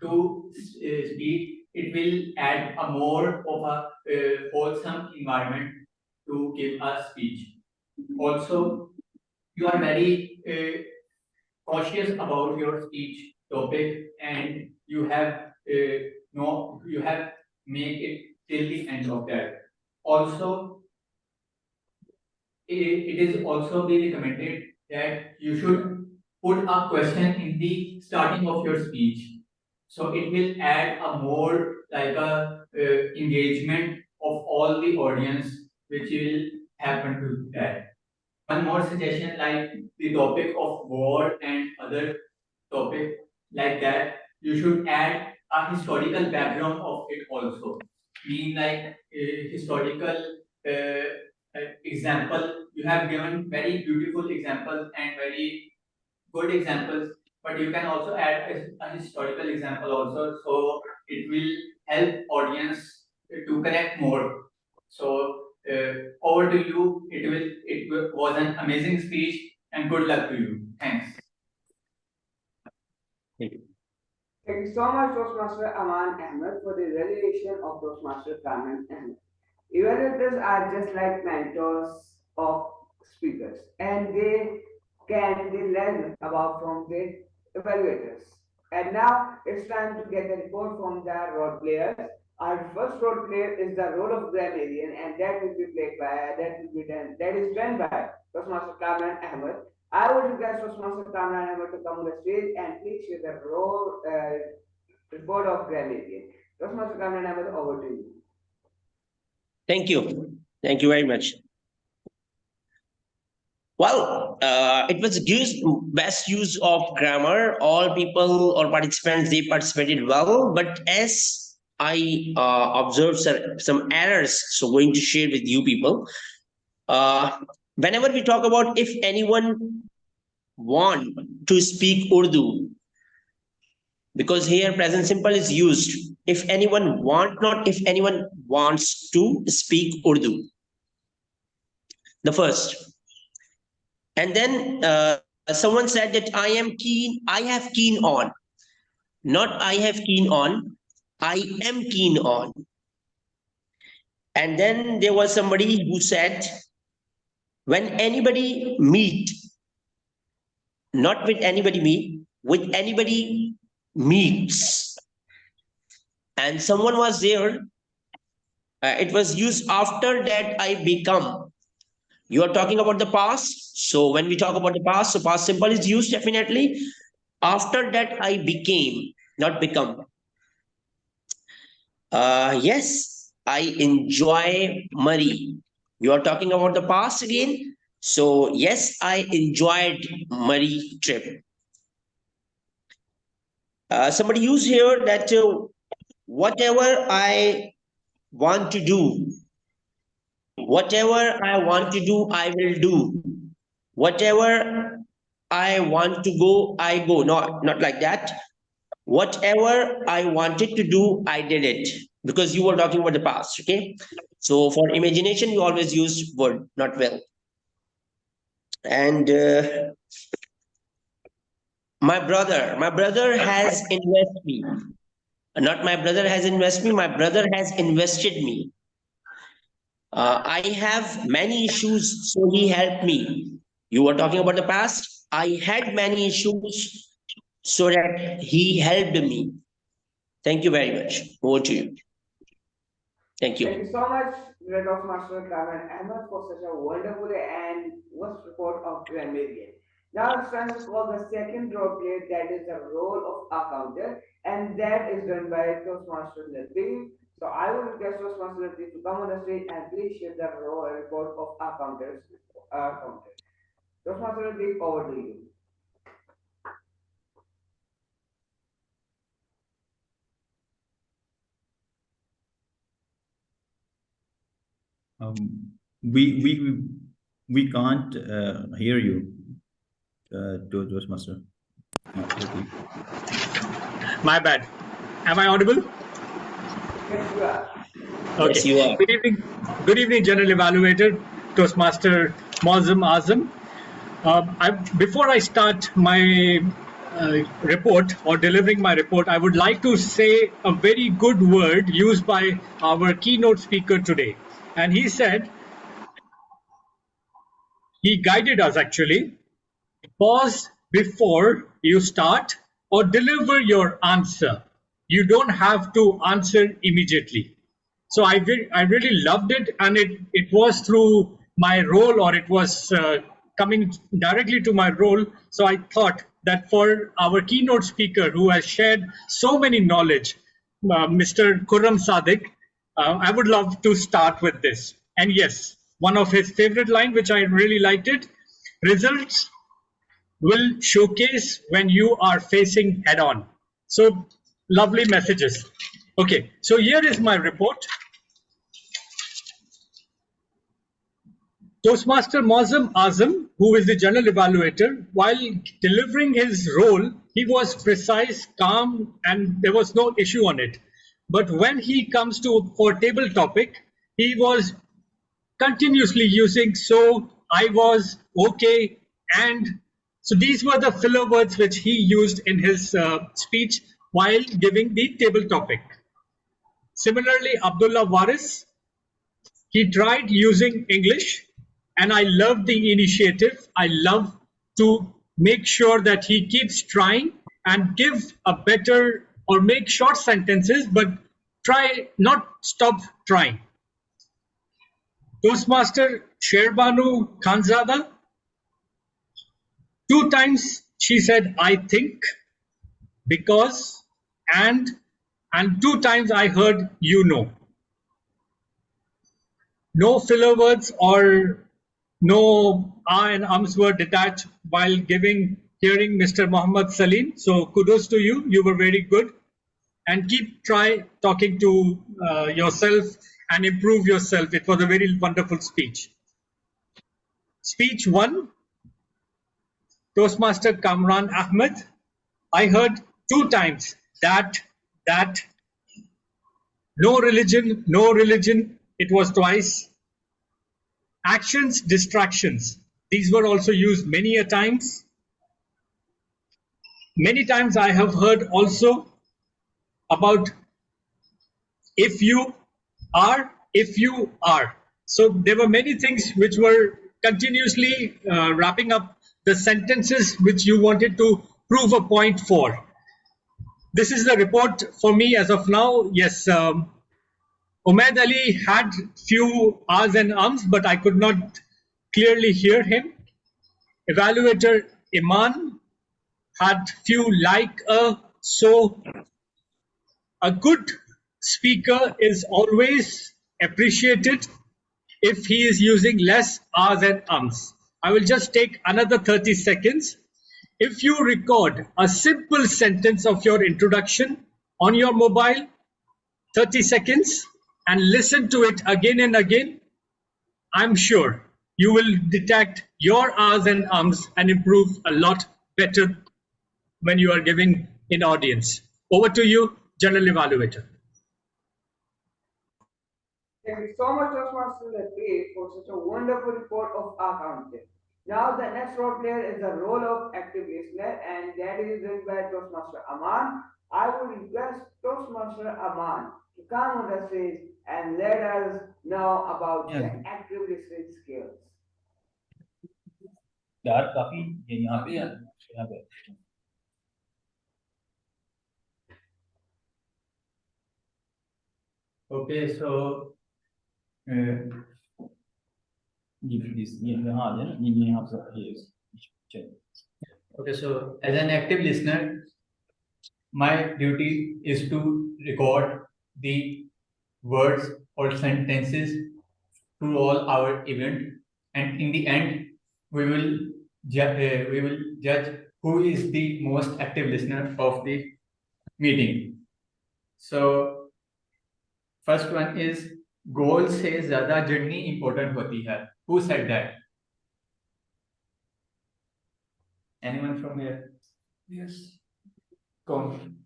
to speak. It will add a more of a wholesome environment to give a speech. Also, you are very cautious about your speech topic and you have you have make it till the end of that. Also, it is also be recommended that you should put a question in the starting of your speech, so it will add a more like a engagement of all the audience, which will happen to that. One more suggestion, like the topic of war and other topic like that, you should add a historical background of it also. Mean like a historical example. You have given very beautiful examples and very good examples, but you can also add a historical example also, so it will help audience to connect more. So over to you. Was an amazing speech, and good luck to you. Thanks. Thank you. Thank you so much, Toastmaster Aman Ahmed, for the revelation of Toastmaster Kamen Ahmed. Evaluators are just like mentors of speakers, and they learn about from the evaluators. And now it's time to get the report from the role players. Our first role player is the role of grammarian, and that will be played by that is done by Toastmaster Kamran Ahmed. I would request Toastmaster Kamran Ahmed to come on the stage and please share the role report of grammarian. Toastmaster Kamran Ahmed, over to you. Thank you. Thank you very much. Well, it was best use of grammar. All people or participants, they participated well. But as I observed some errors, so going to share with you people. Whenever we talk about if anyone want to speak Urdu, because here present simple is used. If anyone want, not if anyone wants to speak Urdu. The first. And then someone said that I am keen, I have keen on. Not I have keen on, I am keen on. And then there was somebody who said, when anybody meet, not with anybody meet, with anybody meets. And someone was there, it was used after that I become. You are talking about the past. So when we talk about the past, so past simple is used definitely. After that I became, not become. Yes, I enjoy Murray. You are talking about the past again. So yes, I enjoyed Murray trip. Somebody used here that whatever I want to do, whatever I want to do, I will do. Whatever I want to go, I go. Not like that. Whatever I wanted to do, I did it. Because you were talking about the past, okay? So for imagination, you always use word, not will. And my brother has invested me. Not my brother has invested me, my brother has invested me. I have many issues, so he helped me. You were talking about the past. I had many issues, so that he helped me. Thank you very much. Over to you. Thank you. Thank you so much, Toastmaster Kamran Ahmed, for such a wonderful and vast report of grammarian. Now it's time to call the second role player, that is the role of accountant, and that is done by Toastmaster Latif. So I will request Toastmaster Latif to come on the stage and please share the role report of accountants. Toastmaster Latif, over to you. We can't hear you, Toastmaster. My bad. Am I audible? Yes, you are. Okay. Yes, you are. Good evening, General Evaluator, Toastmaster Mozam Azam. Before I start my report or delivering my report, I would like to say a very good word used by our keynote speaker today. And he said, he guided us actually, pause before you start or deliver your answer. you don't have to answer immediately. So I really loved it, and it was through my role, or it was coming directly to my role. So I thought that for our keynote speaker who has shared so many knowledge, Mr. Khurram Sadiq, I would love to start with this. And yes, one of his favorite line, which I really liked it, results will showcase when you are facing head on. So lovely messages. Okay, so here is my report. Toastmaster Mozam Azam, who is the general evaluator, while delivering his role, he was precise, calm, and there was no issue on it. But when he comes to for table topic, he was continuously using so, I was, okay, and so these were the filler words which he used in his speech while giving the table topic. Similarly, Abdullah Waris, he tried using English, and I love the initiative. I love to make sure that he keeps trying and give a better, or make short sentences, but try not stop trying. Toastmaster Sherbanu Khanzada, 2 times she said, I think, because, and 2 times I heard, you know. No filler words or no ah and ums were detached while hearing Mr. Muhammad Salim. So kudos to you. You were very good. And try talking to yourself and improve yourself. It was a very wonderful speech. Speech 1, Toastmaster Kamran Ahmed. I heard 2 times that, no religion, it was twice. Actions, distractions, these were also used many a times. Many times I have heard also about if you are. So there were many things which were continuously wrapping up the sentences which you wanted to prove a point for. This is the report for me as of now. Yes, Umaid Ali had few ahs and ums, but I could not clearly hear him. Evaluator Iman had few like so. A good speaker is always appreciated if he is using less ahs and ums. I will just take another 30 seconds. If you record a simple sentence of your introduction on your mobile, 30 seconds, and listen to it again and again, I'm sure you will detect your ahs and ums and improve a lot better when you are giving in audience. Over to you, General Evaluator. Thank you so much, Toastmaster Latif, for such a wonderful report of our content. Now, the next role player is the role of active listener, and that is done by Toastmaster Aman. I would request Toastmaster Aman to come on the stage and let us know about the active listening skills. यार काफी ये यहाँ पे यहाँ पे Okay, so okay, so as an active listener, my duty is to record the words or sentences to all our event, and in the end, we will judge who is the most active listener of the meeting. So first one is goal से ज़्यादा journey important होती है. Who said that? Anyone from here? Yes. Go on.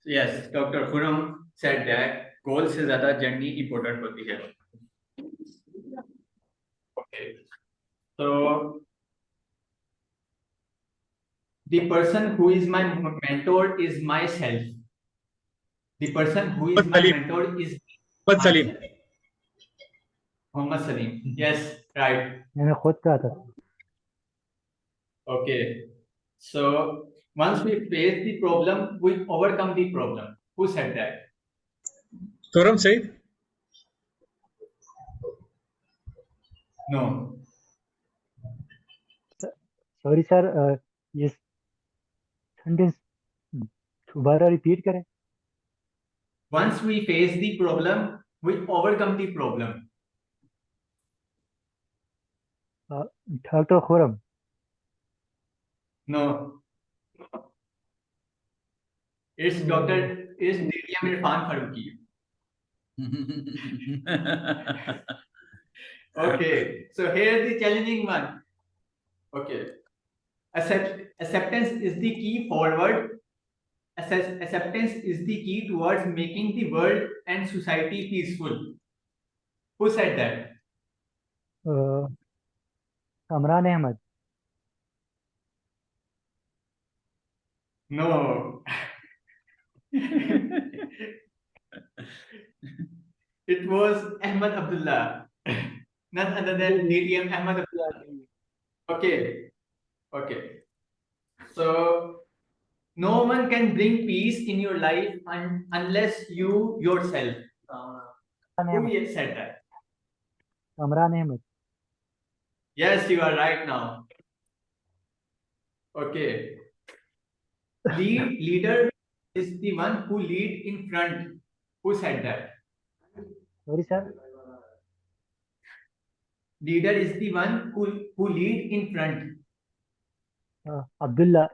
Yes, Dr. Khurram said that goal से ज़्यादा journey important होती है. Okay. So the person who is my mentor is myself. The person who is my mentor is Salim. Muhammad Salim. Yes, right. मैंने खुद कहा था. Okay. So once we face the problem, we overcome the problem. Who said that? Khurram, say it. No. Sorry sir, ये sentence दोबारा repeat करें. Once we face the problem, we overcome the problem. Doctor Khurram. No. It's DDM Irfan Faruqi. Okay, so here's the challenging one. Okay. Acceptance is the key forward. Acceptance is the key towards making the world and society peaceful. Who said that? Kamran Ahmed. No. It was Ahmed Abdullah. None other than DDM Ahmed Abdullah. Okay. Okay. So no one can bring peace in your life unless you yourself. Who said that? Kamran Ahmed. Yes, you are right now. Okay. Leader is the one who lead in front. Who said that? Sorry, sir. Leader is the one who lead in front. Abdullah.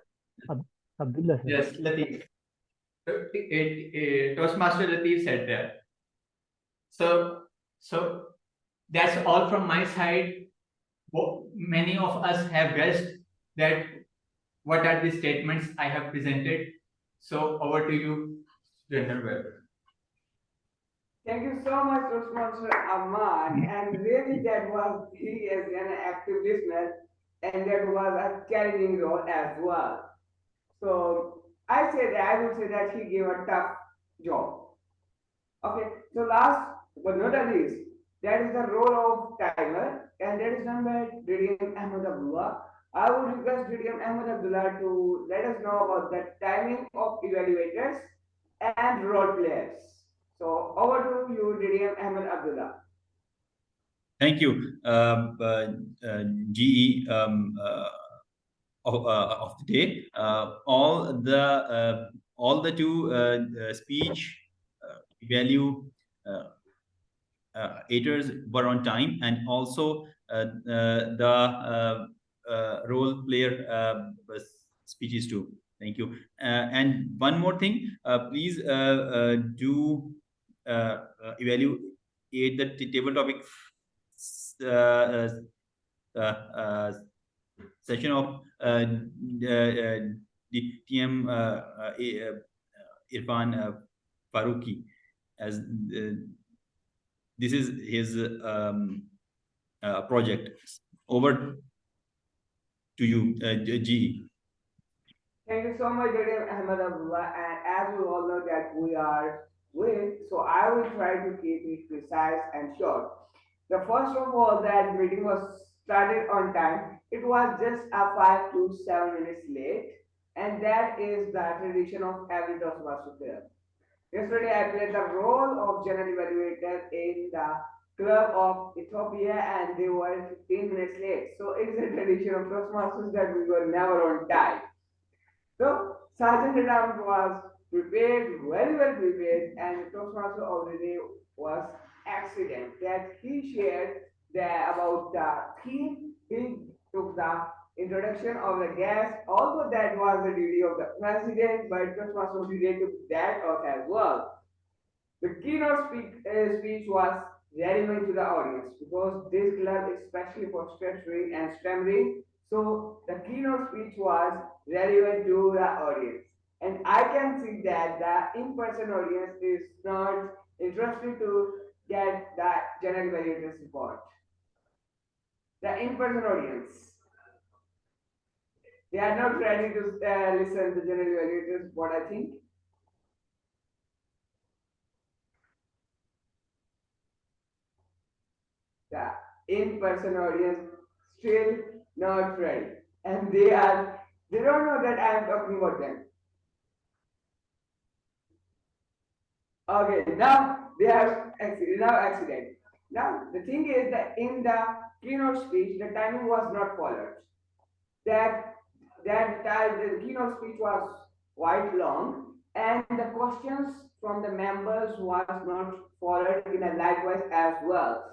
Abdullah, sir. Yes, Latif. Toastmaster Latif said that. So that's all from my side. Many of us have guessed that what are the statements I have presented. So over to you, General Webb. Thank you so much, Toastmaster Ahmad. And really, that was he as an active listener, and that was a challenging role as well. So I would say that he gave a tough job. Okay, so last but not the least, that is the role of timer, and that is done by DDM Ahmed Abdullah. I would request DDM Ahmed Abdullah to let us know about the timing of evaluators and role players. So over to you, DDM Ahmed Abdullah. Thank you, GE of the day. All the two speech value haters were on time, and also the role player speeches too. Thank you. And one more thing, please do evaluate the table topic session of the TM Irfan Faruqi, as this is his project. Over to you, G. Thank you so much, Dr. Ahmed Abdullah. And as we all know that we are with, so I will try to keep it precise and short. The first of all, that meeting was started on time. It was just a 5 to 7 minutes late, and that is the tradition of every Toastmaster player. Yesterday, I played the role of general evaluator in the club of Ethiopia, and they were 15 minutes late. So it is a tradition of Toastmasters that we were never on time. So Sergeant Adam was prepared, very well prepared, and the Toastmaster of the day was excellent. That he shared about the theme. He took the introduction of the guest. Although that was the duty of the president, but Toastmaster of the day took that off as well. The keynote speech was relevant to the audience because this club is especially for stuttering and stammering. So the keynote speech was relevant to the audience. And I can see that the in-person audience is not interested to get the general evaluators report. The in-person audience, they are not ready to listen to general evaluators, what I think. The in-person audience still not ready. and they don't know that I am talking about them. Okay, now they have accident. Now the thing is that in the keynote speech, the timing was not followed. That that time the keynote speech was quite long, and the questions from the members was not followed in a likewise as well.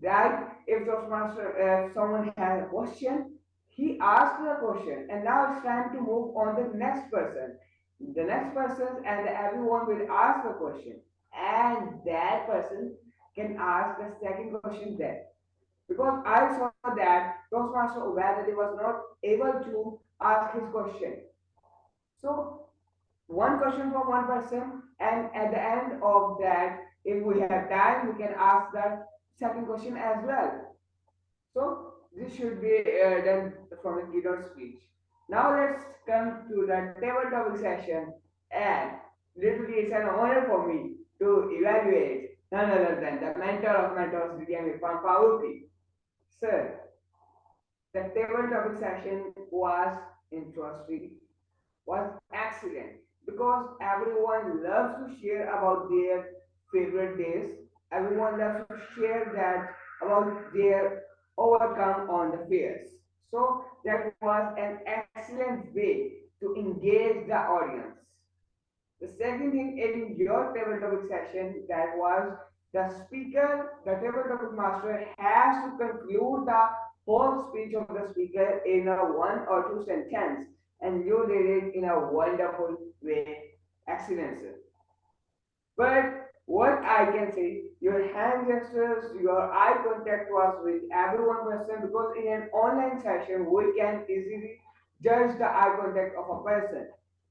That if Toastmaster, if someone has a question, he asked the question, and now it's time to move on the next person. The next person and everyone will ask the question, and that person can ask the second question then. Because I saw that Toastmaster aware that he was not able to ask his question. So one question from one person, and at the end of that, if we have time, we can ask the second question as well. So this should be done from a keynote speech. Now let's come to the table topic session, and literally it's an honor for me to evaluate none other than the mentor of mentors, Vidyami Pampauti. Sir, the table topic session was interesting, was excellent because everyone loves to share about their favorite days. Everyone loves to share that about their overcome on the fears. So that was an excellent way to engage the audience. The second thing in your table topic session that was the speaker, the table topic master has to conclude the whole speech of the speaker in a one or two sentence, and you did it in a wonderful way. Excellent, sir. But what I can say, your hand gestures, your eye contact was with everyone present because in an online session, we can easily judge the eye contact of a person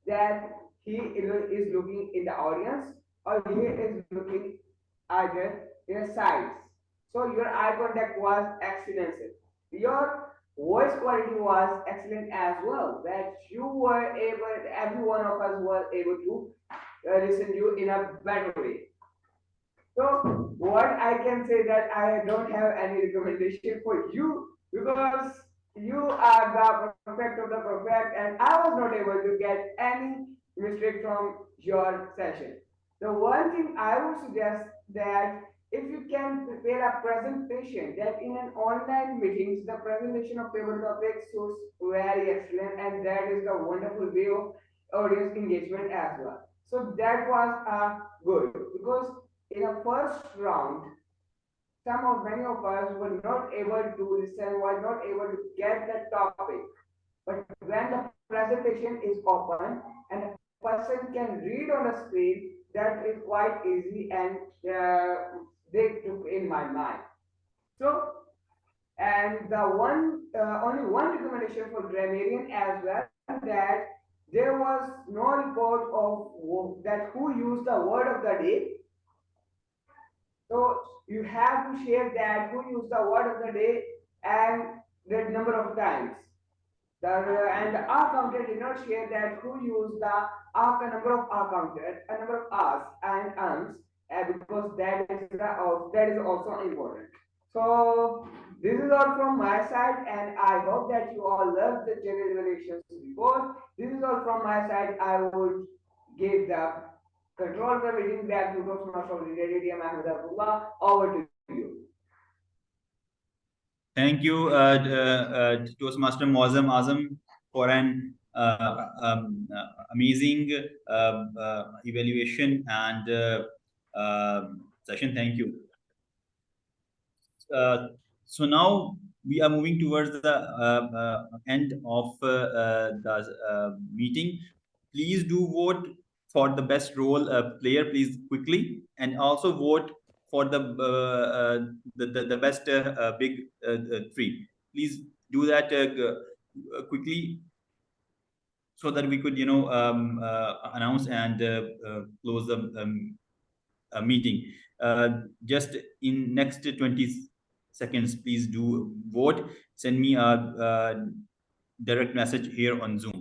that he is looking in the audience or he is looking either in a sides. So your eye contact was excellent. Your voice quality was excellent as well. That you were able, every one of us was able to listen to you in a better way. So what I can say that I don't have any recommendation for you because you are the perfect of the perfect, and I was not able to get any mistake from your session. The one thing I would suggest that if you can prepare a presentation that in an online meetings, the presentation of table topics was very excellent, and that is the wonderful way of audience engagement as well. So that was good because in a first round, many of us were not able to listen, were not able to get the topic. But when the presentation is open and a person can read on the screen, that is quite easy and they took in my mind. So, and the only one recommendation for grammarian as well that there was no report of that who used the word of the day. So you have to share that who used the word of the day and the number of times. And the R counter did not share that who used the R number of R counter, a number of R's and because that is also important. So this is all from my side, and I hope that you all love the general evaluations before. This is all from my side. I would give the control of the meeting back to Toastmaster of the DDM Ahmed Abdullah. Over to you. Thank you, Toastmaster Muazzam Azam, for an amazing evaluation and session. Thank you. So now we are moving towards the end of the meeting. Please do vote for the best role player, please, quickly, and also vote for the best big three. Please do that quickly so that we could announce and close the meeting. Just in next 20 seconds, please do vote. Send me a direct message here on Zoom.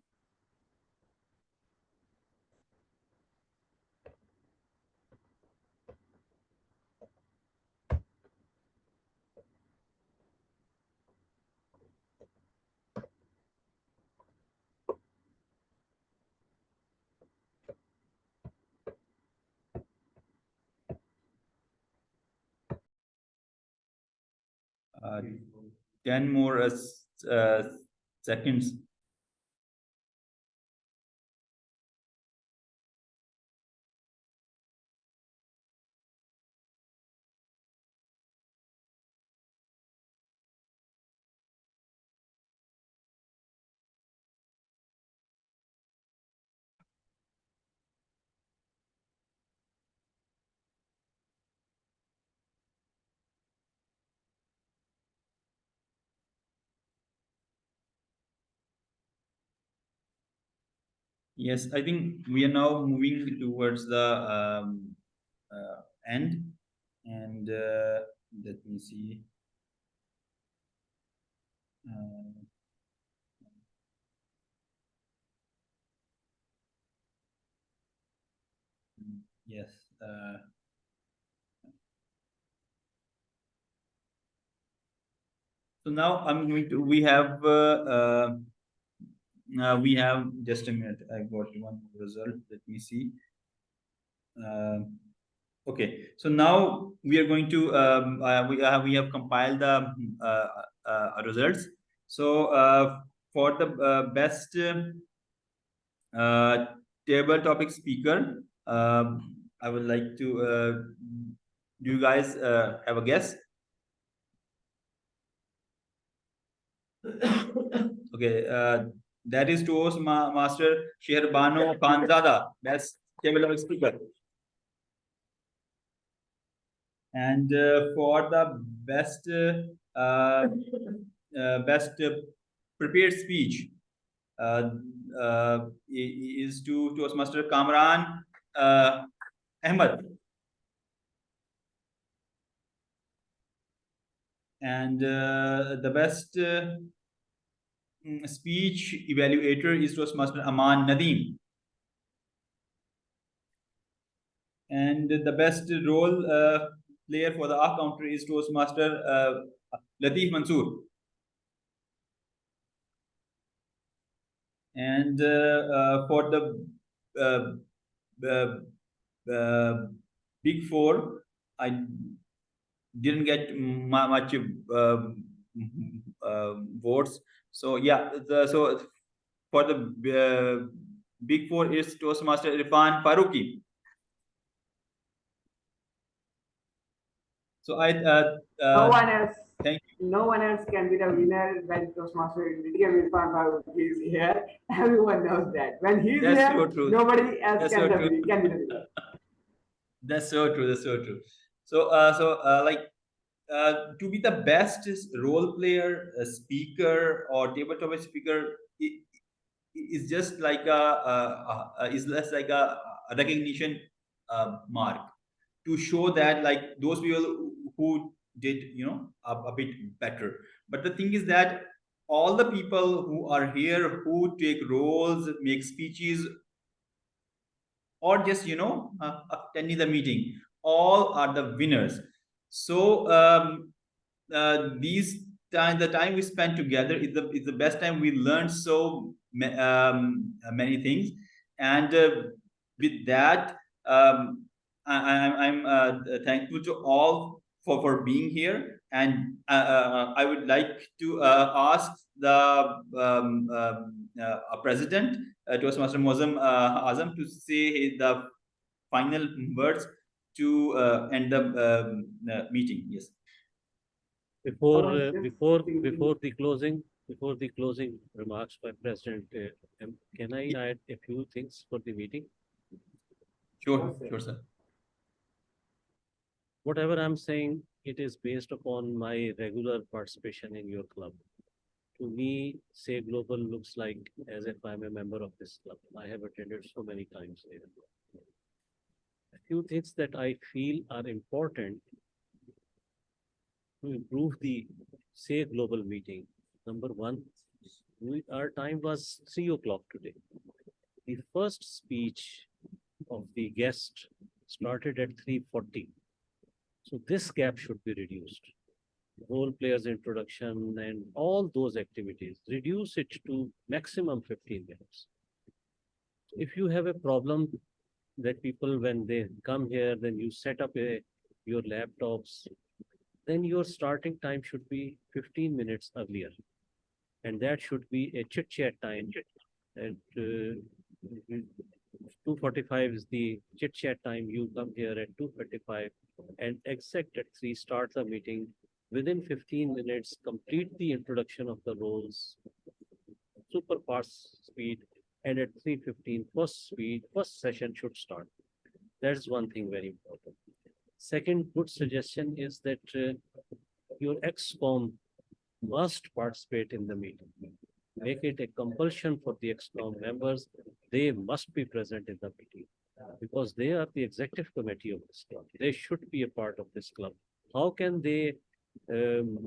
10 more seconds. Yes, I think we are now moving towards the end, and let me see. Yes. So now I'm going to. We have just a minute. I got one result. Let me see. Okay, so now we are going to we have compiled the results. So for the best table topic speaker, I would like to. Do you guys have a guess? Okay, that is Toastmaster Sherbano Khanzada, best table topic speaker. And for the best prepared speech is to Toastmaster Kamran Ahmed. And the best speech evaluator is Toastmaster Aman Nadeem. And the best role player for the off counter is Toastmaster Latif Mansoor. And for the big four, I didn't get much votes. So yeah, so for the big four is Toastmaster Irfan Faruqi. So no one else. Thank you. No one else can be the winner when Toastmaster Irfan Faruqi is here. Everyone knows that. When he's here, so true. nobody else That's can, so true. can be the winner. That's so true. That's so true. So to be the best role player, speaker, or tabletop speaker is just like is less like a recognition mark to show that like those people who did a bit better. But the thing is that all the people who are here who take roles, make speeches, or just attending the meeting, all are the winners. So the time we spent together is the best time. We learned so many things, and with that, I'm thankful to all for being here, and I would like to ask the president, Toastmaster Mozam Azam, to say the final words to end the meeting. Yes. Before the closing remarks by President, can I add a few things for the meeting? Sure, sir. Whatever I'm saying, it is based upon my regular participation in your club. To me, Say Global looks like as if I'm a member of this club. I have attended so many times there. A few things that I feel are important to improve the Say Global meeting. Number one, our time was 3 o'clock today. The first speech of the guest started at 3:40. So this gap should be reduced. Role players introduction and all those activities, reduce it to maximum 15 minutes. If you have a problem that people, when they come here, then you set up your laptops, then your starting time should be 15 minutes earlier. And that should be a chit chat time. And 2:45 is the chit chat time. You come here at 2:45 and exact at 3 start the meeting. Within 15 minutes, complete the introduction of the roles, super fast speed, and at 3:15 first session should start. That's one thing very important. Second good suggestion is that your XCOM must participate in the meeting. Make it a compulsion for the XCOM members. They must be present in the meeting because they are the executive committee of this club. They should be a part of this club. How can they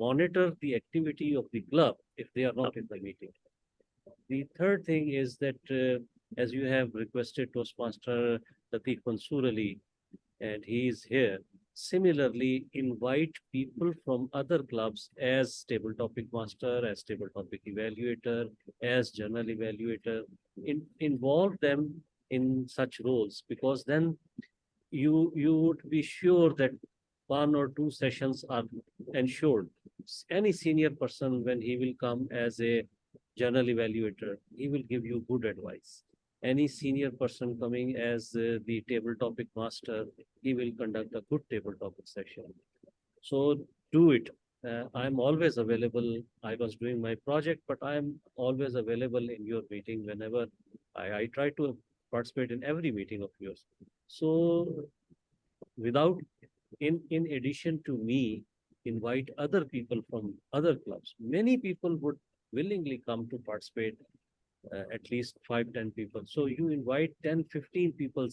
monitor the activity of the club if they are not in the meeting? The third thing is that as you have requested Toastmaster Latif Mansoor Ali, and he is here, similarly invite people from other clubs as table topic master, as table topic evaluator, as journal evaluator, involve them in such roles, because then you would be sure that 1 or 2 sessions are ensured. Any senior person, when he will come as a journal evaluator, he will give you good advice. Any senior person coming as the table topic master, he will conduct a good table topic session. So do it. I'm always available. I was doing my project, but I'm always available in your meeting whenever I try to participate in every meeting of yours. So without, in addition to me, invite other people from other clubs. Many people would willingly come to participate, at least 5-10 people. So you invite 10-15 people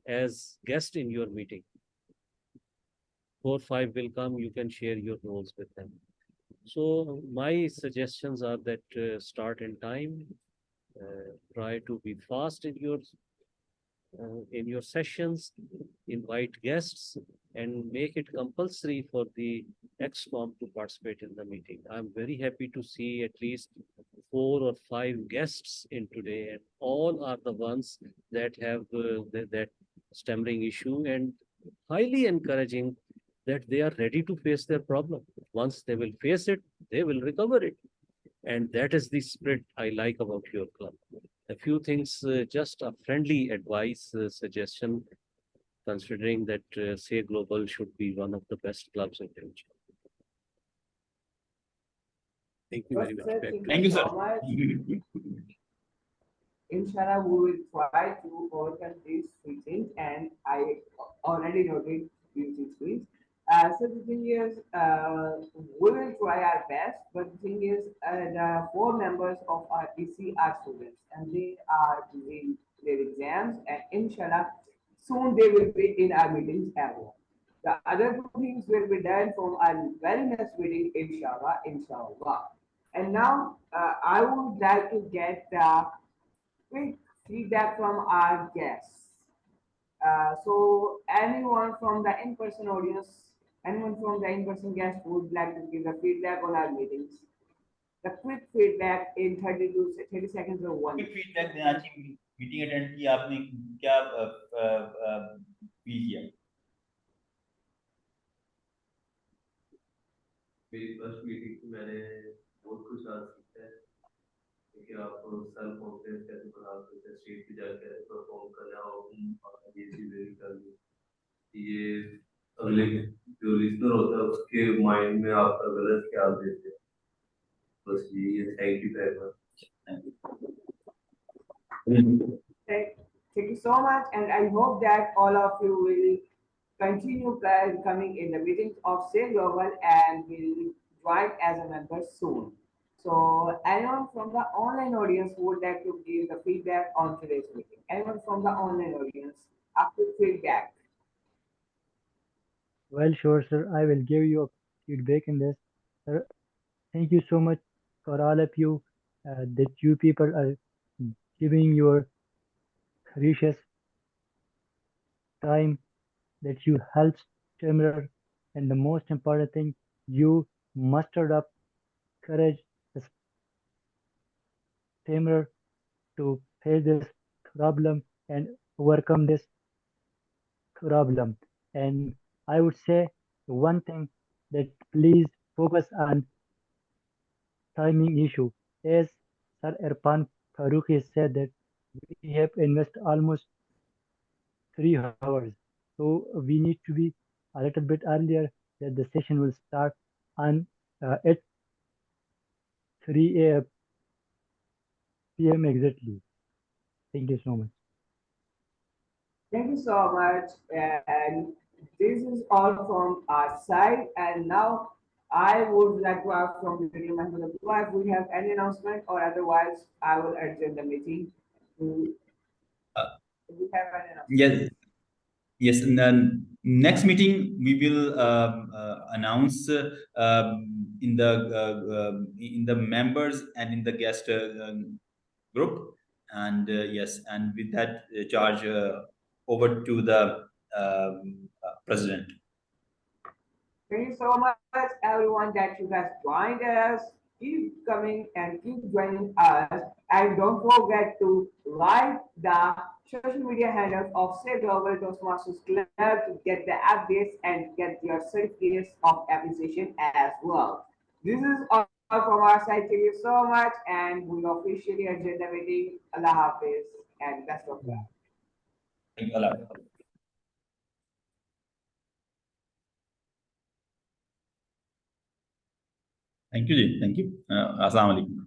as guests in your meeting. 4-5 will come, you can share your roles with them. So my suggestions are that start in time, try to be fast in your sessions, invite guests, and make it compulsory for the XCOM to participate in the meeting. I'm very happy to see at least 4 or 5 guests in today, and all are the ones that have that stammering issue, and highly encouraging that they are ready to face their problem. Once they will face it, they will recover it. And that is the spirit I like about your club. A few things, just a friendly advice, suggestion, considering that Say Global should be one of the best clubs in India. Thank you very much. Thank you, sir. Inshallah, we will try to overcome these three things, and I already noted these things. So the thing is, we will try our best, but the thing is, the 4 members of our EC are students, and they are doing their exams, and inshallah, soon they will be in our meetings as well. The other 2 things will be done from our very next meeting, inshallah, inshallah. And now, I would like to get quick feedback from our guests. So anyone from the in-person audience, anyone from the in-person guest would like to give the feedback on our meetings? The quick feedback in 30 to 30 seconds or 1 Quick feedback देना चाहिए, meeting attend की आपने क्या feel किया? मेरी first meeting मैंने बहुत कुछ आज सीखा है कि आप सेल्फ कॉन्फिडेंस कैसे बढ़ा सकते हैं, स्टेज पे जाकर परफॉर्म करना और ये चीजें करनी, ये अगले जो लिसनर होता है उसके माइंड में आपका गलत ख्याल देते हैं. बस यही है. Thank you very much. Thank you so much, and I hope that all of you will continue coming in the meetings of Say Global and will join as a member soon. So anyone from the online audience would like to give the feedback on today's meeting? Anyone from the online audience? After feedback. Well, sure, sir. I will give you a feedback in this. Sir, thank you so much for all of you that you people are giving your precious time, that you help stammer, and the most important thing, you mustered up courage, the stammer to face this problem and overcome this problem. And I would say one thing that please focus on timing issue. As Sir Irfan Farooqi said that we have invested almost 3 hours. So we need to be a little bit earlier that the session will start on at 3 p.m. exactly. Thank you so much. Thank you so much. And this is all from our side. And now I would like to ask from the meeting member if we have any announcement, or otherwise I will adjourn the meeting. If we have any announcement. Yes, yes. In the next meeting, we will announce in the members and in the guest group, and yes, and with that charge over to the president. Thank you so much, everyone, that you guys joined us. Keep coming and keep joining us. And don't forget to like the social media handles of Say Global Toastmasters Club to get the updates and get your certificates of appreciation as well. This is all from our side. Thank you so much. And we officially adjourn the meeting. Allah Hafiz and best of luck. Thank you a lot. Thank you, Ji. Thank you. Assalamu alaikum.